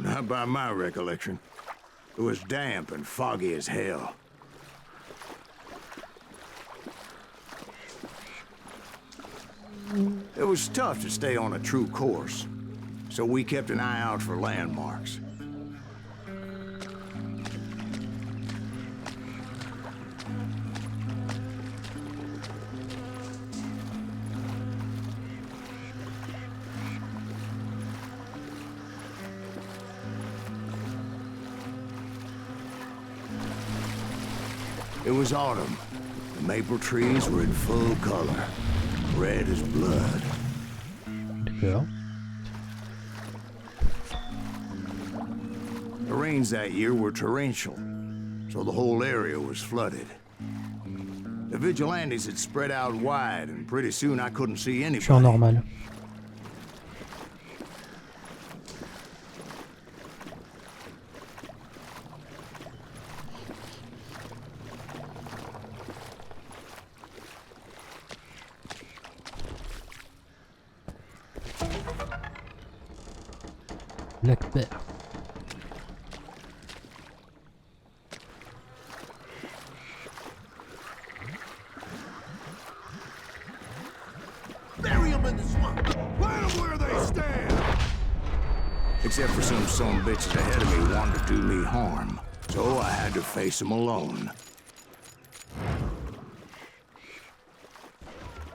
Not by my recollection. It was damp and foggy as hell. It was tough to stay on a true course, so we kept an eye out for landmarks. It was autumn. The maple trees were in full color, red as blood. D'accord. The rains that year were torrential, so the whole area was flooded. The vigilantes had spread out wide, and pretty soon I couldn't see Je suis en anybody. normal. Lac Vert. Bury them in the swamp. Plant them where they stand. Except for some bitches ahead of me wanting to do me harm. So I had to face them alone.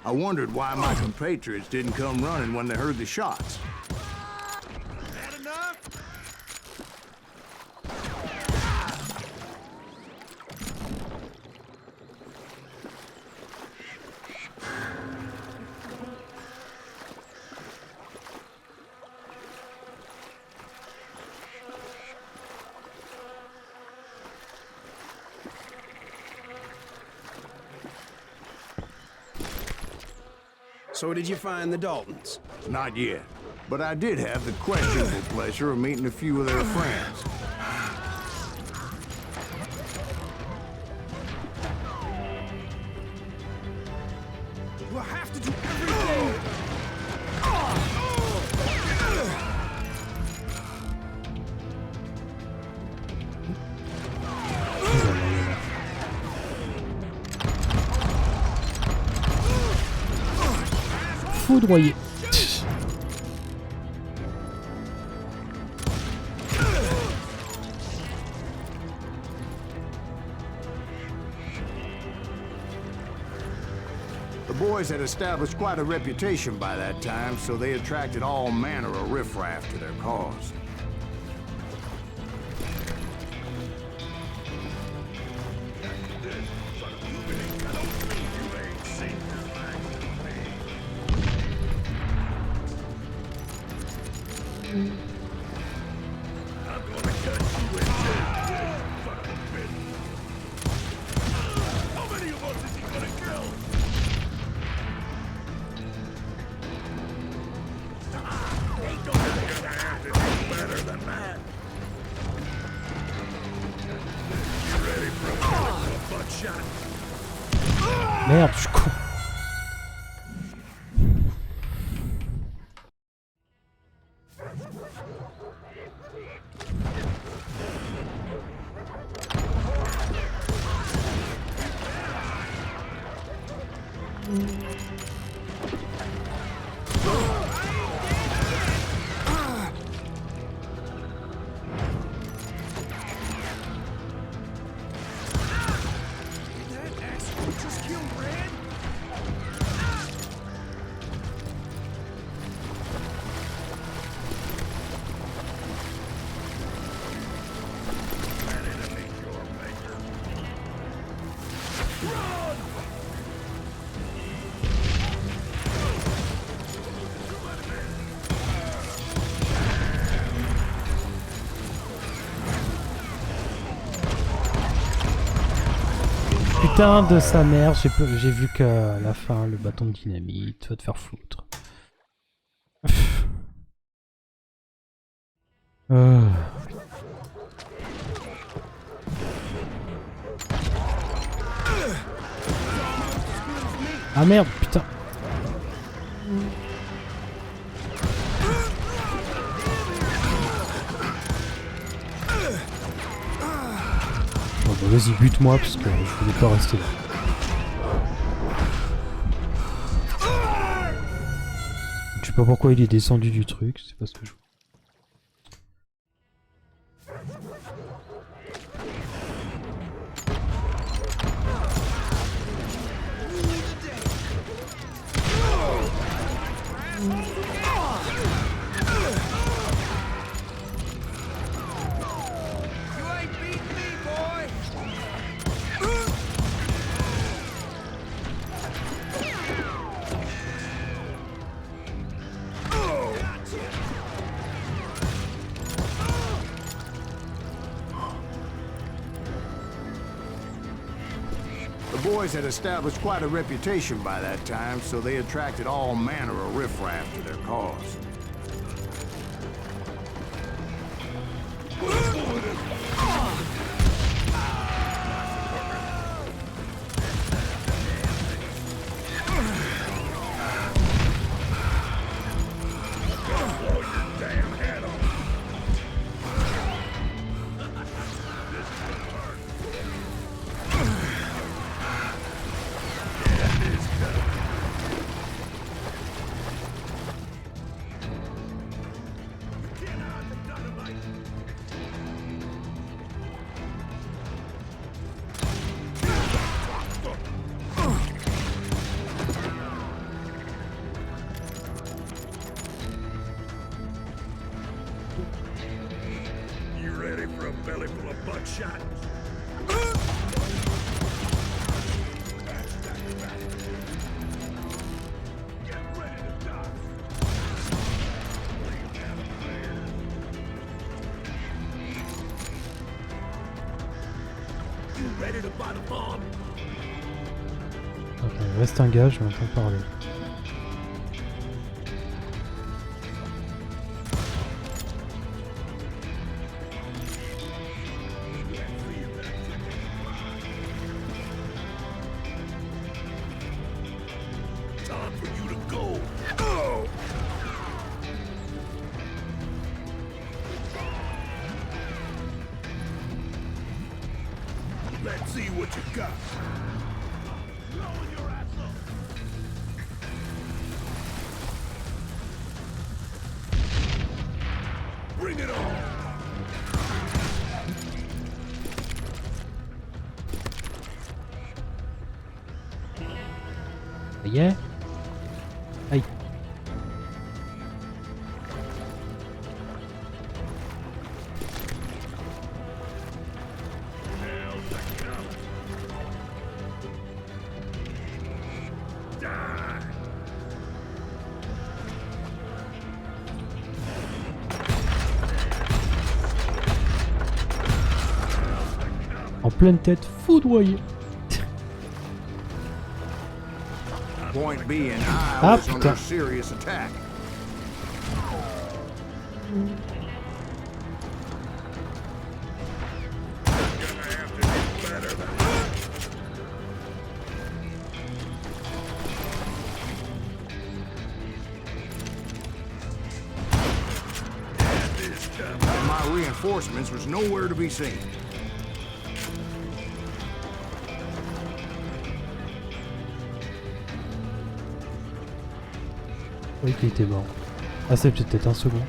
I wondered why my compatriots didn't come running when they heard the shots. That enough? So did you find the Daltons? Not yet. But I did have the questionable pleasure of meeting a few of their friends. We'll have to do everything. Foudroyé. The boys had established quite a reputation by that time, so they attracted all manner of riffraff to their cause. Merde, je suis con. putain de sa mère, j'ai vu qu'à la fin, le bâton de dynamite, va te faire foutre. Ah merde, putain. Bon bah vas-y, bute-moi parce que je voulais pas rester là. Je sais pas pourquoi il est descendu du truc, c'est pas ce que je... The boys had established quite a reputation by that time, so they attracted all manner of riffraff to their cause. Belly full of buckshot. Get ready to die. You ready to buy the bomb? Ok, reste un gars, je vais entendre parler. Let's see what you got. Bring it on. Yeah. Aïe. En pleine tête, foudroyé. Point being, I was under serious attack. My reinforcements was nowhere to be seen. Oui, qu'il était mort. Ah, c'est peut-être un second.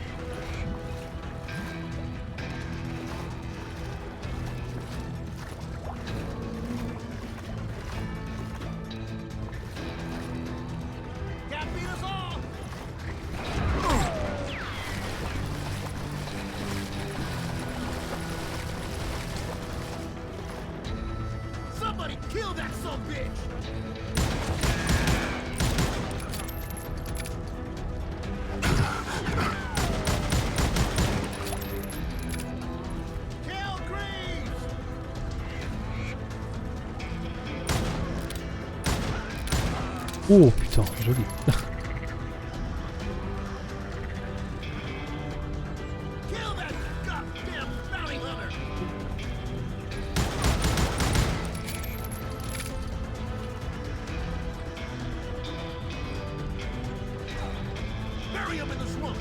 Somebody kill that son of a bitch! Oh putain, joli. Kill that goddamn bounty hunter! Bury him in the swamp!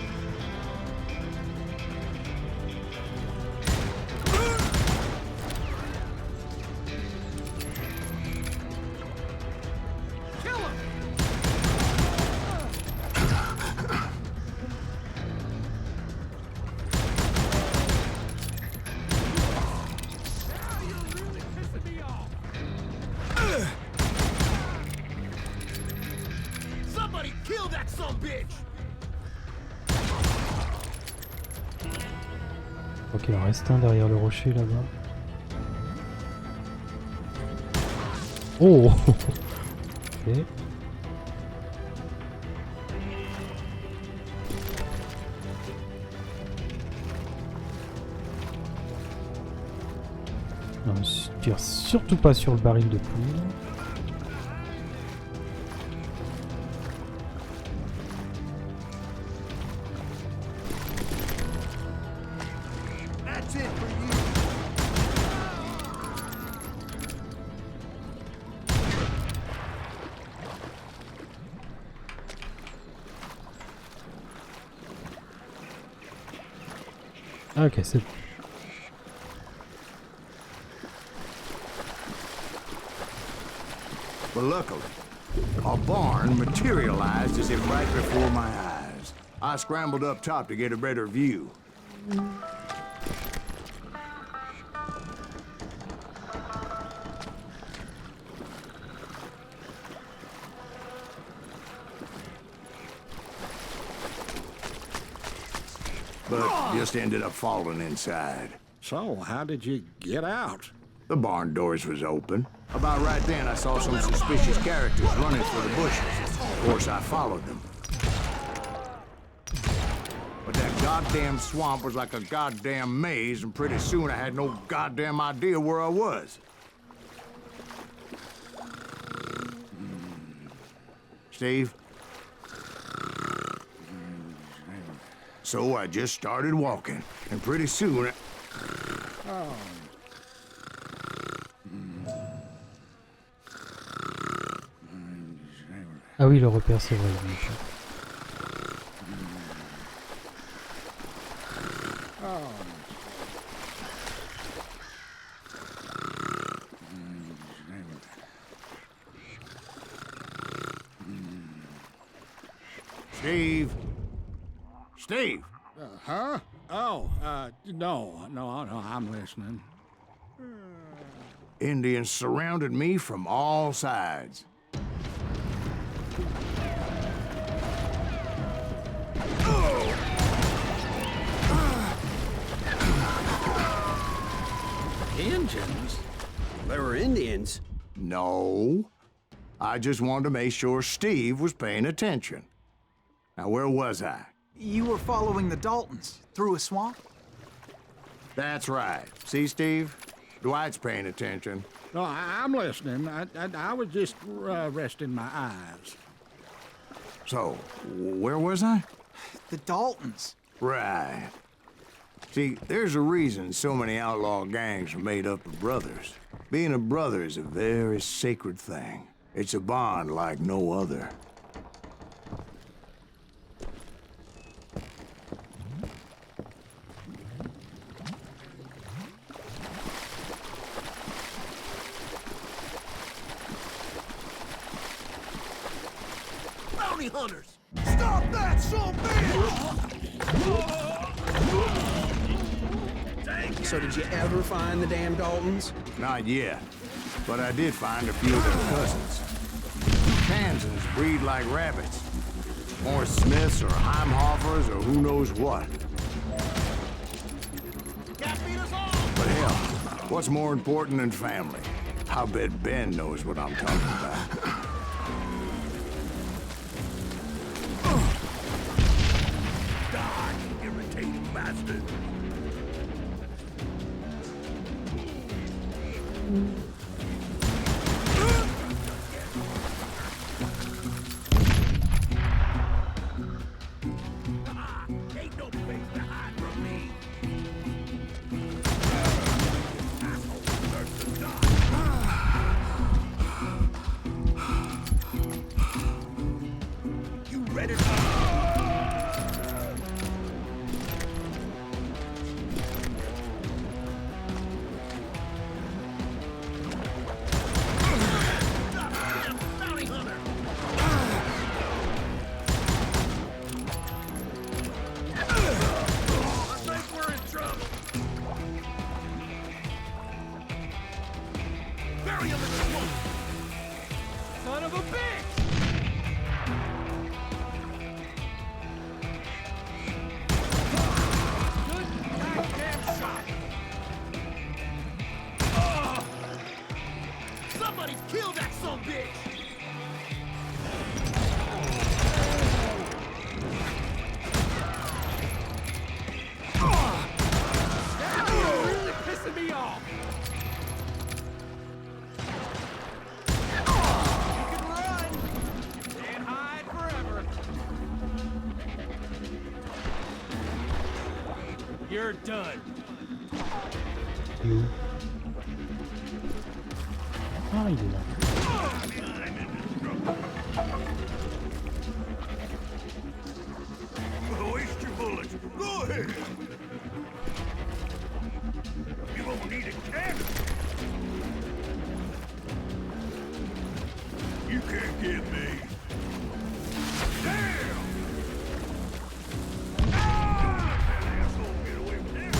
Kill him! Now you're really pissing me off! Somebody kill that sumbitch! Je crois qu'il en reste un derrière le rocher là-bas. Oh. Ok. Non, je tire surtout pas sur le baril de poudre. That's it for you. Ok, c'est bon. But luckily, a barn materialized as if right before my eyes. I scrambled up top to get a better view. But just ended up falling inside. So, how did you get out? The barn doors was open. About right then, I saw some suspicious characters running for the bushes. Of course, I followed them. But that goddamn swamp was like a goddamn maze, and pretty soon I had no goddamn idea where I was. Steve? So I just started walking, and pretty soon Ah oui, le repère, c'est vrai. Steve? Steve? Huh? Oh, no, I'm listening. Indians surrounded me from all sides. Indians? There were Indians? No. I just wanted to make sure Steve was paying attention. Now, where was I? You were following the Daltons through a swamp? That's right. See, Steve? Dwight's paying attention. No, I'm listening. I was just resting my eyes. So, where was I? The Daltons. Right. See, there's a reason so many outlaw gangs are made up of brothers. Being a brother is a very sacred thing. It's a bond like no other. Bounty hunters! Stop that, son bitch! So did you ever find the damn Daltons? Not yet, but I did find a few of their cousins. Kansans breed like rabbits. More Smiths or Heimhoffers or who knows what. But hell, what's more important than family? I'll bet Ben knows what I'm talking about. Die, irritating bastard! ready. Bounty hunter. I think we're in trouble. Bury him in the swamp. Son of a bitch! Somebody kill that son bitch! You're really pissing me off! You can run! Can't hide forever! You're done! Ah, il est là. Waste your bullets. Go ahead. You won't need a cannon. You can't get me. Damn! Ah! That asshole get away with this.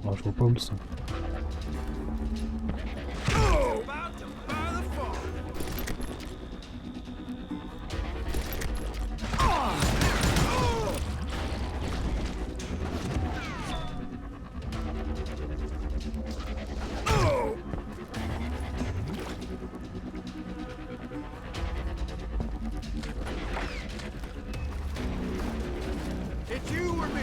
Oh, je vois pas où ils sont. It's you or me?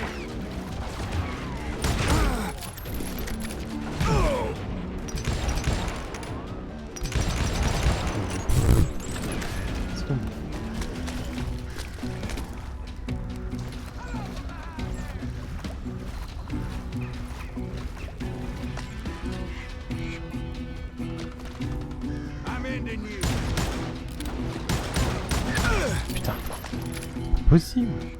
I'm ending you. Putain. Possible.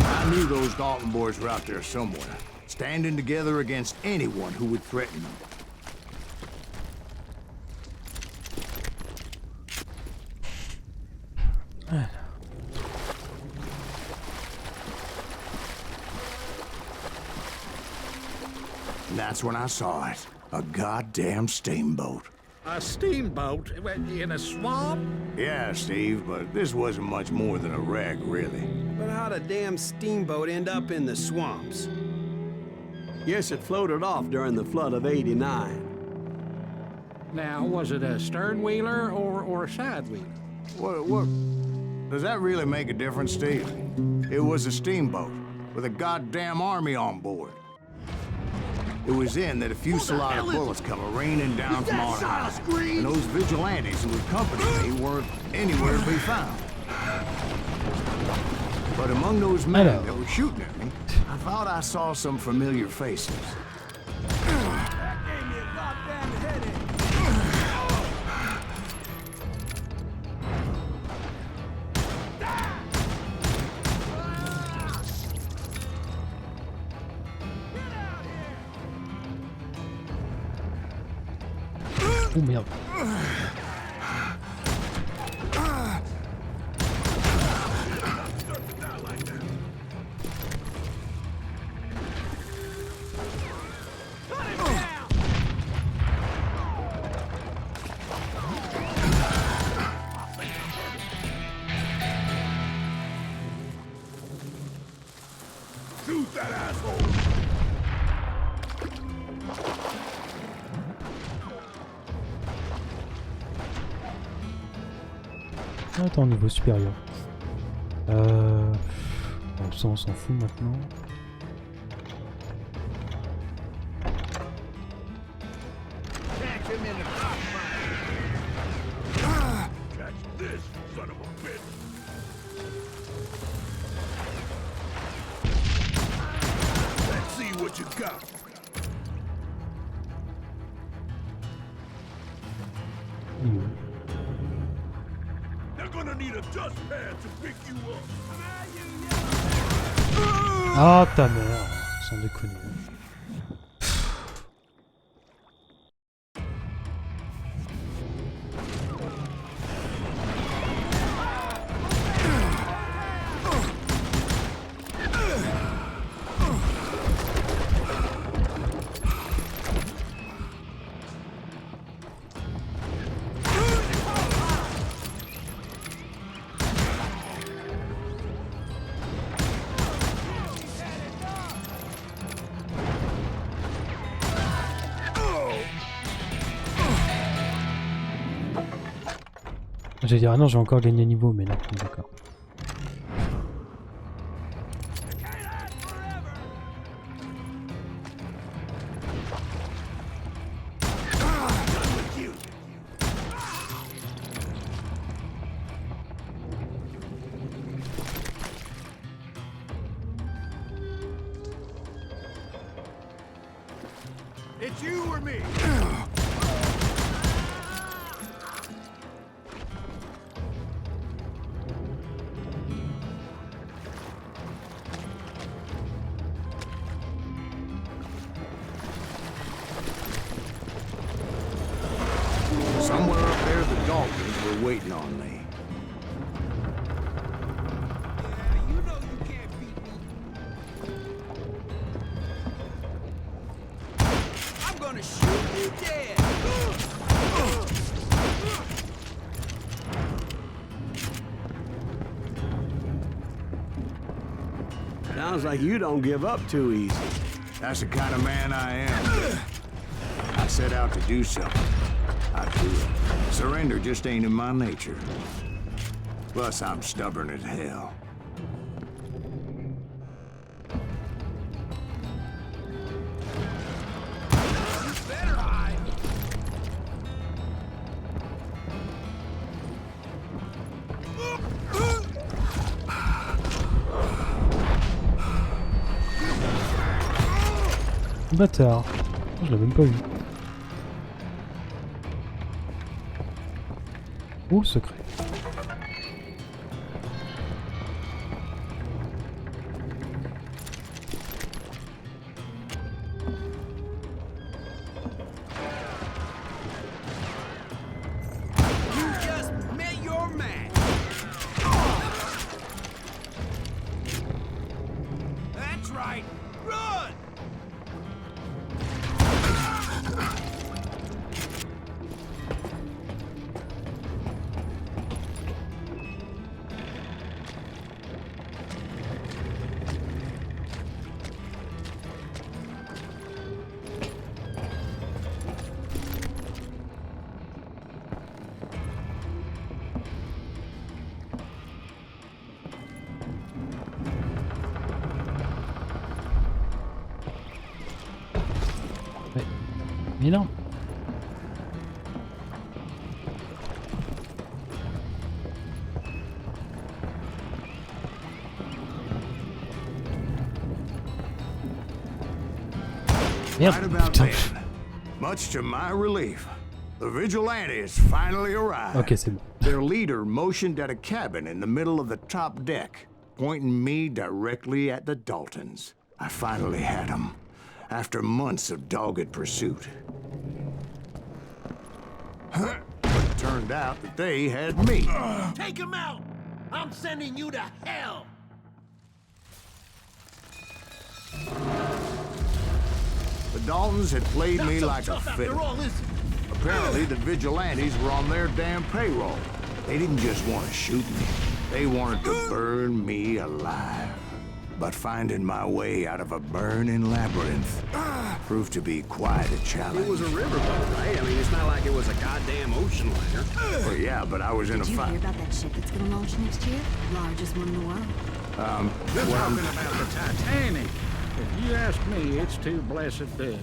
I knew those Dalton boys were out there somewhere, standing together against anyone who would threaten them. And that's when I saw it. A goddamn steamboat. A steamboat in a swamp? Yeah, Steve, but this wasn't much more than a wreck, really. But how'd a damn steamboat end up in the swamps? Guess it floated off during the flood of '89. Now, was it a stern wheeler or a side wheeler? What? Does that really make a difference, Steve? It was a steamboat with a goddamn army on board. It was in that a fusillade of bullets come raining down from on high. And those vigilantes who accompanied me weren't anywhere to be found. But among those men that were shooting at me, I thought I saw some familiar faces. Oh merde. Shoot that asshole! Attends, niveau supérieur. Bon, ça on s'en fout maintenant. Catch this, son of a bitch! Let's see what you got. They're gonna need a dustpan to pick you up. Ah ta mère, sans déconner. J'allais dire, ah non, j'ai encore gagné niveau, mais non, d'accord. It's you or me. Somewhere up there, the Dolphins were waiting on me. You know you can't beat me. I'm gonna shoot you dead. Sounds like you don't give up too easy. That's the kind of man I am. I set out to do something. I do it. Surrender just ain't in my nature. Plus, I'm stubborn as hell. Better hide. Bâtard. Je l'ai même pas vu. Oh, le secret. You just met your man. That's right. Run. Mais non. Merde, Right about putain. then, much to my relief, the vigilantes finally arrived. Ok, c'est bon. Their leader motioned at a cabin in the middle of the top deck, pointing me directly at the Daltons. I finally had them, after months of dogged pursuit. But it turned out that they had me. Take him out! I'm sending you to hell! The Daltons had played Not me so like a tough fiddle. after all, is it? Apparently, the vigilantes were on their damn payroll. They didn't just want to shoot me. They wanted to burn me alive. But finding my way out of a burning labyrinth proved to be quite a challenge. It was a riverboat, right? I mean, it's not like it was a goddamn ocean liner. Well, yeah, but I was in a Did you hear fight. about that ship that's gonna launch next year? Largest one in the world. They're talking about the Titanic. If you ask me, it's too blessed big.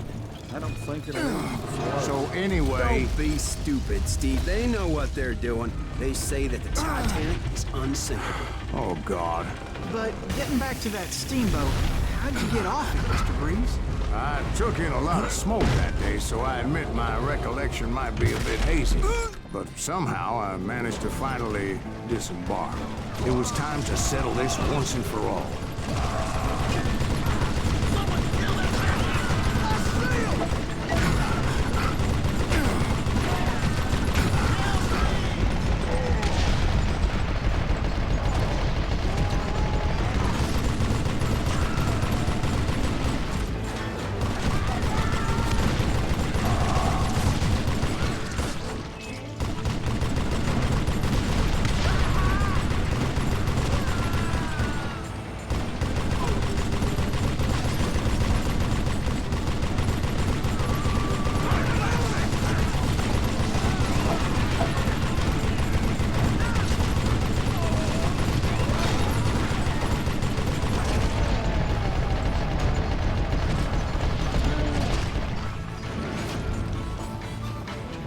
I don't think it'll even float. So anyway, Don't be stupid, Steve. They know what they're doing. They say that the Titanic is unsinkable. oh God, But getting back to that steamboat, how'd you get off it, Mr. Breeze? I took in a lot of smoke that day, so I admit my recollection might be a bit hazy. But somehow I managed to finally disembark. It was time to settle this once and for all.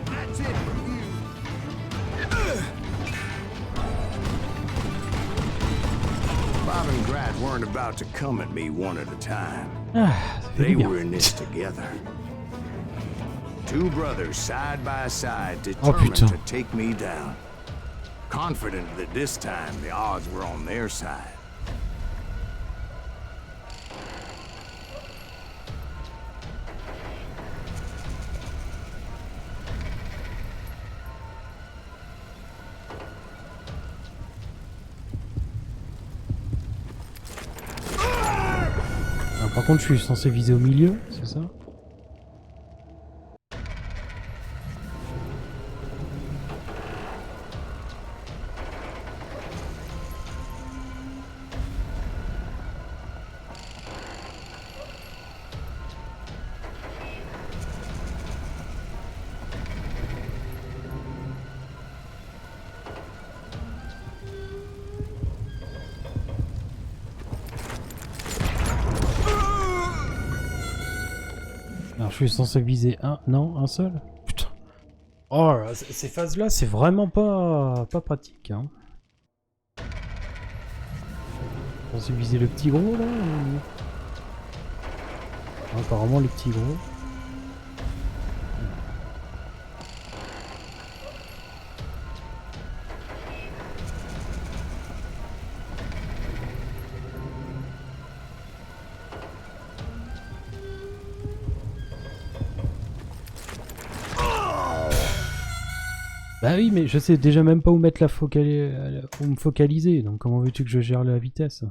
That's it for you. Bob and Grat weren't about to come at me one at a time. Ah, ça fait They du bien. were in this together. Two brothers side by side, Oh, determined putain. to take me down. Confident that this time the odds were on their side. Ah, par contre, je suis censé viser au milieu, c'est ça? Alors je suis censé viser un... Non, un seul? Putain. Oh là, ces phases-là, c'est vraiment pas pratique. Hein. Censé viser le petit gros là ou... Apparemment le petit gros. Bah oui, mais je sais déjà même pas où mettre la où me focaliser, donc comment veux-tu que je gère la vitesse?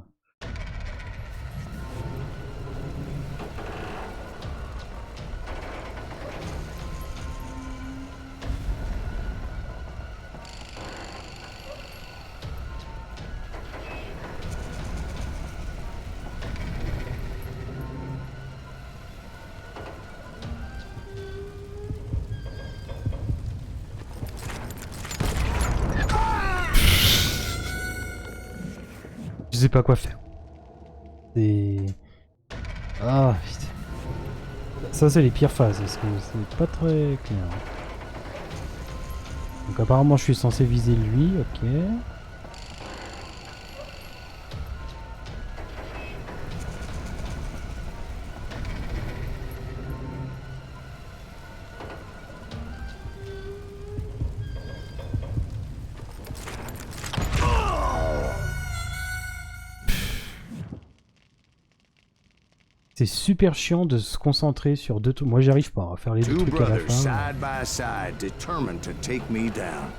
Je sais pas quoi faire. C'est... Ah putain. ça c'est les pires phases, parce que c'est pas très clair. Donc apparemment je suis censé viser lui, ok. C'est super chiant de se concentrer sur deux trucs. Moi j'arrive pas à faire les deux Two trucs à la brothers fin. side by side, determined to take me down.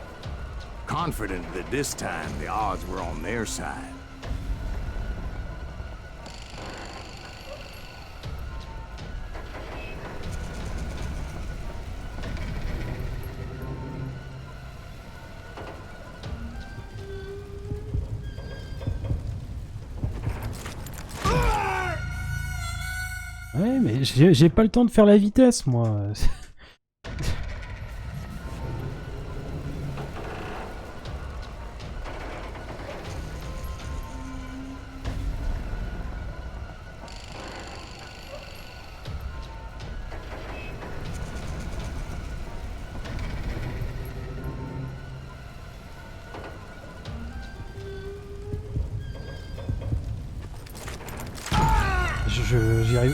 Confident that this time the odds were on their side. Ouais, mais j'ai pas le temps de faire la vitesse, moi.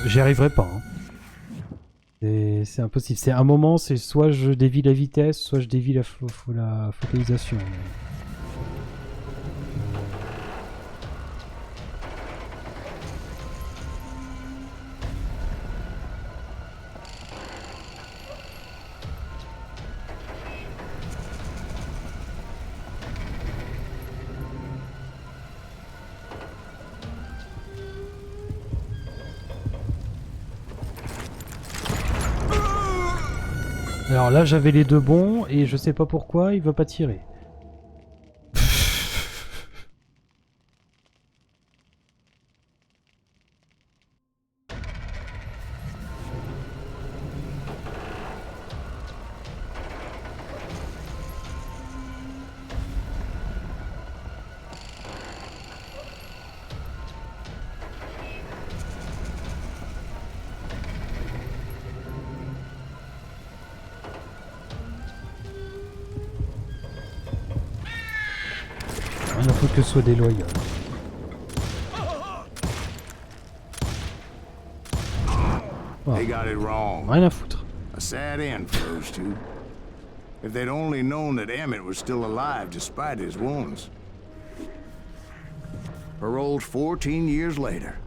J'y arriverai pas. Hein. C'est impossible. C'est un moment, c'est soit je dévie la vitesse, soit je dévie la focalisation. Alors là j'avais les deux bons et je sais pas pourquoi il veut pas tirer. Il faut que ce soit déloyal. They got it wrong. Rien à foutre. A sad end for those two. If they'd only known that Emmett was still alive despite his wounds. Paroled 14 years later,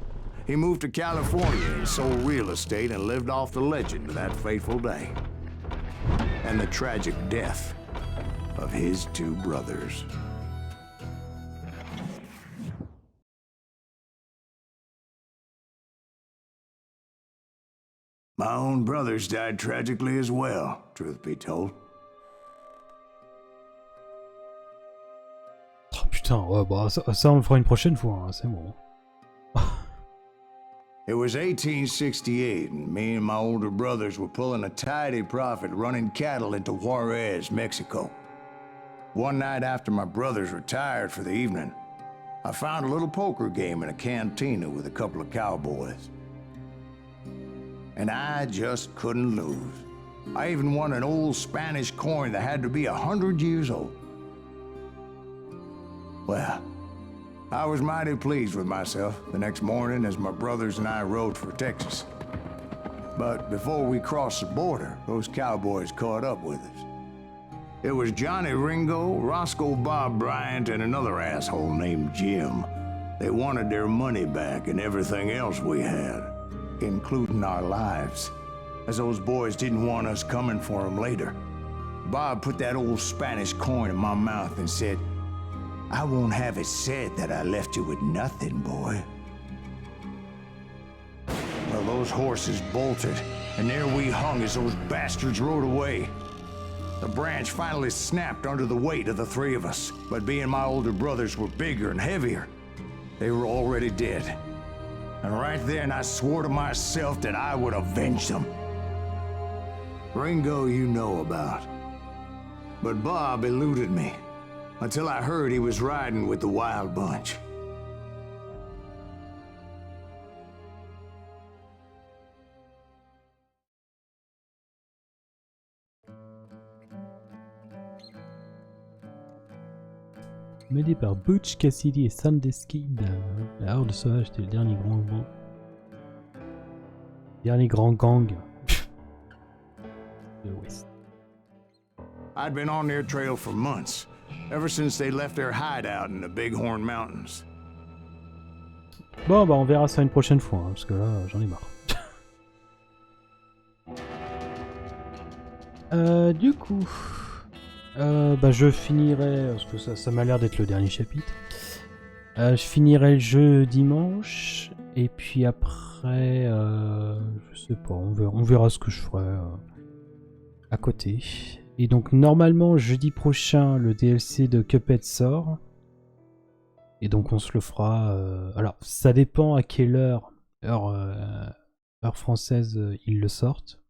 he moved to California and sold real estate and lived off the legend of that fateful day. And the tragic death of his two brothers. My own brothers died tragically as well, truth be told. Oh putain, ouais, bah ça on le fera une prochaine fois, hein, c'est bon. It was 1868, and me and my older brothers were pulling a tidy profit running cattle into Juarez, Mexico. One night after my brothers retired for the evening, I found a little poker game in a cantina with a couple of cowboys. And I just couldn't lose. I even won an old Spanish coin that had to be 100 years old. Well, I was mighty pleased with myself the next morning as my brothers and I rode for Texas. But before we crossed the border, those cowboys caught up with us. It was Johnny Ringo, Roscoe Bob Bryant, and another asshole named Jim. They wanted their money back and everything else we had, including our lives, as those boys didn't want us coming for them later. Bob put that old Spanish coin in my mouth and said, "I won't have it said that I left you with nothing, boy." Well, those horses bolted, and there we hung as those bastards rode away. The branch finally snapped under the weight of the three of us, but being my older brothers were bigger and heavier, they were already dead. And right then I swore to myself that I would avenge them. Ringo you know about. But Bob eluded me, until I heard he was riding with the Wild Bunch. Mené par Butch Cassidy et Sundance Kid. La Horde Sauvage était le dernier grand gang. Dernier grand gang de l'Ouest. I'd been on their trail for months, ever since they left their hideout in the Bighorn Mountains. Bon, bah on verra ça une prochaine fois, hein, parce que là, j'en ai marre. Du coup, bah je finirai, parce que ça m'a l'air d'être le dernier chapitre. Je finirai le jeu dimanche, et puis après, je sais pas, on verra ce que je ferai à côté. Et donc normalement, jeudi prochain, le DLC de Cuphead sort. Et donc on se le fera... alors, ça dépend à quelle heure française, ils le sortent.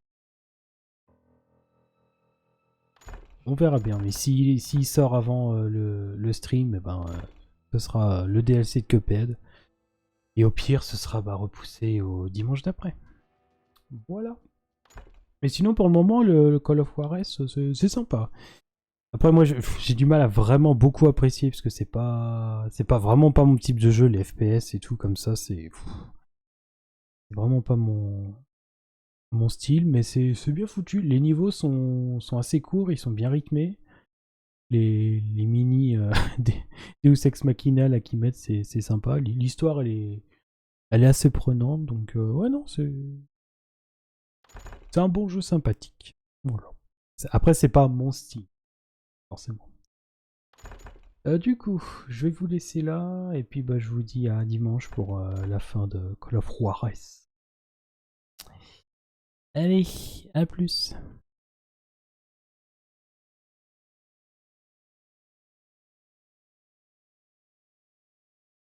On verra bien, mais s'il sort avant le stream, eh ben, ce sera le DLC de Cuphead. Et au pire, ce sera repoussé au dimanche d'après. Voilà. Mais sinon, pour le moment, le Call of Juarez, c'est sympa. Après, moi, j'ai du mal à vraiment beaucoup apprécier, parce que c'est pas vraiment pas mon type de jeu, les FPS et tout, comme ça, c'est vraiment pas mon style, mais c'est bien foutu. Les niveaux sont assez courts, ils sont bien rythmés. Les mini Deus Ex Machina là qu'ils mettent, c'est sympa. L'histoire, elle est assez prenante, donc ouais, non, c'est un bon jeu sympathique. Voilà. Après, c'est pas mon style, forcément. Du coup, je vais vous laisser là, et puis bah, je vous dis à dimanche pour la fin de Call of Juarez. Allez, à plus.